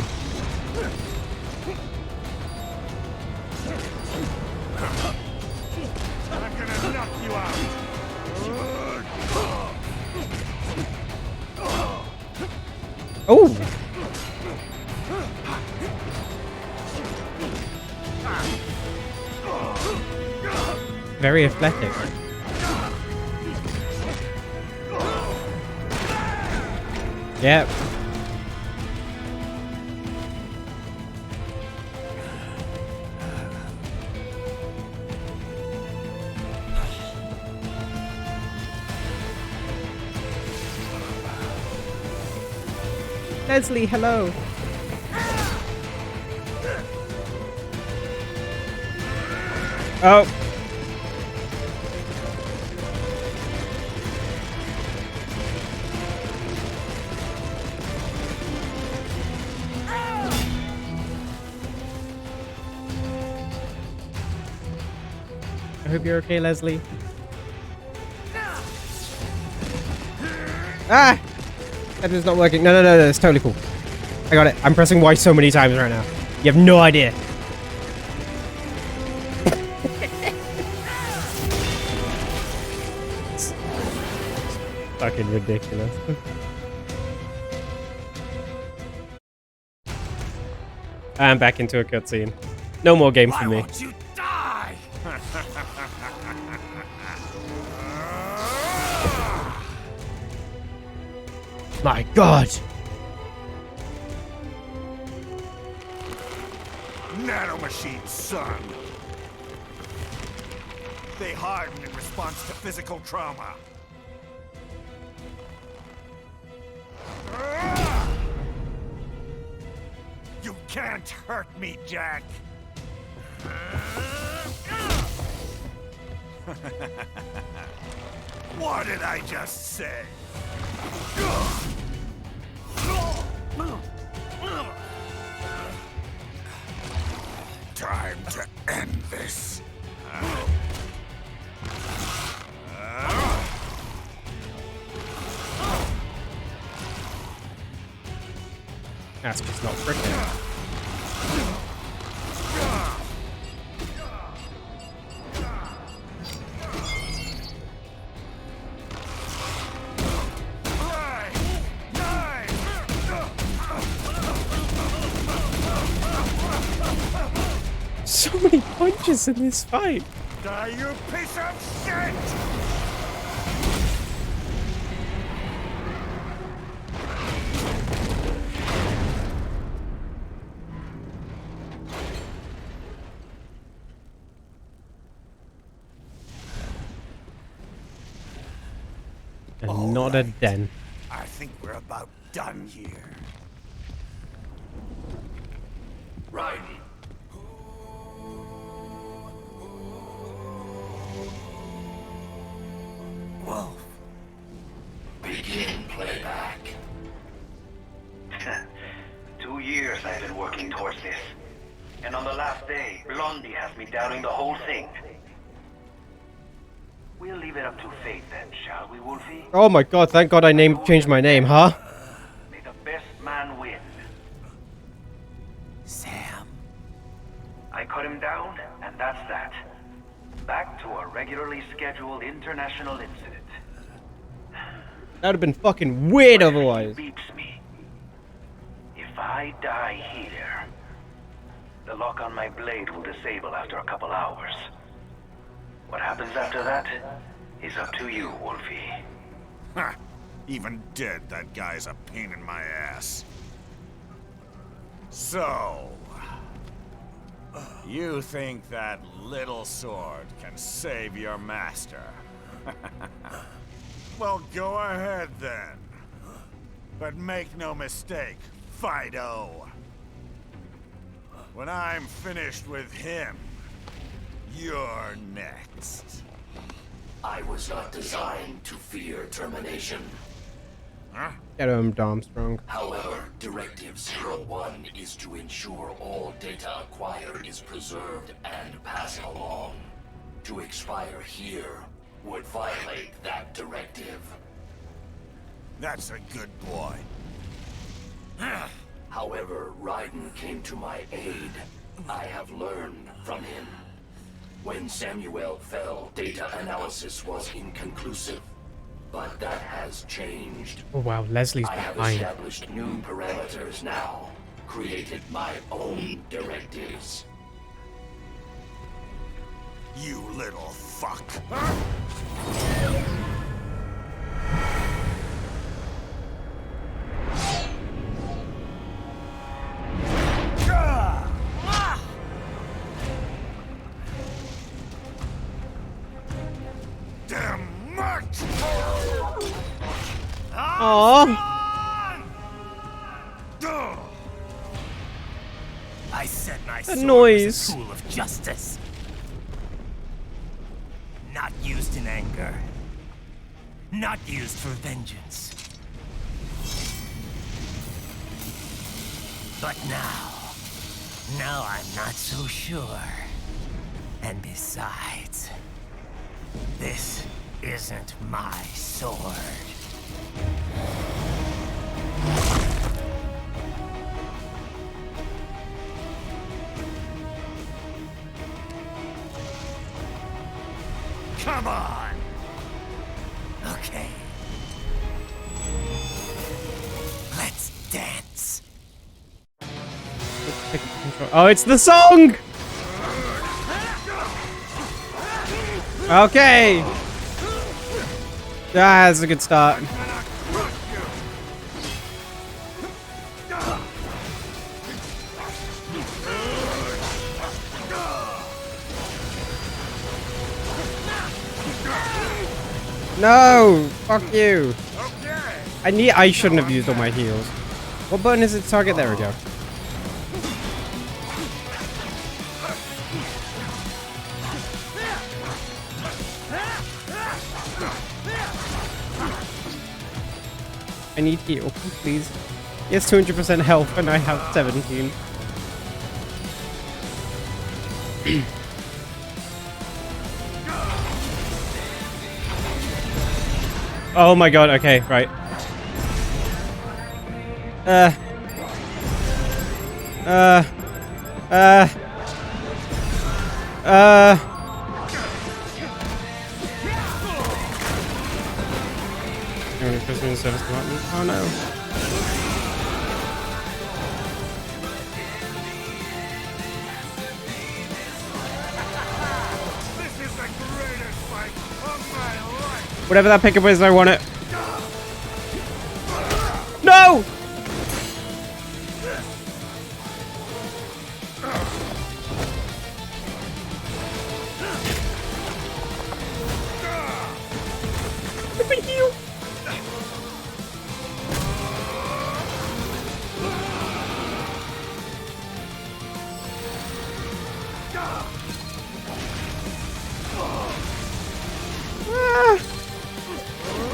I'm gonna knock you out. Oh! Very athletic. Yep. Leslie, hello. Oh. I hope you're okay, Leslie. Ah! That is not working. No, it's totally cool. I got it. I'm pressing Y so many times right now. You have no idea. It's fucking ridiculous. I'm back into a cutscene. No more game for me. Why won't you die? My God. Nanomachines, son. They harden in response to physical trauma. You can't hurt me, Jack. What did I just say? Time to end this. That's just not freaking. So many punches in this fight. Die, you piece of shit! And not a den. I think we're about done here. Right. Wolf. Begin playback. 2 years I've been working towards this. And on the last day, Blondie has me doubting the whole thing. We'll leave it up to fate then, shall we, Wolfie? Oh my God, thank God I changed my name, huh? May the best man win. Sam. I cut him down, and that's that. Back to a regularly scheduled international incident. That would have been fucking weird otherwise. He beeps me. If I die here, the lock on my blade will disable after a couple hours. What happens after that is up to you, Wolfie. Ha! Even dead, that guy's a pain in my ass. So... you think that little sword can save your master? Well, go ahead then. But make no mistake, Fido. When I'm finished with him, you're next. I was not designed to fear termination. Huh? Get him, Armstrong. However, Directive 01 is to ensure all data acquired is preserved and passed along. To expire here would violate that directive. That's a good boy. However, Raiden came to my aid. I have learned from him. When Samuel fell, data analysis was inconclusive. But that has changed. Oh wow, Leslie's I have behind. established new parameters now. Created my own directives. You little fuck. Damn much! Aww. That sword noise. was a tool of justice. Not used in anger. Not used for vengeance. But now I'm not so sure. And besides, this isn't my sword. Come on! Okay. Let's dance. Oh, it's the song! Okay! Ah, that's a good start. No! Fuck you! I shouldn't have used all my heals. What button is it to target? There we go. I need heal, please. He has 200% health and I have 17. Oh my god, okay, right. Customer service department. Oh no. Whatever that pickup is, I want it. No!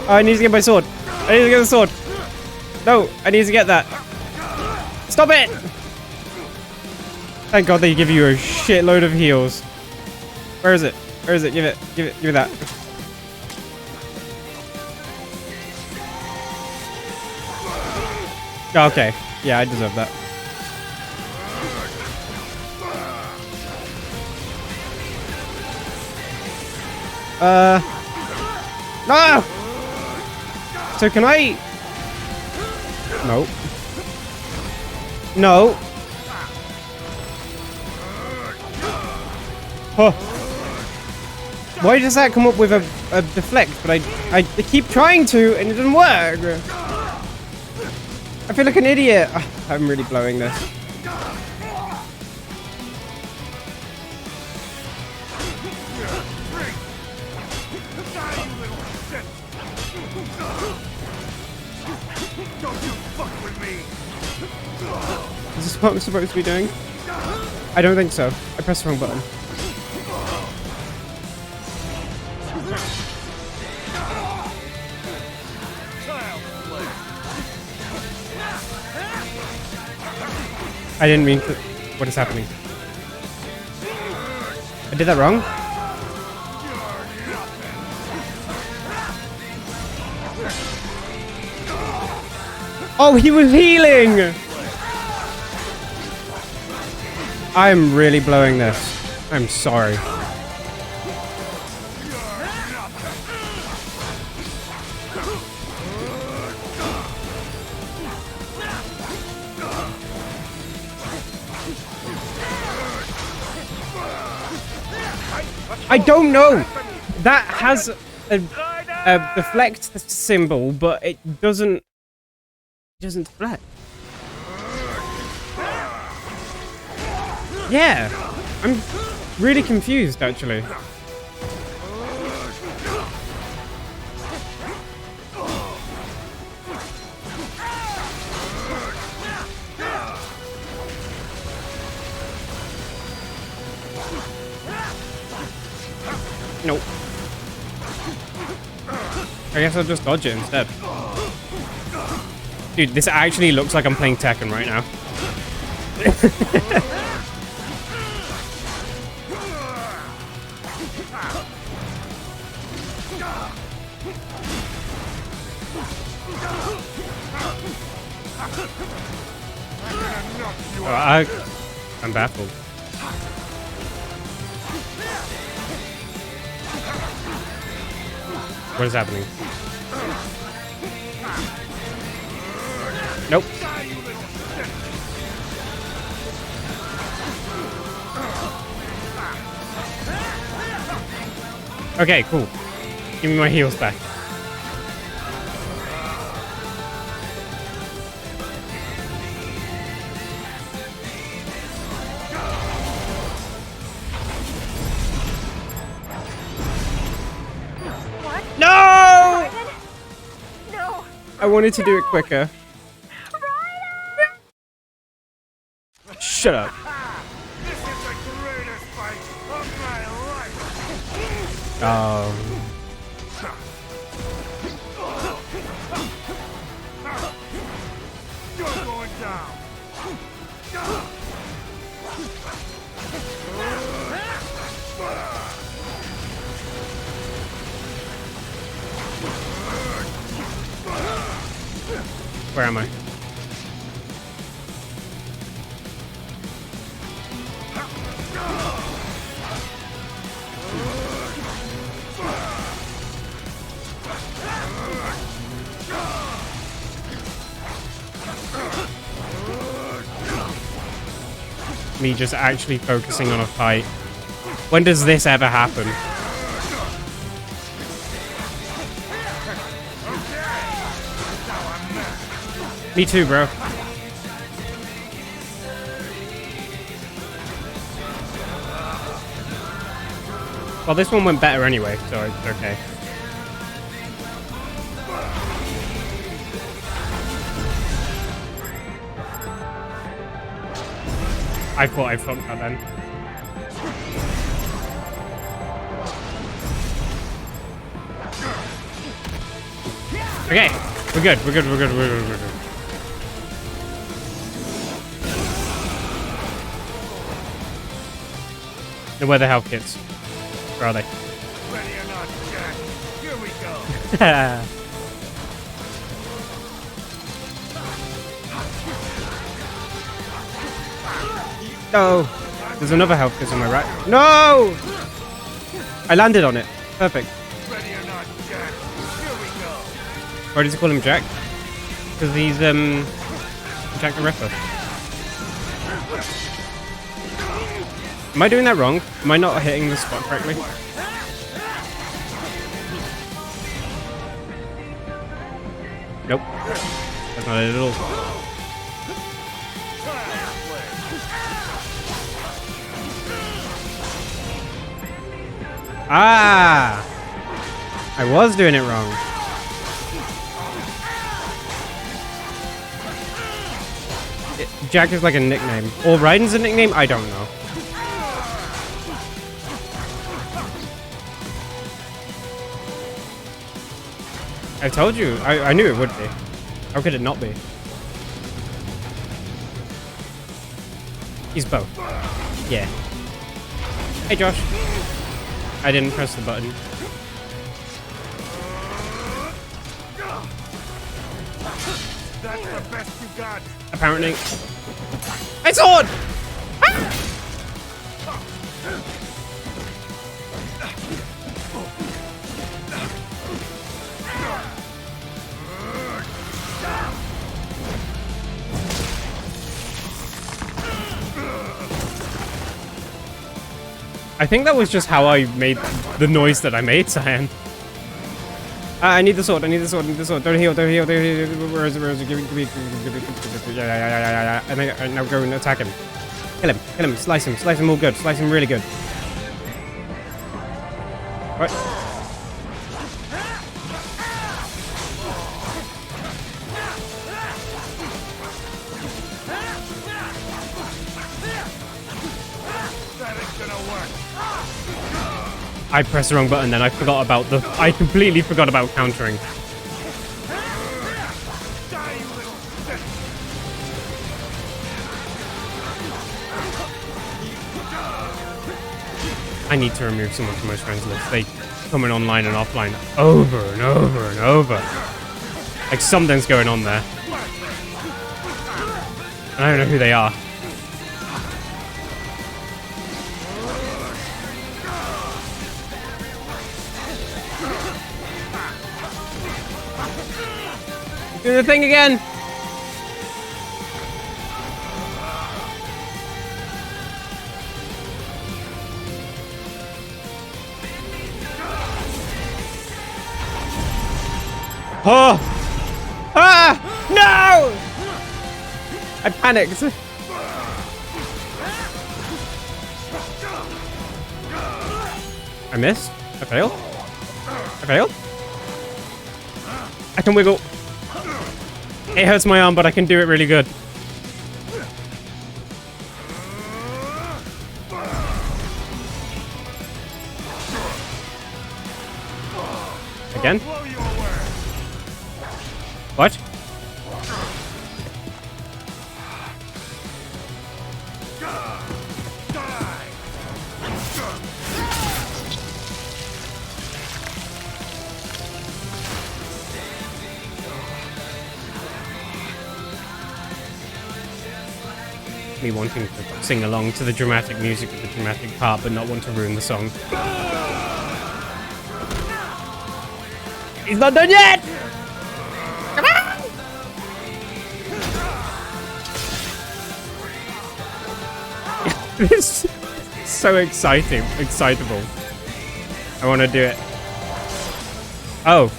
Oh, I need to get my sword. I need to get the sword. No, I need to get that. Stop it! Thank God they give you a shitload of heals. Where is it? Where is it? Give it. Give it. Give me that. Oh, okay. Yeah, I deserve that. No! So can I... No. No. Huh. Why does that come up with a deflect? But I keep trying to and it doesn't work. I feel like an idiot. I'm really blowing this. Is this what I'm supposed to be doing? I don't think so. I pressed the wrong button. I didn't mean to... What is happening? I did that wrong? Oh, he was healing! I'm really blowing this. I'm sorry. I don't know. That has a deflect symbol, but it doesn't deflect. Yeah, I'm really confused actually. Nope. I guess I'll just dodge it instead. Dude, this actually looks like I'm playing Tekken right now. I'm baffled. What is happening? Nope. Okay, cool. Give me my heals back. No! No! I wanted to do it quicker. Shut up. This is the greatest fight of my life. You're going down. Where am I? Me just actually focusing on a fight. When does this ever happen? Me too, bro. Well, this one went better anyway, so it's okay. I thought I fucked that then. Okay, we're good, we're good, we're good, we're good, we're good. And where the health kits? Where are they? Ready or not, Jack. Here we go. No! There's another health kit on my right. No! I landed on it. Perfect. Ready or not, Jack. Here we go. Why does he call him Jack? Because he's, Jack the Ripper. Am I doing that wrong? Am I not hitting the spot correctly? Nope. That's not it at all. Ah! I was doing it wrong. Jack is like a nickname. Or Raiden's a nickname? I don't know. I told you. I knew it would be. How could it not be? He's both. Yeah. Hey, Josh. I didn't press the button. That's the best you got. Apparently. Hey, sword! I think that was just how I made the noise that I made, Cyan. I need the sword, I need the sword, I need the sword. Don't heal, don't heal, don't heal. Where is it, where is it? Give me. Yeah. And then now go and attack him. Kill him, slice him all good, slice him really good. What? I pressed the wrong button then. I completely forgot about countering. I need to remove someone from my friends list. They come in online and offline over and over and over. Like something's going on there. I don't know who they are. Do the thing again! Oh! Ah! No! I panicked. I missed. I failed. I failed. I can wiggle. It hurts my arm, but I can do it really good. Again? What? Me wanting to sing along to the dramatic music of the dramatic part, but not want to ruin the song. He's not done yet! Come on! This is so excitable. I want to do it. Oh.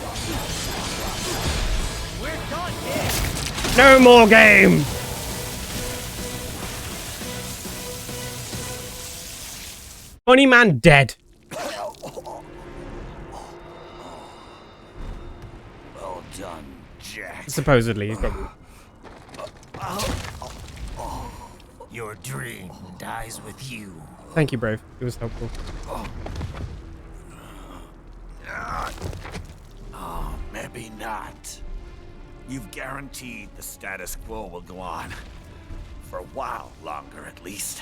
No more game! Funny man dead. Well done, Jack. Supposedly, he's got... Your dream dies with you. Thank you, Brave. It was helpful. Oh, maybe not. You've guaranteed the status quo will go on. For a while longer, at least.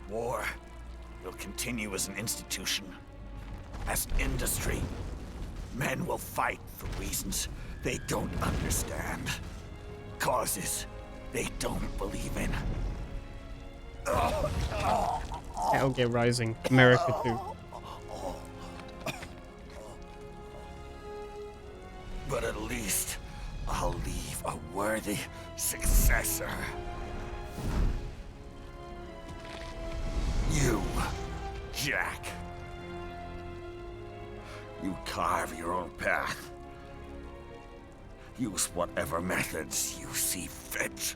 War will continue as an institution, as an industry. Men will fight for reasons they don't understand. Causes they don't believe in. Hellgate Rising. America 2. But at least I'll leave a worthy successor. You, Jack. You carve your own path. Use whatever methods you see fit.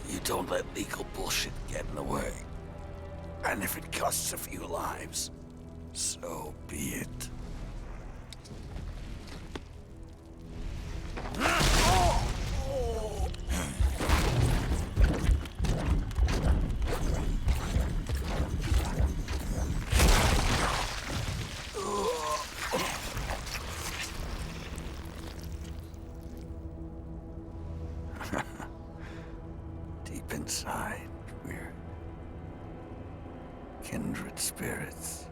You don't let legal bullshit get in the way. And if it costs a few lives, so be it. Deep inside, we're kindred spirits.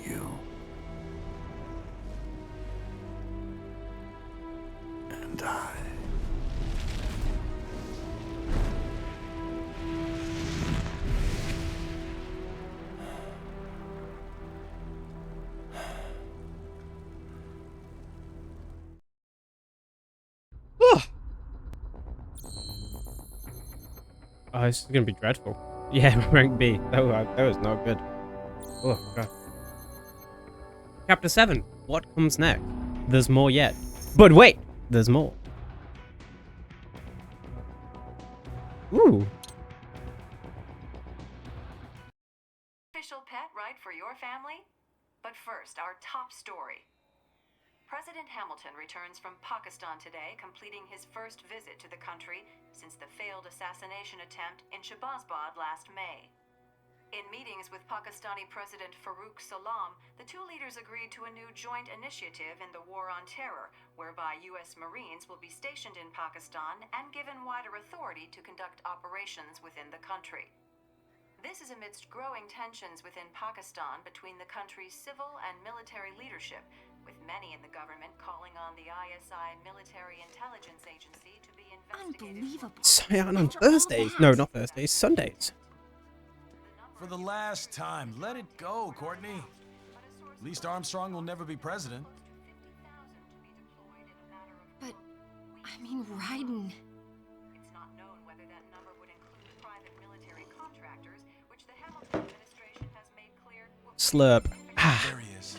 You and I. Oh, this is gonna be dreadful. Yeah, rank B. That was not good. Oh, God. Chapter 7. What comes next? There's more yet. But wait! There's more. Ooh. Official pet ride for your family? But first, our top story. President Hamilton returns from Pakistan today, completing his first visit to the country since the failed assassination attempt in Shahbazbad last May. In meetings with Pakistani President Farooq Salam, the two leaders agreed to a new joint initiative in the War on Terror, whereby U.S. Marines will be stationed in Pakistan and given wider authority to conduct operations within the country. This is amidst growing tensions within Pakistan between the country's civil and military leadership, with many in the government calling on the ISI Military Intelligence Agency to be investigated. Unbelievable. Cyan on Thursdays. No, not Thursdays. Sundays. For the last time, let it go, Courtney. At least Armstrong will never be president. But, I mean, Raiden. It's not known whether that number would include private military contractors, which the Hamilton administration has made clear. Slurp. There he is.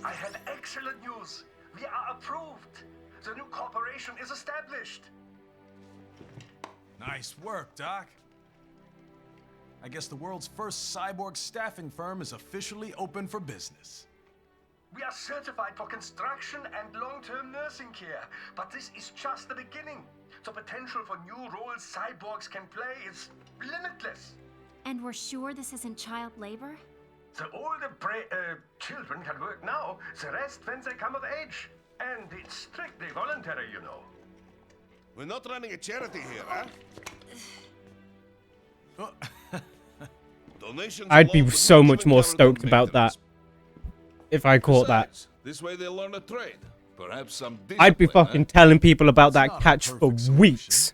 I have excellent news. We are approved. The new corporation is established. Nice work, Doc. I guess the world's first cyborg staffing firm is officially open for business. We are certified for construction and long-term nursing care, but this is just the beginning. The potential for new roles cyborgs can play is limitless. And we're sure this isn't child labor? The older children can work now, the rest when they come of age. And it's strictly voluntary, you know. We're not running a charity here, huh? Donations I'd be alone so would not much even more cover stoked their about that if I caught that. Besides, this way they'll learn a trade. Perhaps some I'd be discipline, fucking telling people about that not a catch for perfect solution. weeks.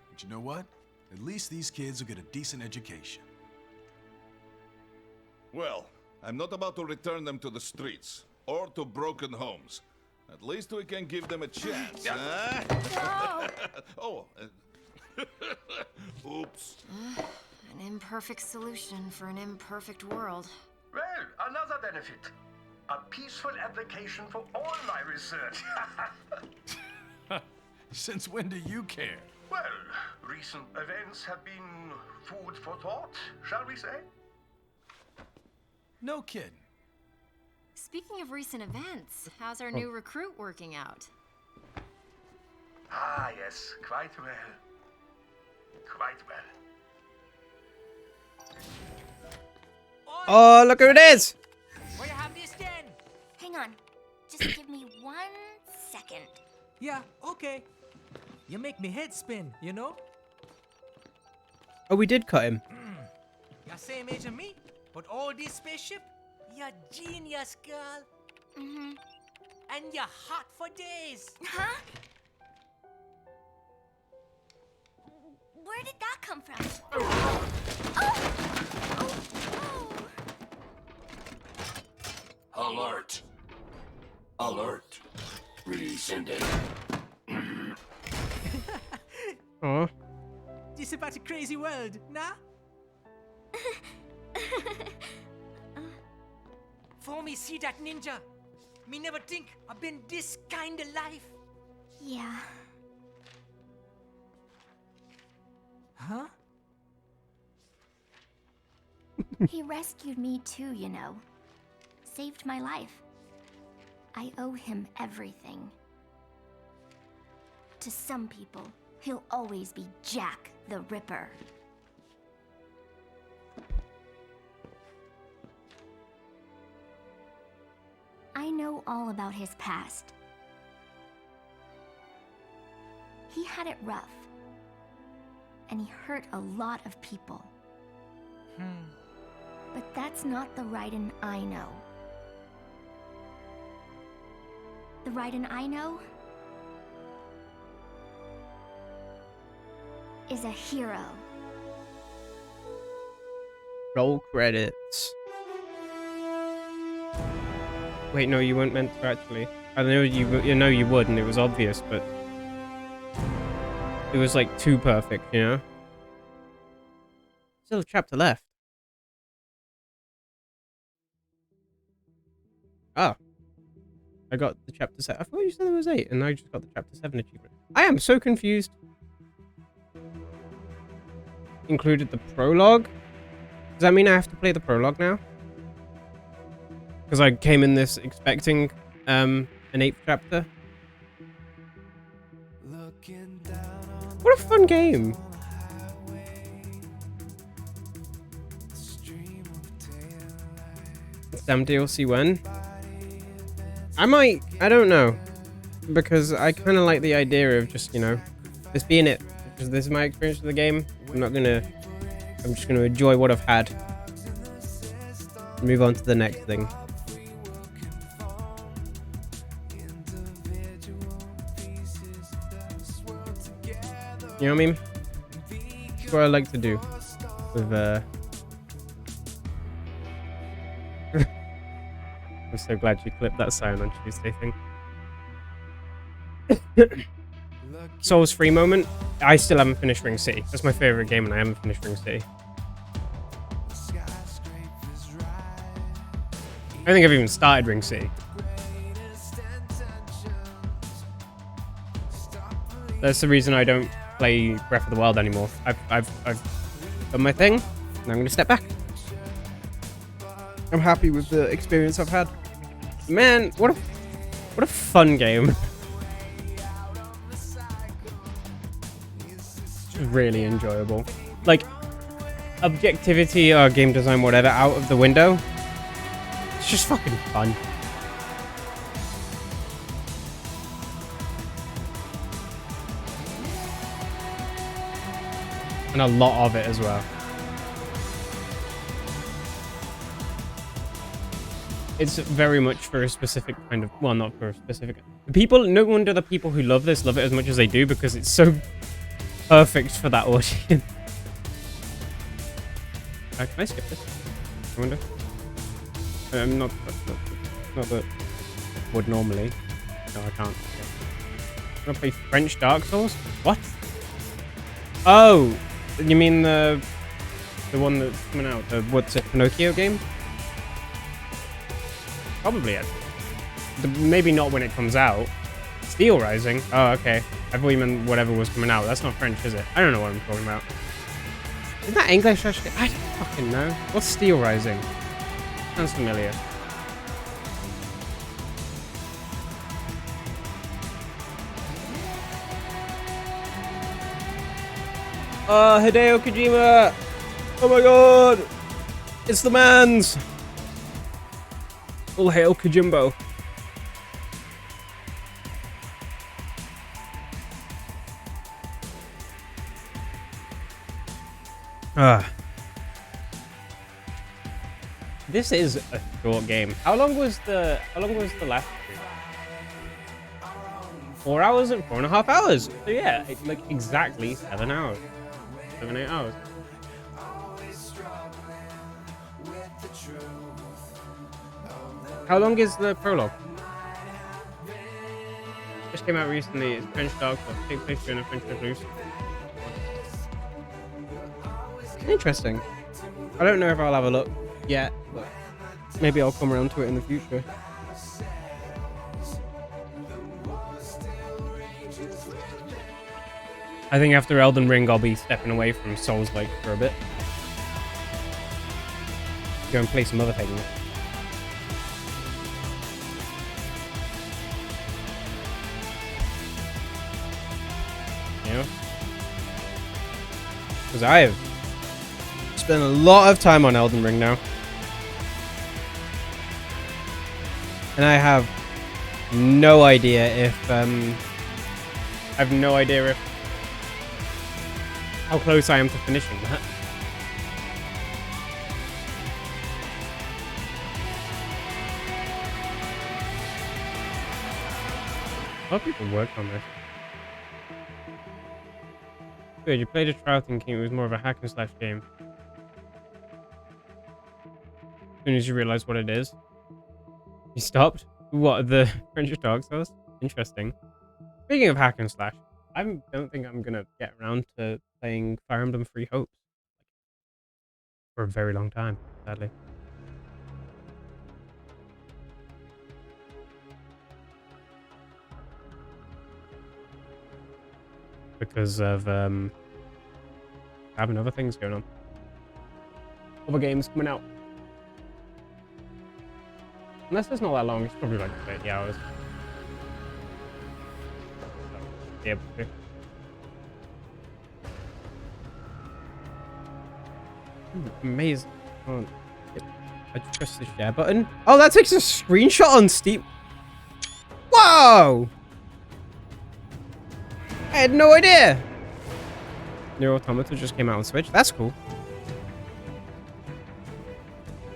But you know what? At least these kids will get a decent education. Well, I'm not about to return them to the streets or to broken homes. At least we can give them a chance, huh? Oh, oops. An imperfect solution for an imperfect world. Well, another benefit. A peaceful application for all my research. Since when do you care? Well, recent events have been food for thought, shall we say? No kidding. Speaking of recent events, how's our new recruit working out? Ah, yes, quite well. Quite well. Oh, look who it is! Where you have this then? Hang on. Just give me 1 second. Yeah, okay. You make me head spin, you know? Oh, we did cut him. You're same age as me, but all this spaceship, you're genius, girl. Mm-hmm. And you're hot for days. Huh? Where did that come from? Oh! Oh! Oh! Alert. Alert. Rescinding. Oh. This about a crazy world, nah? For me see that ninja, me never think I've been this kind of life. Yeah. Huh? He rescued me too, you know. Saved my life. I owe him everything. To some people, he'll always be Jack the Ripper. I know all about his past. He had it rough. And he hurt a lot of people. But that's not the Raiden I know. The Raiden I know is a hero. Roll credits. Wait, no, you weren't meant to actually. I know you know you would, and it was obvious, but it was like too perfect, you know? Still a chapter left. Ah. I got the chapter 7. I thought you said there was 8, and I just got the chapter 7 achievement. I am so confused. Included the prologue? Does that mean I have to play the prologue now? because I came in this expecting an 8th chapter. What a fun game! Damn DLC when? I don't know. Because I kind of like the idea of just, you know, this being it. Because this is my experience with the game. I'm just gonna enjoy what I've had. Move on to the next thing. You know what I mean? That's what I like to do with I'm so glad you clipped that sign on Tuesday thing. Souls free moment. I still haven't finished Ring City. That's my favorite game, and I haven't finished Ring City. I don't think I've even started Ring City. That's the reason I don't play Breath of the Wild anymore. I've done my thing, and I'm gonna step back. I'm happy with the experience I've had. Man, what a fun game. Really enjoyable. Like, objectivity or game design, whatever, out of the window. It's just fucking fun. And a lot of it as well. It's very much for a specific kind of, well, not for a specific people. No wonder the people who love this love it as much as they do, because it's so perfect for that audience. Can I skip this? I wonder. Not that I would normally. No, I can't. Okay. I'm gonna play French Dark Souls? What? Oh, you mean the one that's coming out? The what's it? Pinocchio game? Probably it. Maybe not when it comes out. Steel Rising? Oh, okay. I thought you meant whatever was coming out. That's not French, is it? I don't know what I'm talking about. Is that English actually? I don't fucking know. What's Steel Rising? Sounds familiar. Hideo Kojima! Oh my god! It's the man's! All hail Kojimbo. This is a short game. How long was the last stream? 4 hours and 4.5 hours. So yeah, like exactly 7 hours. 7-8 hours. How long is the prologue? Just came out recently. It's French Dark Souls. Take place during a French Revolution. Interesting. I don't know if I'll have a look yet, but maybe I'll come around to it in the future. I think after Elden Ring, I'll be stepping away from Souls-like for a bit. Go and play some other things. You know? Because I have spent a lot of time on Elden Ring now. And I have no idea if, how close I am to finishing that. A lot of people worked on this. Good, you played a trial thinking it was more of a hack and slash game. As soon as you realize what it is, you stopped? What, the French Dark Souls? Interesting. Speaking of hack and slash, I don't think I'm gonna get around to playing Fire Emblem Three Hopes for a very long time, sadly. Because of having other things going on. Other games coming out. Unless it's not that long, it's probably like 30 hours. Be able to. Amazing. Oh, I just press the share button. Oh, that takes a screenshot on Steam. Whoa! I had no idea. Nier Automata just came out on Switch. That's cool.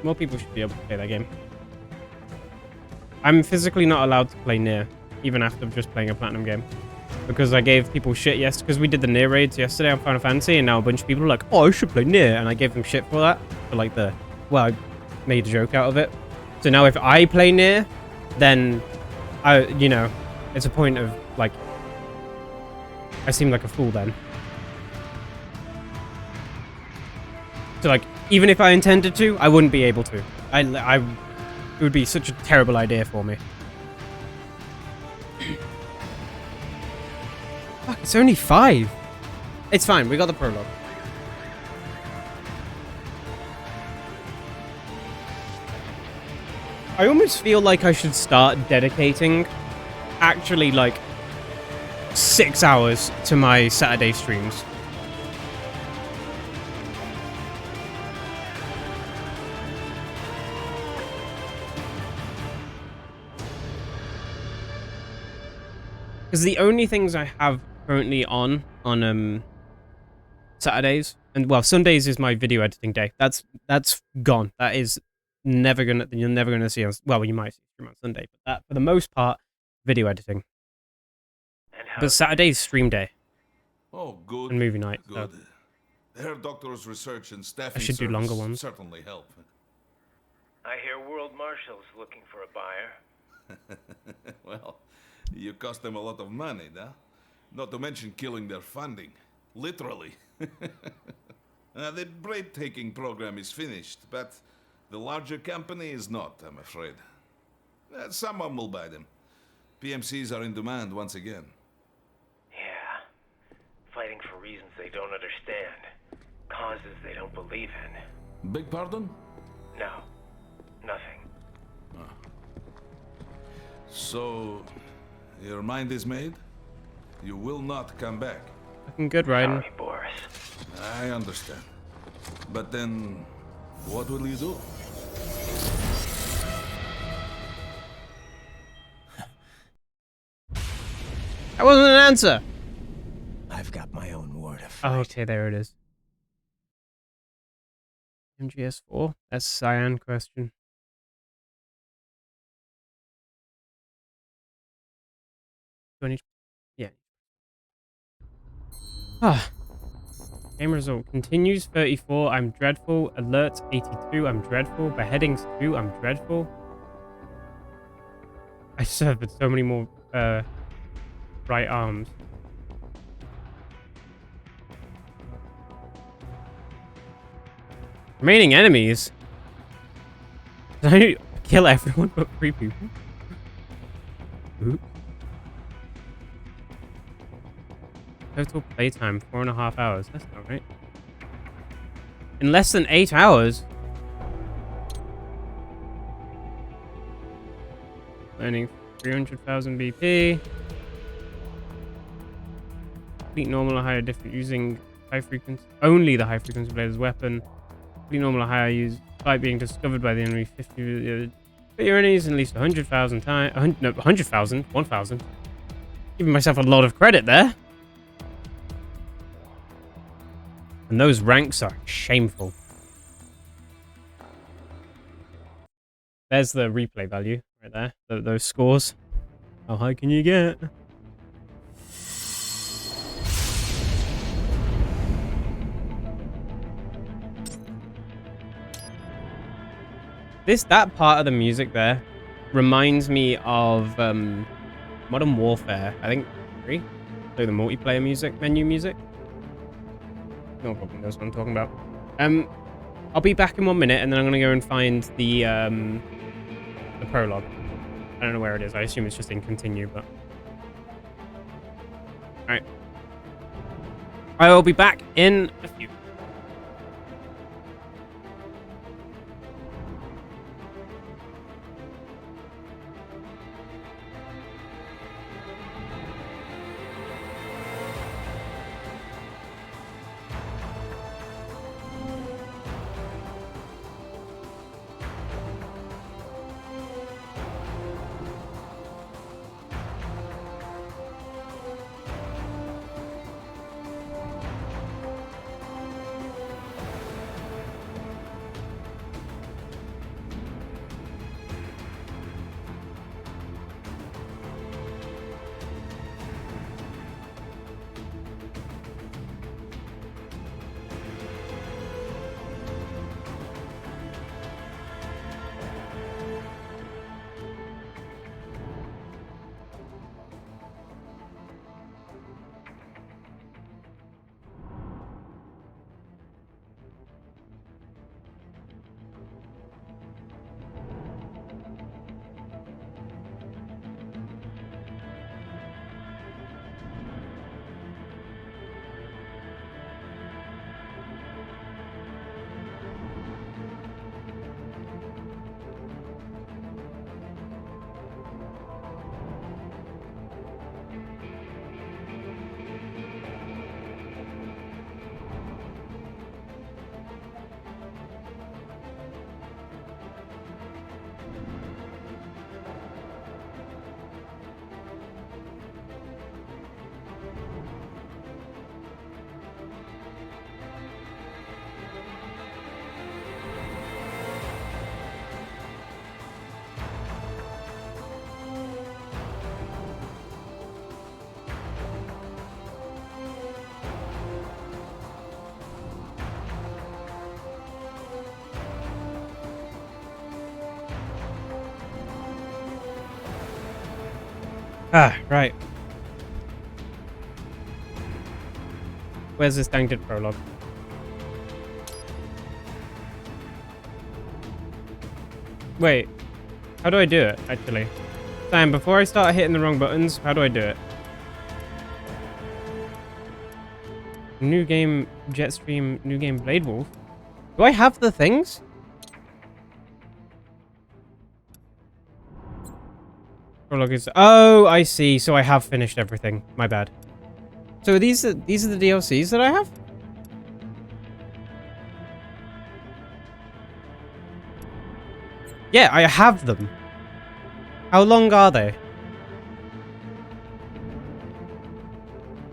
More people should be able to play that game. I'm physically not allowed to play Nier, even after just playing a Platinum game. Because I gave people shit because we did the Nier raids yesterday on Final Fantasy, and now a bunch of people are like, oh, I should play Nier, and I gave them shit for that. For like well, I made a joke out of it. So now if I play Nier, then it's a point of, like, I seem like a fool then. So, like, even if I intended to, I wouldn't be able to. It would be such a terrible idea for me. Fuck, it's only 5. It's fine, we got the prologue. I almost feel like I should start dedicating actually like 6 hours to my Saturday streams. Because the only things I have currently on Saturdays, and well, Sundays is my video editing day. That's gone. That is you're never gonna see on, well, you might see stream on Sunday, but that for the most part, video editing. But Saturday's stream day. Oh, good. And movie night. Good. So. Their doctor's research and staffing I should do longer ones. Certainly help. I hear World Marshal's looking for a buyer. Well, you cost them a lot of money, huh? Not to mention killing their funding. Literally. The break-taking program is finished, but the larger company is not, I'm afraid. Someone will buy them. PMCs are in demand once again. Yeah. Fighting for reasons they don't understand. Causes they don't believe in. Beg pardon? No. Nothing. So, your mind is made? You will not come back. Looking good, Raiden. Sorry, Boris. I understand. But then, what will you do? That wasn't an answer. I've got my own war to fight. Oh, okay, there it is. MGS4? That's Cyan question. Yeah. Ah. Game result continues 34. I'm dreadful. Alerts 82. I'm dreadful. Beheadings 2. I'm dreadful. I suffered so many more right arms. Remaining enemies? Did I kill everyone but 3 people? Oops. Total playtime 4.5 hours. That's not right. In less than 8 hours? Earning 300,000 BP. Complete normal or higher different using high frequency. Only the high frequency blade as weapon. Complete normal or higher use despite being discovered by the enemy 50. But your enemies at least 100,000 times. No, 100,000. 1,000. Giving myself a lot of credit there. And those ranks are shameful. There's the replay value right there. Those scores. How high can you get? That part of the music there reminds me of Modern Warfare. I think 3. So the multiplayer music, menu music. No problem, knows what I'm talking about. I'll be back in 1 minute, and then I'm gonna go and find the prologue. I don't know where it is. I assume it's just in continue, but all right. I will be back in a few. Ah, right. Where's this tainted prologue? Wait, how do I do it, actually? Sam, before I start hitting the wrong buttons, how do I do it? New game, Jetstream, new game, Blade Wolf. Do I have the things? Prologue is... Oh, I see. So I have finished everything. My bad. So these are the DLCs that I have? Yeah, I have them. How long are they?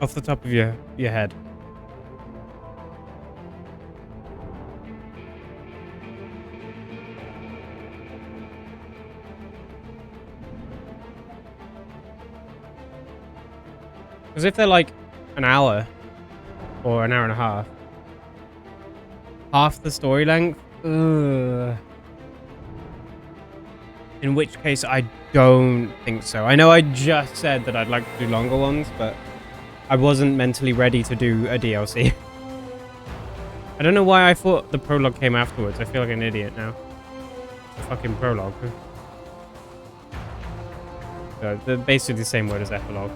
Off the top of your head. Because if they're like an hour or an hour and a half the story length, ugh. In which case, I don't think so. I know I just said that I'd like to do longer ones, but I wasn't mentally ready to do a DLC. I don't know why I thought the prologue came afterwards. I feel like an idiot now. The fucking prologue. So they're basically the same word as epilogue.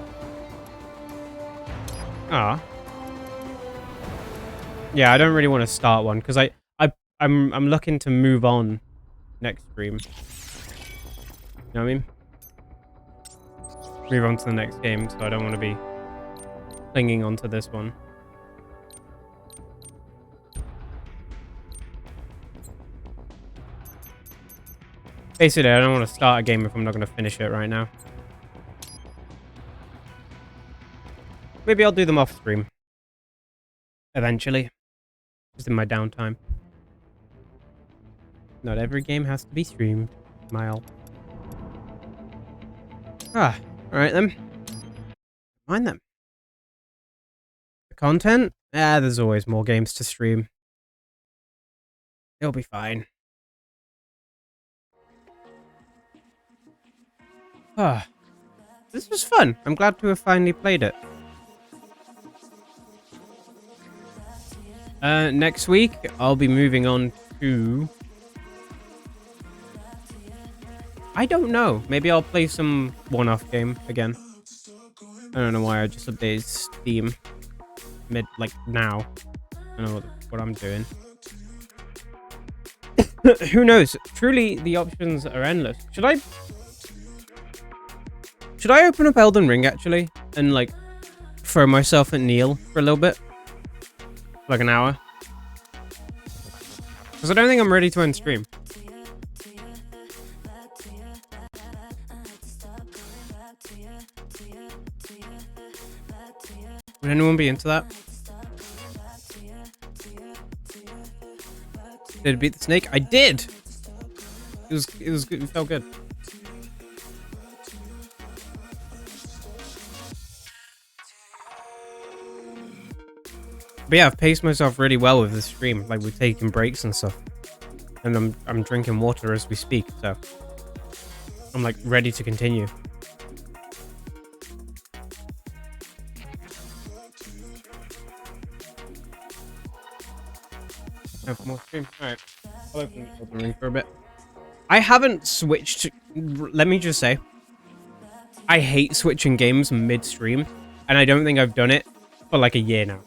Ah. Yeah, I don't really want to start one because I'm looking to move on next stream. You know what I mean? Move on to the next game, so I don't want to be clinging onto this one. Basically, I don't want to start a game if I'm not going to finish it right now. Maybe I'll do them off stream. Eventually. Just in my downtime. Not every game has to be streamed. Smile. Ah, alright then. Mind them. The content? Ah, there's always more games to stream. It'll be fine. Ah, this was fun. I'm glad to have finally played it. Next week, I'll be moving on to... I don't know. Maybe I'll play some one-off game again. I don't know why I just updated Steam like now. I don't know what I'm doing. Who knows? Truly, the options are endless. Should I open up Elden Ring actually and like throw myself at Neil for a little bit, like an hour? Because I don't think I'm ready to end stream. Would anyone be into that? Did it beat the snake? I did! It was good. It felt good. But yeah, I've paced myself really well with this stream. Like, we're taking breaks and stuff. And I'm drinking water as we speak, so... I'm, like, ready to continue. Have more stream. Alright. I'll open the ring for a bit. I haven't switched... Let me just say. I hate switching games mid-stream. And I don't think I've done it for like a year now.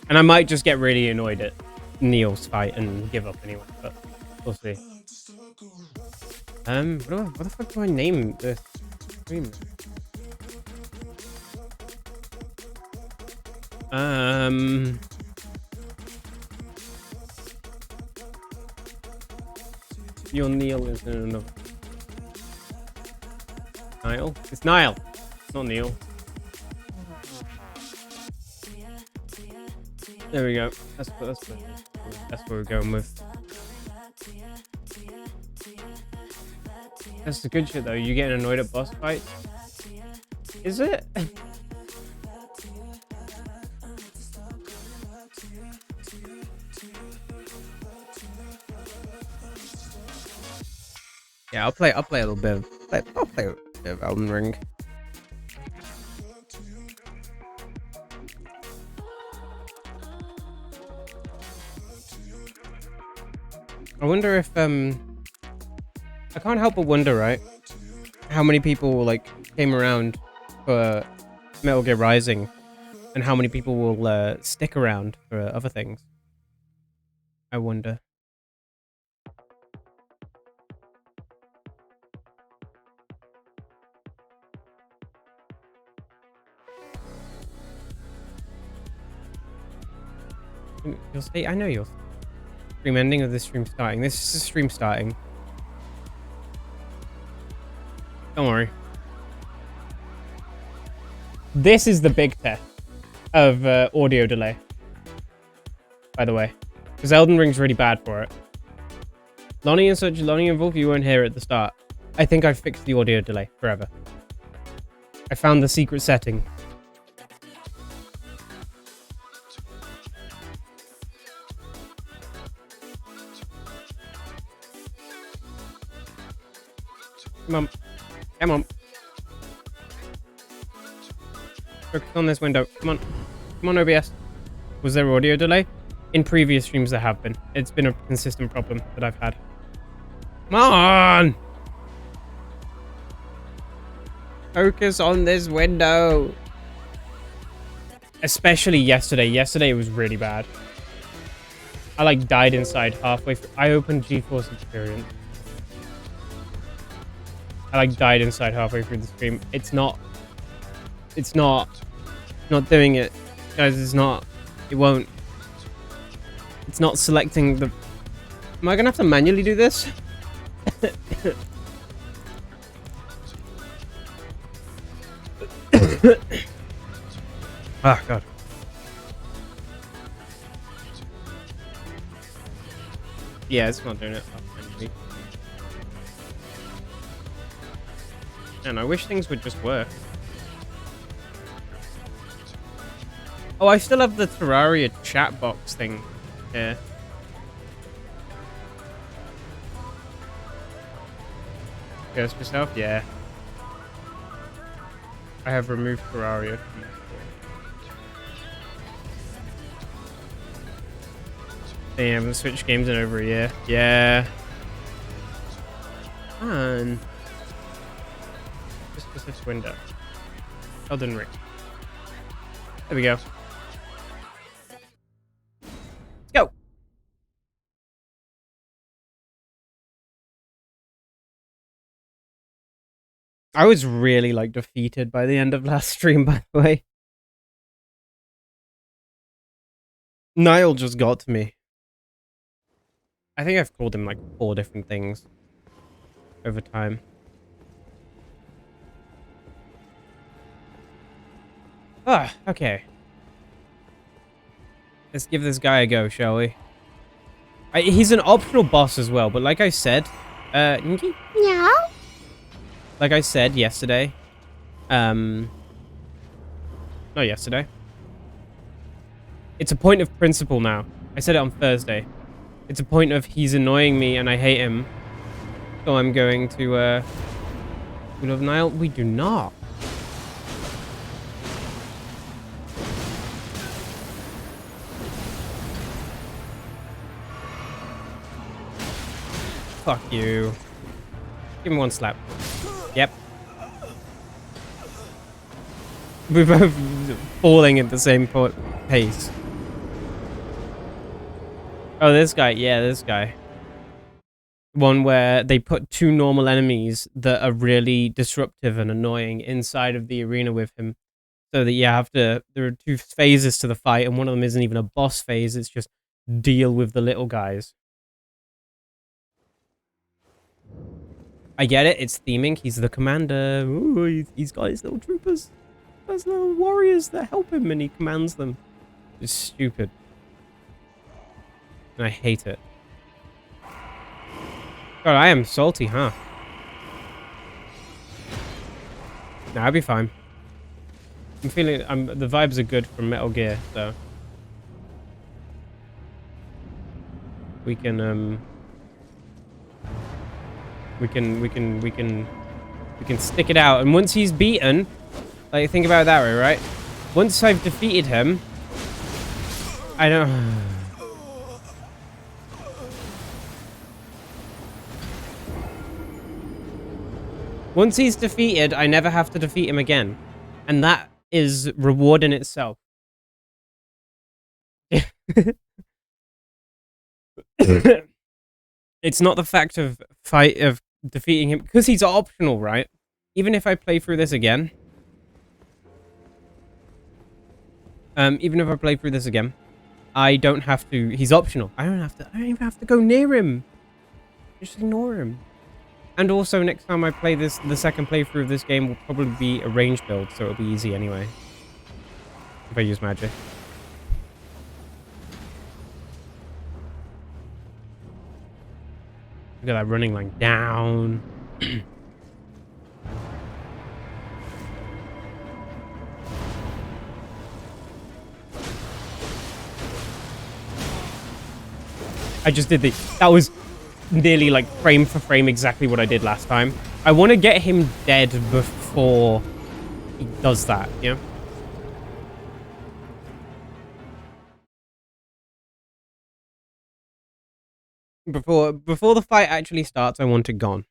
And I might just get really annoyed at Neil's fight and give up anyway, but we'll see. What the fuck do I name this stream? Your Neil is enough. Niall? It's Niall. It's not Neil. There we go. That's what we're going with. That's the good shit though. You getting annoyed at boss fights? Is it? Yeah, I'll play a little bit of, I'll play a bit of Elden Ring. I wonder if, I can't help but wonder, right? How many people, like, came around for Metal Gear Rising, and how many people will, stick around for other things. I wonder. You'll stay. I know you'll. Stream ending of the stream starting. This is the stream starting. Don't worry. This is the big test of audio delay. By the way, because Elden Ring's really bad for it. Lonnie and Wolf, you weren't here at the start. I think I fixed the audio delay forever. I found the secret setting. Come on. Come on. Focus on this window. Come on. Come on, OBS. Was there audio delay? In previous streams there have been. It's been a consistent problem that I've had. Come on! Focus on this window. Especially yesterday. Yesterday it was really bad. I like died inside halfway through. I opened GeForce Experience. I like died inside halfway through the stream. It's not doing it. Guys, it's not. It won't. It's not selecting the... Am I gonna have to manually do this? Ah, God. Yeah, it's not doing it. And I wish things would just work. Oh, I still have the Terraria chat box thing here. Ghost yourself? Yeah. I have removed Terraria. Damn, I haven't switched games in over a year. Yeah. Man. This window. Elden Ring. There we go. Let's go. I was really like defeated by the end of last stream, by the way. Niall just got to me. I think I've called him like 4 different things over time. Ah, okay. Let's give this guy a go, shall we? He's an optional boss as well, but like I said, Ninky? Yeah? Like I said yesterday, not yesterday. It's a point of principle now. I said it on Thursday. It's a point of he's annoying me and I hate him. So I'm going to, we love Niall? We do not. Fuck you. Give him 1 slap. Yep. We're both falling at the same pace. Oh, this guy. Yeah, this guy. One where they put 2 normal enemies that are really disruptive and annoying inside of the arena with him. So that you have to... There are 2 phases to the fight, and one of them isn't even a boss phase. It's just deal with the little guys. I get it, it's theming. He's the commander. Ooh, he's got his little troopers. There's little warriors that help him and he commands them. It's stupid. And I hate it. God, I am salty, huh? Nah, I'll be fine. I'm feeling... the vibes are good from Metal Gear, so... We can, We can stick it out. And once he's beaten, like, think about it that way, right? Once I've defeated him, I don't... Once he's defeated, I never have to defeat him again. And that is reward in itself. It's not the fact of defeating him, because he's optional, right? Even if I play through this again, I don't have to. He's optional. I don't even have to go near him. Just ignore him. And also, next time I play this, the second playthrough of this game will probably be a range build, so it'll be easy anyway. If I use magic. Look at that running line down. I just did that was nearly like frame for frame exactly what I did last time. I want to get him dead before he does that, you know? Before the fight actually starts, I want it gone.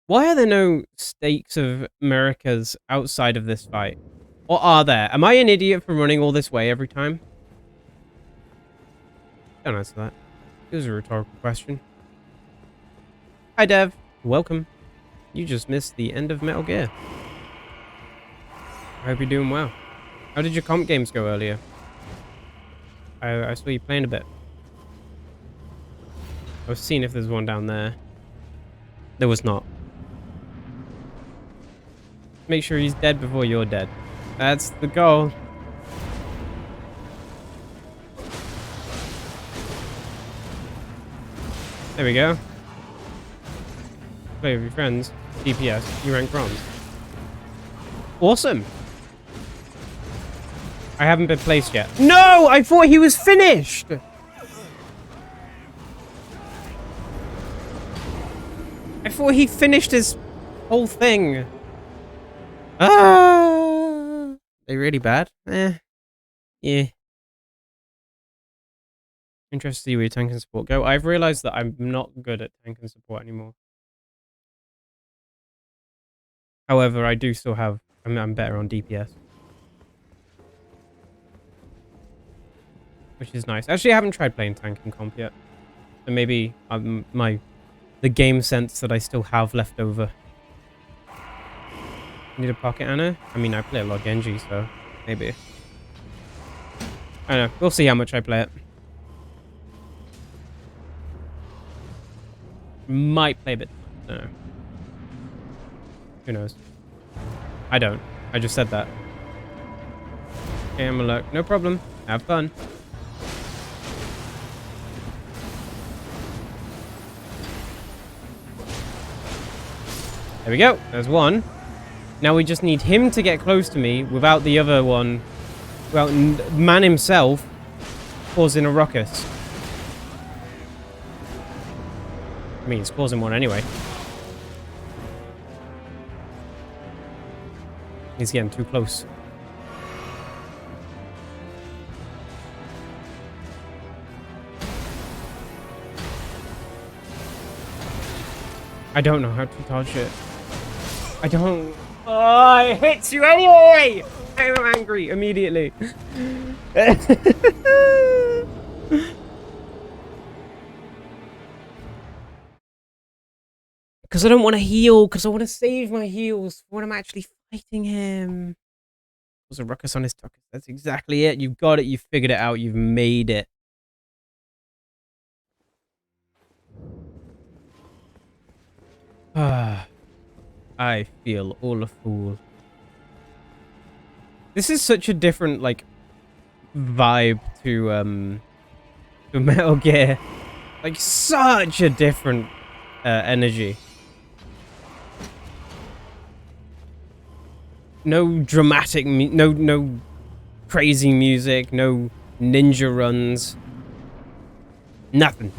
Why are there no stakes of Americas outside of this fight? Or are there? Am I an idiot for running all this way every time? Don't answer that. It was a rhetorical question. Hi, Dev. Welcome. You just missed the end of Metal Gear. I hope you're doing well. How did your comp games go earlier? I saw you playing a bit. I was seeing if there's one down there. There was not. Make sure he's dead before you're dead. That's the goal. There we go. Play with your friends. DPS. You rank bronze. Awesome. I haven't been placed yet. No! I thought he was finished! I thought he finished his whole thing. Ah! They really bad? Yeah. Interested to see where your tank and support go. I've realized that I'm not good at tank and support anymore. However, I do still have... I'm better on DPS. Which is nice. Actually, I haven't tried playing tank and comp yet. So maybe the game sense that I still have left over. Need a pocket Anna? I mean, I play a lot of Genji, so maybe. I don't know. We'll see how much I play it. Might play a bit. I don't know. Who knows? I don't. I just said that. Okay, I'm alert. No problem. Have fun. There we go. There's one. Now we just need him to get close to me without the other one, well, man himself, causing a ruckus. I mean, he's causing one anyway. He's getting too close. I don't know how to dodge it. I don't... Oh, it hits you anyway! I'm angry immediately. Because I don't want to heal, because I want to save my heals when I'm actually fighting him. There's a ruckus on his tuck. That's exactly it. You've got it. You've figured it out. You've made it. I feel all a fool. This is such a different, like, vibe to Metal Gear. Like, such a different energy. No dramatic, no crazy music, no ninja runs. Nothing.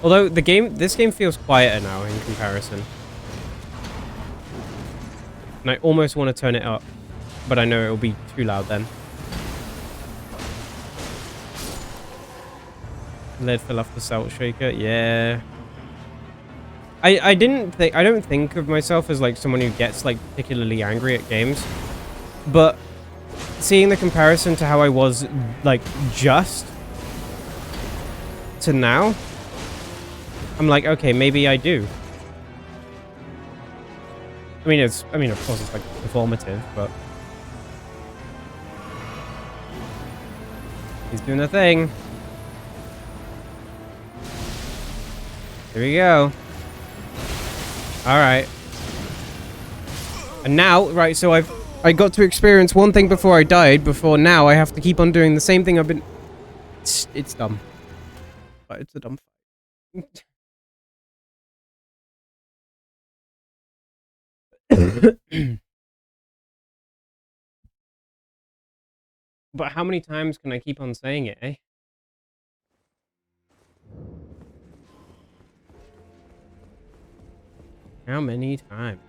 Although this game feels quieter now in comparison. And I almost want to turn it up, but I know it'll be too loud then. Lead fell off the salt shaker. Yeah. I don't think of myself as like someone who gets like particularly angry at games, but seeing the comparison to how I was like just to now, I'm like, okay, maybe I do. I mean, of course it's like informative, but he's doing the thing. Here we go. All right. And now, right, so I got to experience one thing before I died, before now I have to keep on doing the same thing I've been... It's dumb. But it's a dumb fight. But how many times can I keep on saying it, eh? How many times?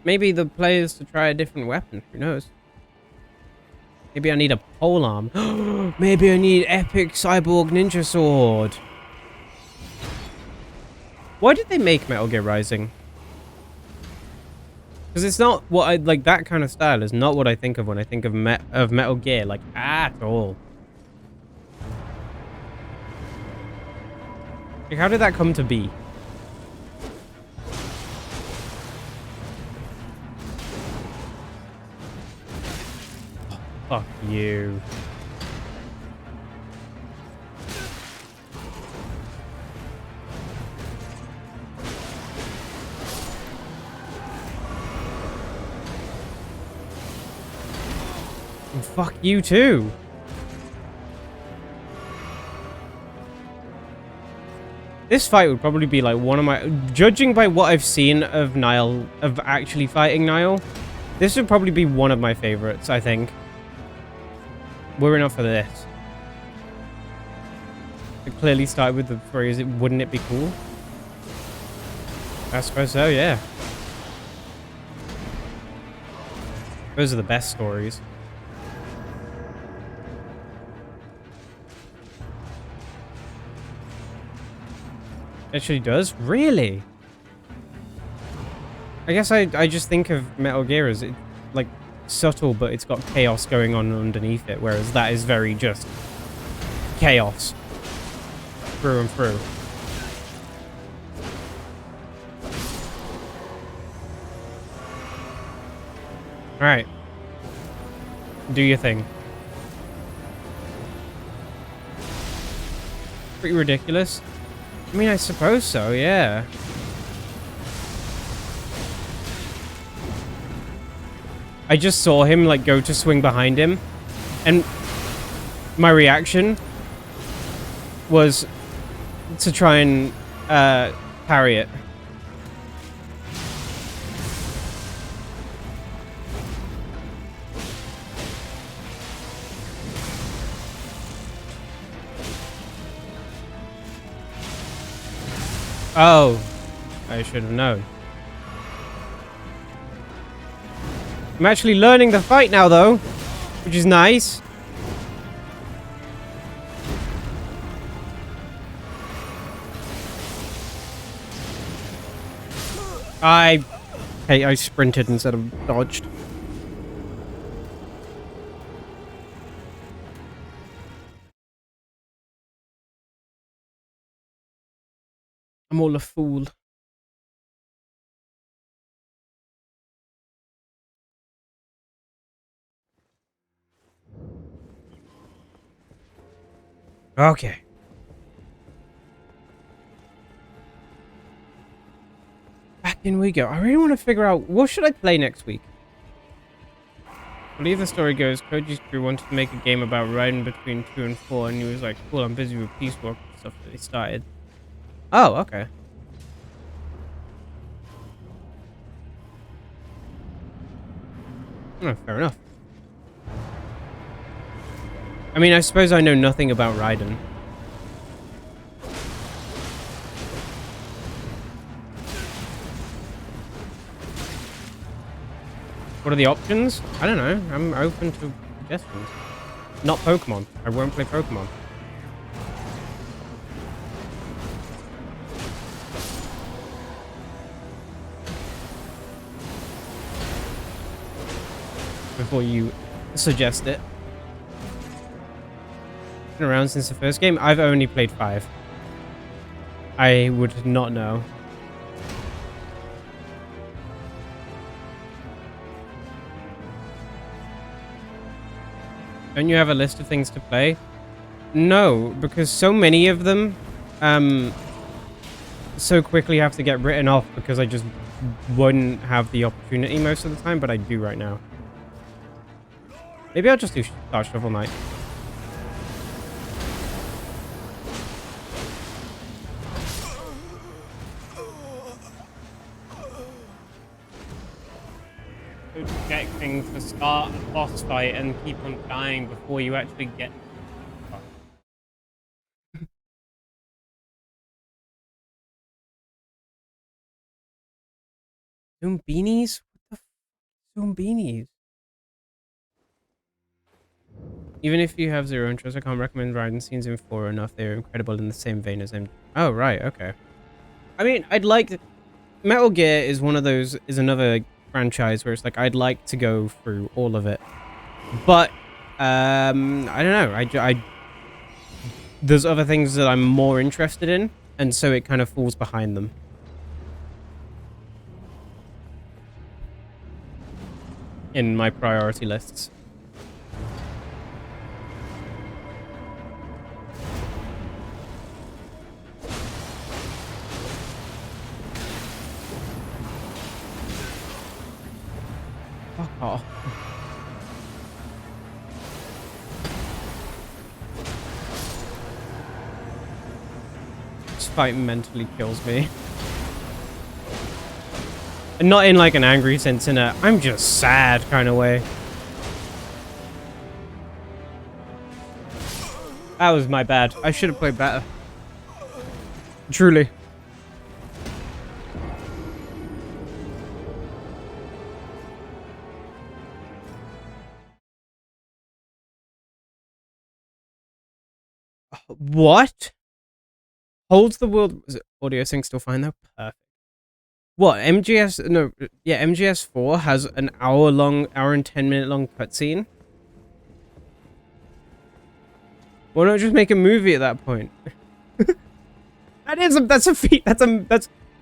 Maybe the players to try a different weapon. Who knows? Maybe I need a polearm. Maybe I need epic cyborg ninja sword. Why did they make Metal Gear Rising? Because it's not what I like. That kind of style is not what I think of when I think of Metal Gear, like at all. Like, how did that come to be? Fuck you. And fuck you too. This fight would probably be like one of my... Judging by what I've seen of Niall, of actually fighting Niall, this would probably be one of my favorites, I think. We're enough for this. It clearly started with the phrase, wouldn't it be cool? I suppose so, yeah. Those are the best stories. Actually does? Really? I guess I just think of Metal Gear as like subtle, but it's got chaos going on underneath it, whereas that is very just chaos through and through. Alright. Do your thing. Pretty ridiculous. I mean, I suppose so, yeah. I just saw him, like, go to swing behind him, and my reaction was to try and parry it. Oh, I should have known. I'm actually learning the fight now, though, which is nice. I sprinted instead of dodged. I'm all a fool. Okay. Back in we go. I really want to figure out, what should I play next week? I believe the story goes, Koji's crew wanted to make a game about riding between 2 and 4, and he was like, cool, I'm busy with Peace Walk and stuff that they started. Oh, okay. Oh, fair enough. I mean, I suppose I know nothing about Raiden. What are the options? I don't know. I'm open to suggestions. Not Pokemon. I won't play Pokemon. Before you suggest it. Been around since the first game. I've only played 5. I would not know. Don't you have a list of things to play? No, because so many of them so quickly have to get written off because I just wouldn't have the opportunity most of the time, but I do right now. Maybe I'll just do Star Shovel Knight. Get things to start a boss fight and keep on dying before you actually get. Zoom beanies? What the f? Zoom beanies? Even if you have zero interest, I can't recommend riding scenes in 4 enough. They're incredible in the same vein as M. Oh, right, okay. I mean, I'd like... Metal Gear is one of those... is another franchise where it's like, I'd like to go through all of it. But, I don't know. There's other things that I'm more interested in, and so it kind of falls behind them. In my priority lists. Fuck off. This fight mentally kills me. And not in like an angry sense, in a I'm just sad kind of way. That was my bad. I should have played better. Truly. What? Holds the world... Is it audio sync still fine though? Perfect. What? MGS... No, yeah, MGS 4 has an hour and 10 minute long cutscene? Why not just make a movie at that point? That's a feat. That's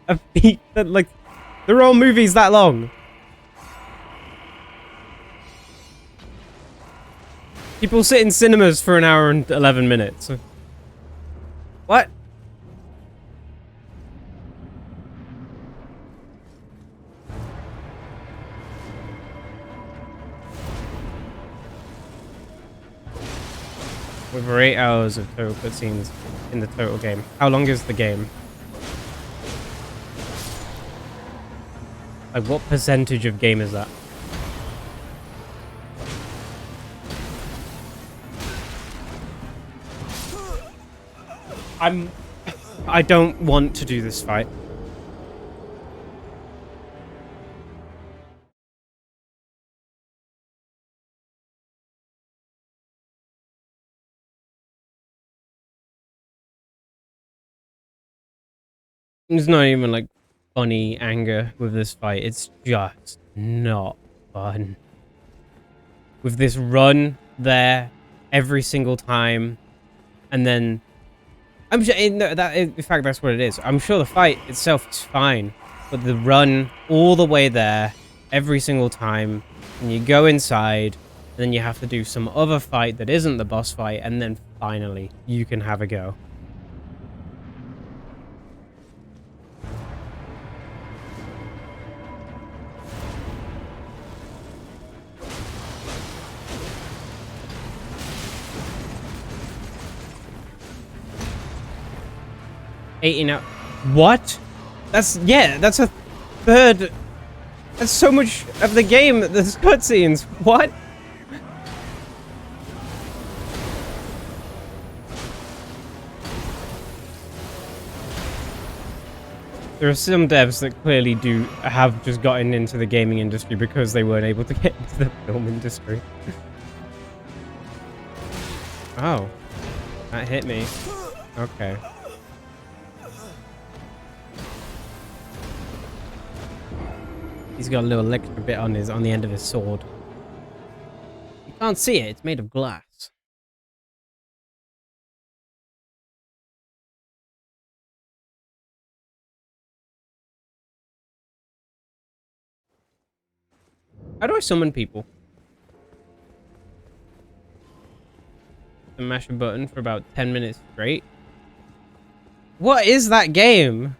a feat that, like, there are all movies that long. People sit in cinemas for an hour and 11 minutes. What? Over 8 hours of total cutscenes in the total game. How long is the game? Like, what percentage of game is that? I don't want to do this fight. It's not even like funny anger with this fight. It's just not fun. With this run there every single time, and then I'm sure in fact that's what it is. I'm sure the fight itself is fine, but the run all the way there every single time, and you go inside, and then you have to do some other fight that isn't the boss fight, and then finally you can have a go. What? That's a third. That's so much of the game. There's cutscenes. What? There are some devs that clearly have just gotten into the gaming industry because they weren't able to get into the film industry. Oh. That hit me. Okay. He's got a little extra bit on the end of his sword. You can't see it, it's made of glass. How do I summon people? And mash a button for about 10 minutes straight. What is that game?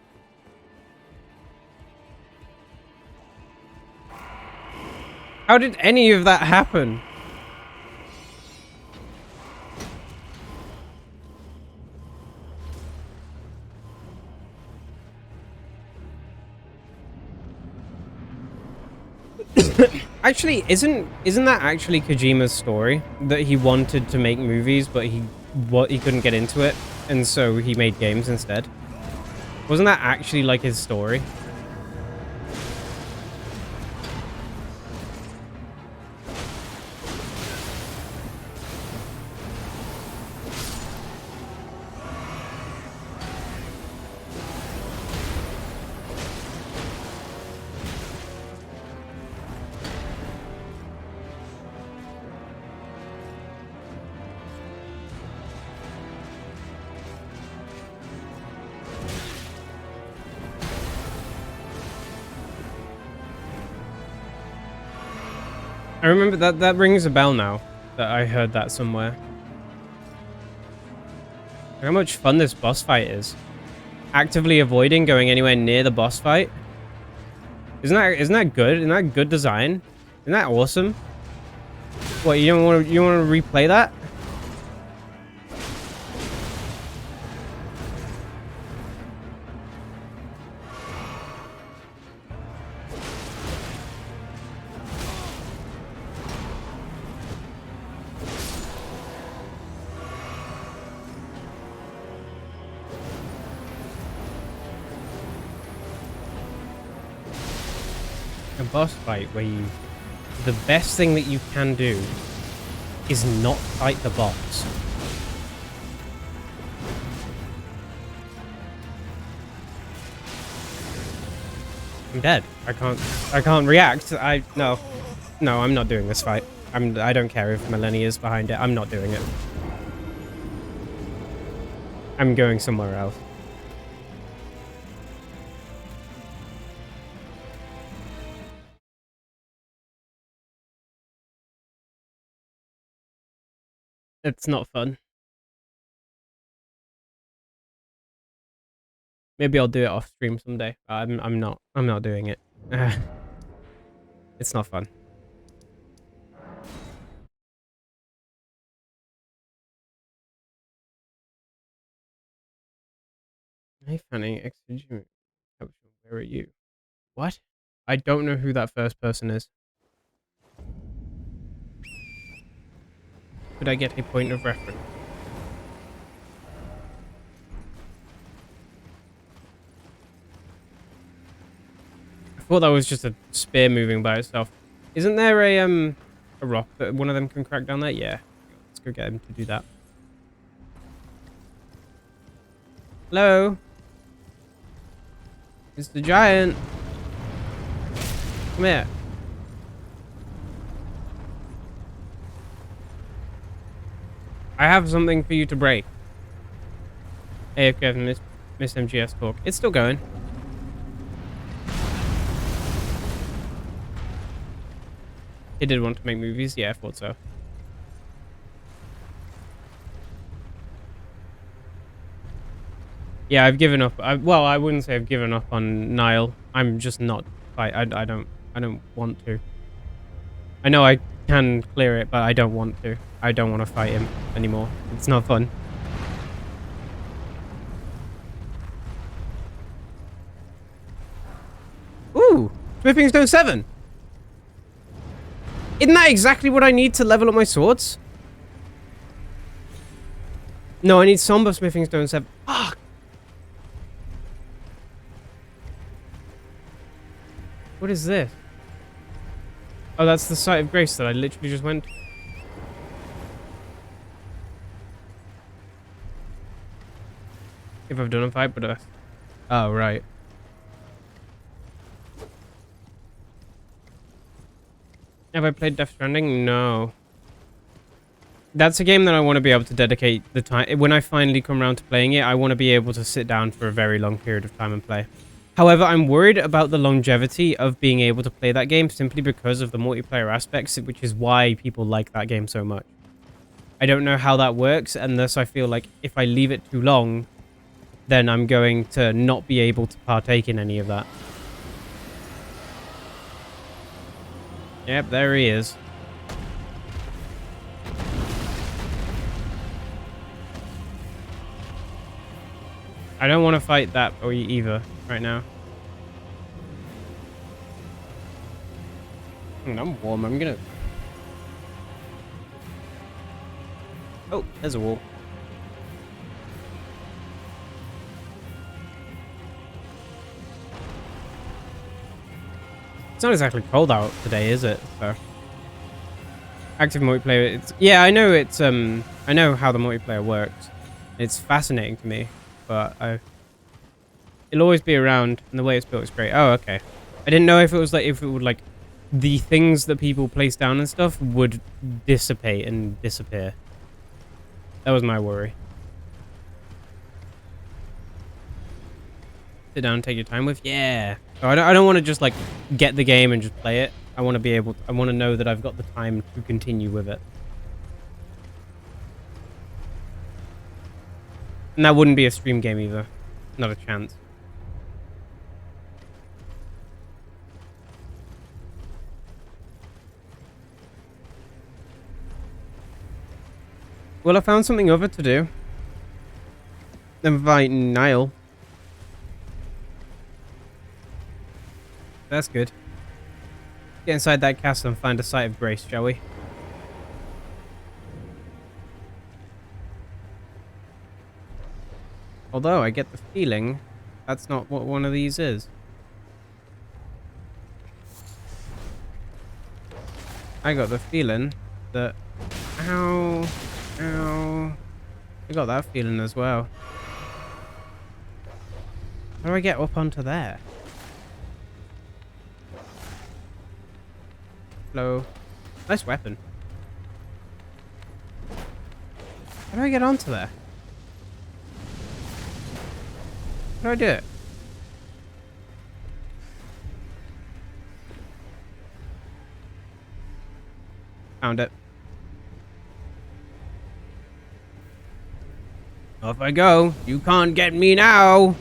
How did any of that happen? Actually, isn't that actually Kojima's story? That he wanted to make movies, but he couldn't get into it, and so he made games instead. Wasn't that actually like his story? I remember that rings a bell now, that I heard that somewhere. How much fun this boss fight is. Actively avoiding going anywhere near the boss fight. Isn't that good? Isn't that good design? Isn't that awesome? What, you don't want to replay that? A boss fight where the best thing that you can do is not fight the boss. I'm dead. I can't react. No, I'm not doing this fight. I don't care if Millennia's behind it. I'm not doing it. I'm going somewhere else. It's not fun. Maybe I'll do it off stream someday. I'm not doing it. It's not fun. Hey Fanny, extra. Where are you? What? I don't know who that first person is. Could I get a point of reference? I thought that was just a spear moving by itself. Isn't there a rock that one of them can crack down there? Yeah. Let's go get him to do that. Hello? It's the giant. Come here. I have something for you to break. Hey, okay, Miss MGS talk. It's still going. He did want to make movies. Yeah, I thought so. Yeah, I've given up. Well, I wouldn't say I've given up on Niall. I'm just not. I don't want to. I know I can clear it, but I don't want to. I don't want to fight him anymore. It's not fun. Ooh, Smithing Stone 7. Isn't that exactly what I need to level up my swords? No, I need Somber Smithing Stone 7. Fuck. What is this? Oh, that's the site of grace that I literally just went to. If I've done a fight, but oh, right. Have I played Death Stranding? No. That's a game that I want to be able to dedicate the time. When I finally come around to playing it, I want to be able to sit down for a very long period of time and play. However, I'm worried about the longevity of being able to play that game simply because of the multiplayer aspects, which is why people like that game so much. I don't know how that works, and thus I feel like if I leave it too long, then I'm going to not be able to partake in any of that. Yep, there he is. I don't want to fight that or either right now. I'm warm. I'm gonna... Oh, there's a wall. It's not exactly cold out today, is it? So active multiplayer. It's yeah, I know it's I know how the multiplayer works. It's fascinating to me, but it'll always be around, and the way it's built is great. Oh, okay. I didn't know if it was like if it would like the things that people place down and stuff would dissipate and disappear. That was my worry. Sit down, take your time with. Yeah. So I don't want to just like get the game and just play it. I want to be able to, I want to know that I've got the time to continue with it. And that wouldn't be a stream game either. Not a chance. Well, I found something other to do. Invite Niall. That's good. Get inside that castle and find a site of grace, shall we? Although, I get the feeling that's not what one of these is. I got the feeling that... Ow. Ow. I got that feeling as well. How do I get up onto there? Hello. Nice weapon. How do I get onto there? How do I do it? Found it. Off I go. You can't get me now.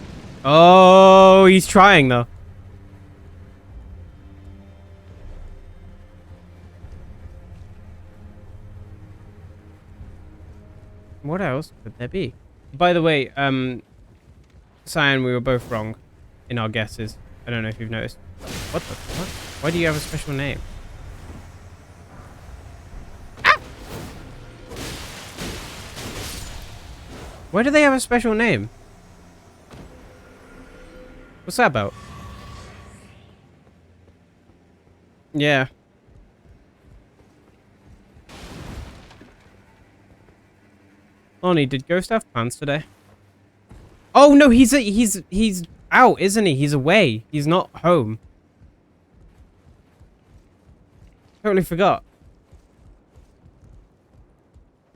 Oh, he's trying though. What else could there be? By the way, Cyan, we were both wrong in our guesses. I don't know if you've noticed. What the fuck? Why do you have a special name? Ah! Why do they have a special name? What's that about? Yeah. Lonnie, did Ghost have plans today? Oh no, he's out, isn't he? He's away. He's not home. Totally forgot.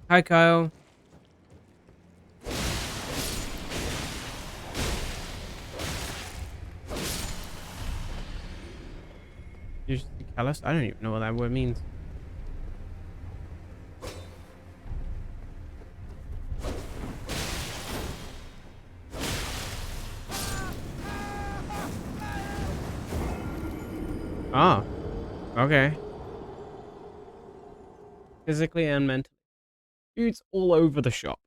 Hi, Kyle. You're just callous? I don't even know what that word means. Ah, okay. Physically and mentally. Dude's all over the shop.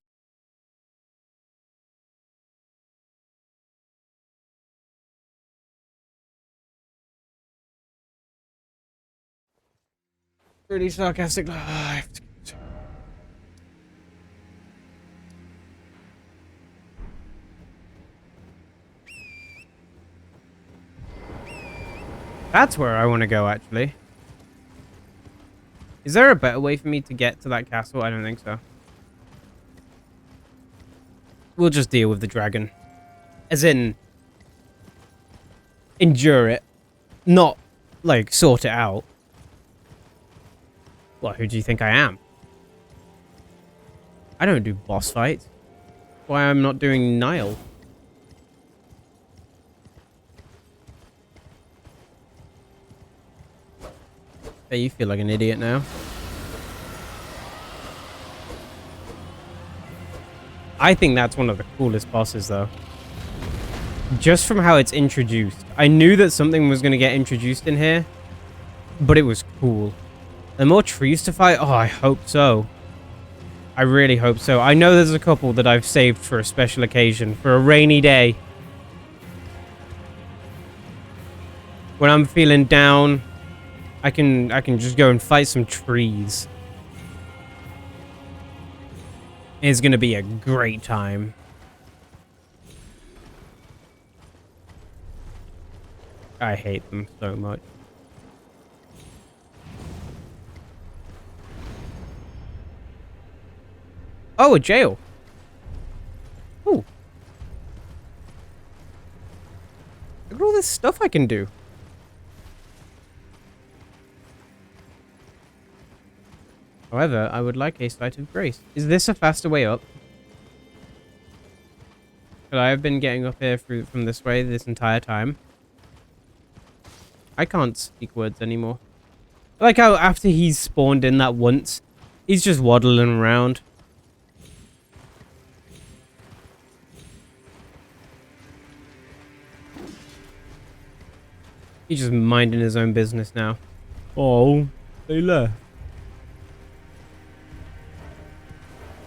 Really sarcastic. That's where I want to go, actually. Is there a better way for me to get to that castle? I don't think so. We'll just deal with the dragon. As in, endure it. Not, like, sort it out. Well, who do you think I am? I don't do boss fights. Why I'm not doing Nile. Hey, you feel like an idiot now. I think that's one of the coolest bosses, though. Just from how it's introduced. I knew that something was going to get introduced in here, but it was cool. Are more trees to fight? Oh, I hope so. I really hope so. I know there's a couple that I've saved for a special occasion, for a rainy day. When I'm feeling down, I can just go and fight some trees. It's gonna be a great time. I hate them so much. Oh, a jail. Ooh. Look at all this stuff I can do. However, I would like a sight of grace. Is this a faster way up? But I have been getting up here from this way this entire time. I can't speak words anymore. I like how after he's spawned in that once, he's just waddling around. He's just minding his own business now. Oh, they left.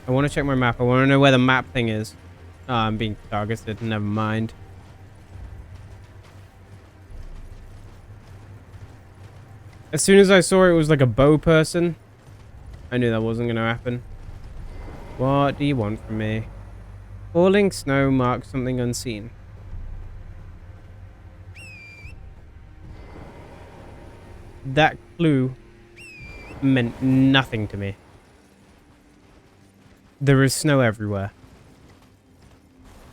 I want to check my map. I want to know where the map thing is. Oh, I'm being targeted. Never mind. As soon as I saw it was like a bow person, I knew that wasn't going to happen. What do you want from me? Falling snow marks something unseen. That clue meant nothing to me. There is snow everywhere.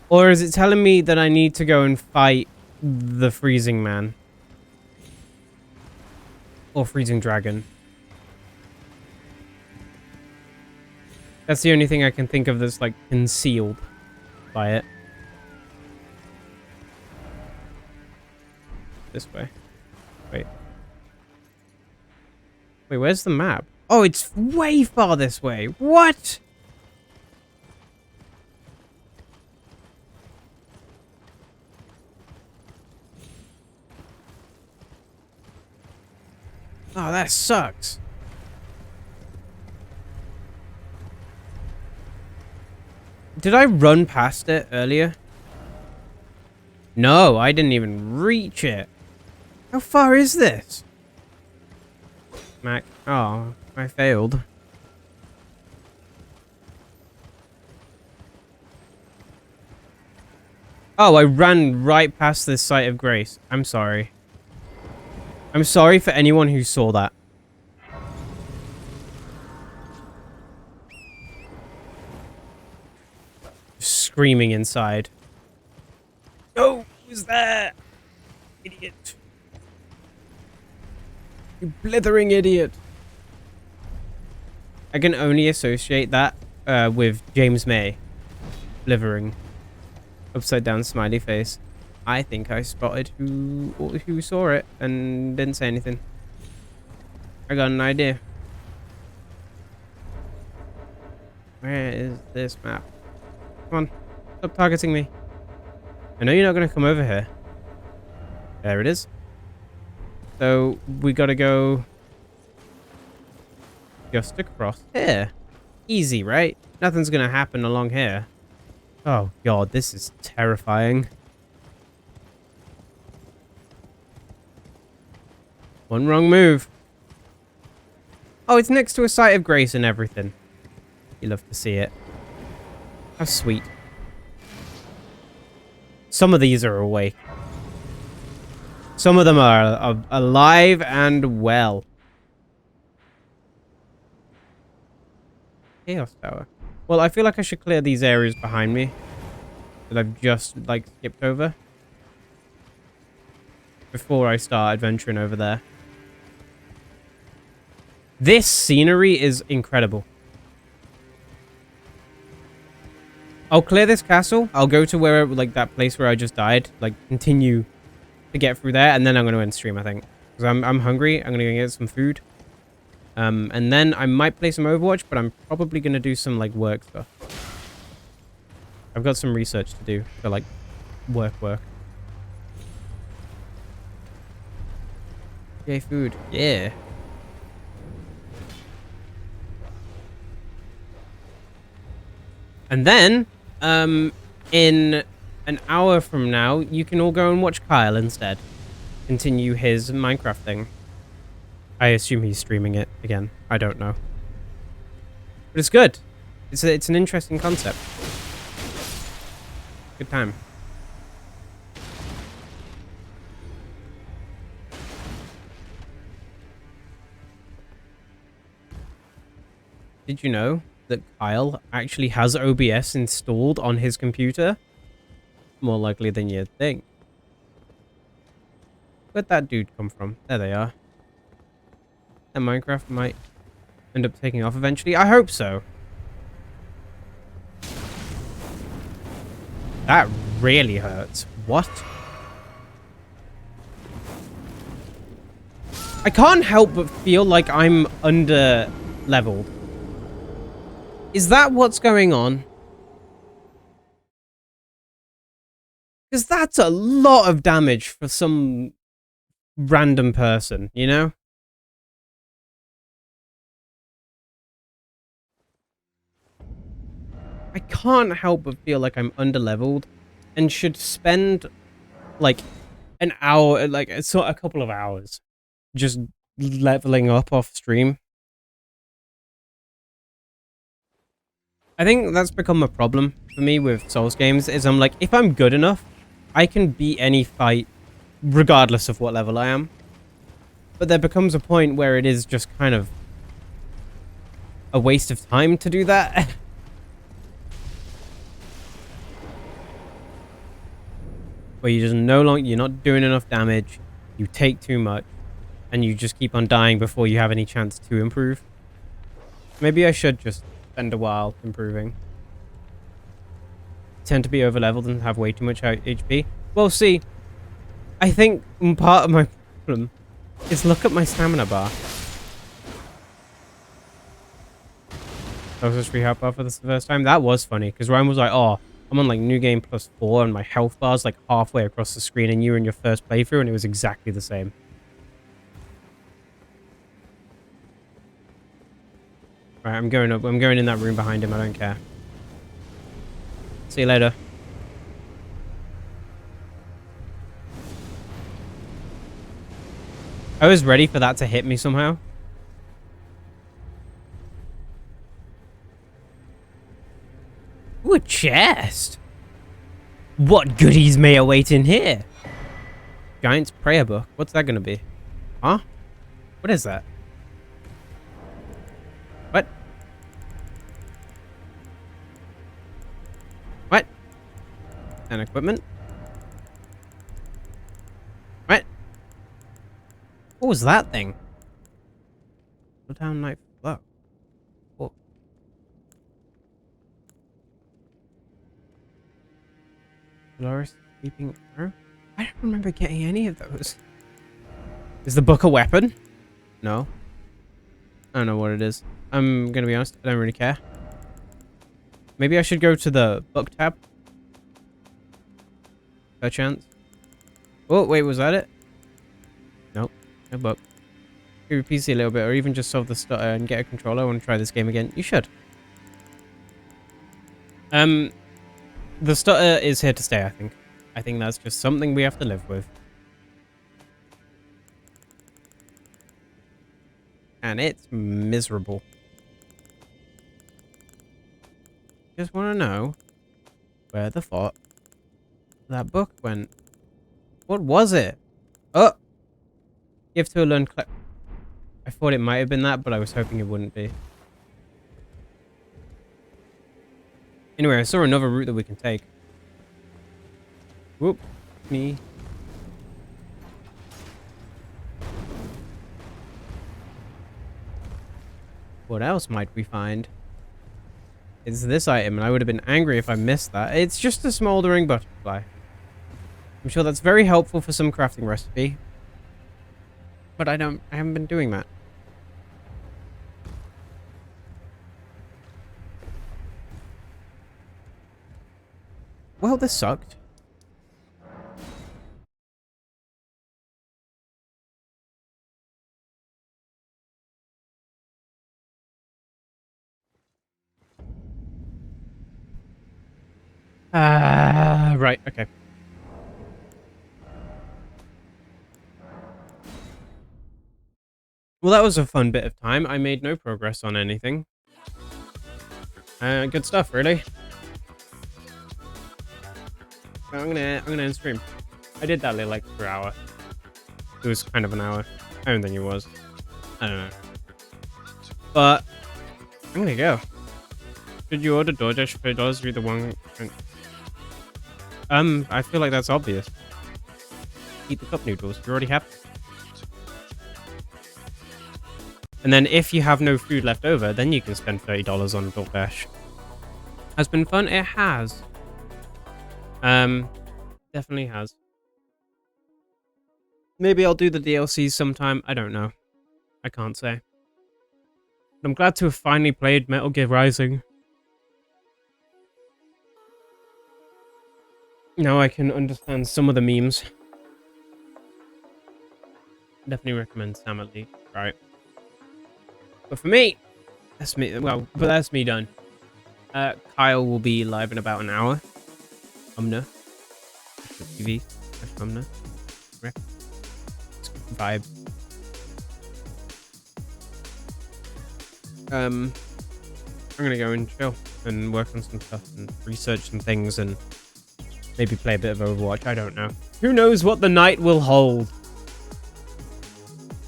Or is it telling me that I need to go and fight the freezing man? Or freezing dragon? That's the only thing I can think of that's like concealed by it. This way. Wait. Wait, where's the map? Oh, it's way far this way. What? Oh, that sucks. Did I run past it earlier? No, I didn't even reach it. How far is this? Mac. Oh, I failed. Oh, I ran right past this site of grace. I'm sorry. I'm sorry for anyone who saw that. Screaming inside. Oh, who's there? Idiot. You blithering idiot. I can only associate that with James May. Blithering. Upside down smiley face. I think I spotted who saw it and didn't say anything. I got an idea. Where is this map? Come on. Stop targeting me. I know you're not going to come over here. There it is. So we got to go just across here. Easy, right? Nothing's going to happen along here. Oh, God, this is terrifying. One wrong move. Oh, it's next to a site of grace and everything. You love to see it. How sweet. Some of these are awake. Some of them are alive and well. Chaos Tower. Well, I feel like I should clear these areas behind me that I've just, like, skipped over before I start adventuring over there. This scenery is incredible. I'll clear this castle. I'll go to where, like, that place where I just died. Like, continue to get through there, and then I'm going to end stream, I think. Because I'm hungry. I'm going to go get some food. And then I might play some Overwatch, but I'm probably going to do some, like, work stuff. I've got some research to do for, like, work. Yay, food. Yeah. And then, in an hour from now, you can all go and watch Kyle instead. Continue his Minecraft thing. I assume he's streaming it again. I don't know. But it's good. It's an interesting concept. Good time. Did you know that Kyle actually has OBS installed on his computer? More likely than you'd think. Where'd that dude come from? There they are. And Minecraft might end up taking off eventually. I hope so. That really hurts. What? I can't help but feel like I'm under leveled. Is that what's going on? Because that's a lot of damage for some random person, you know? I can't help but feel like I'm underleveled and should spend like an hour, like a couple of hours just leveling up off stream. I think that's become a problem for me with Souls games, is I'm like, if I'm good enough, I can beat any fight regardless of what level I am. But there becomes a point where it is just kind of a waste of time to do that. Where you just you're not doing enough damage, you take too much, and you just keep on dying before you have any chance to improve. Maybe I should just spend a while improving. Tend to be overleveled and have way too much HP. Well, see, I think part of my problem is look at my stamina bar. I was just rehab bar for the first time. That was funny, because Ryan was like, oh, I'm on like new game +4 and my health bar's like halfway across the screen and you were in your first playthrough and it was exactly the same. Right, I'm going up. I'm going in that room behind him. I don't care. See you later. I was ready for that to hit me somehow. Ooh, a chest. What goodies may await in here? Giant's prayer book. What's that going to be? Huh? What is that? What? What? And equipment? What? What was that thing? Slow down knife flow. What? Dolores sleeping arrow? I don't remember getting any of those. Is the book a weapon? No. I don't know what it is. I'm gonna be honest, I don't really care. Maybe I should go to the book tab. Per chance. Oh, wait, was that it? Nope. No book. Give your PC a little bit, or even just solve the stutter and get a controller. I want to try this game again. You should. The stutter is here to stay, I think. I think that's just something we have to live with. And it's miserable. Just want to know where the fuck that book went. What was it? Oh! Give to a learn. I thought it might have been that, but I was hoping it wouldn't be. Anyway, I saw another route that we can take. Whoop. Me. What else might we find? It's this item, and I would have been angry if I missed that. It's just a smoldering butterfly. I'm sure that's very helpful for some crafting recipe. But I haven't been doing that. Well, this sucked. Right, okay. Well, that was a fun bit of time. I made no progress on anything. Good stuff, really. I'm gonna end stream. I did that like for an hour. It was kind of an hour. I don't think it was. I don't know. But I'm gonna go. Did you order DoorDash for $4 through the one? I feel like that's obvious. Eat the cup noodles. You already have. And then if you have no food left over, then you can spend $30 on DoorDash. Has been fun? It has. Definitely has. Maybe I'll do the DLCs sometime. I don't know. I can't say. But I'm glad to have finally played Metal Gear Rising. Now I can understand some of the memes. Definitely recommend Sam Elite. Right. But for me, that's me. Well, but that's me done. Kyle will be live in about an hour. Umna. TV. Umna. Vibe. I'm gonna go and chill and work on some stuff and research some things and maybe play a bit of Overwatch. I don't know. Who knows what the night will hold?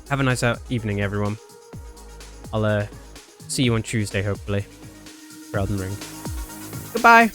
Have a nice evening, everyone. I'll see you on Tuesday, hopefully, for Elden Ring. Goodbye.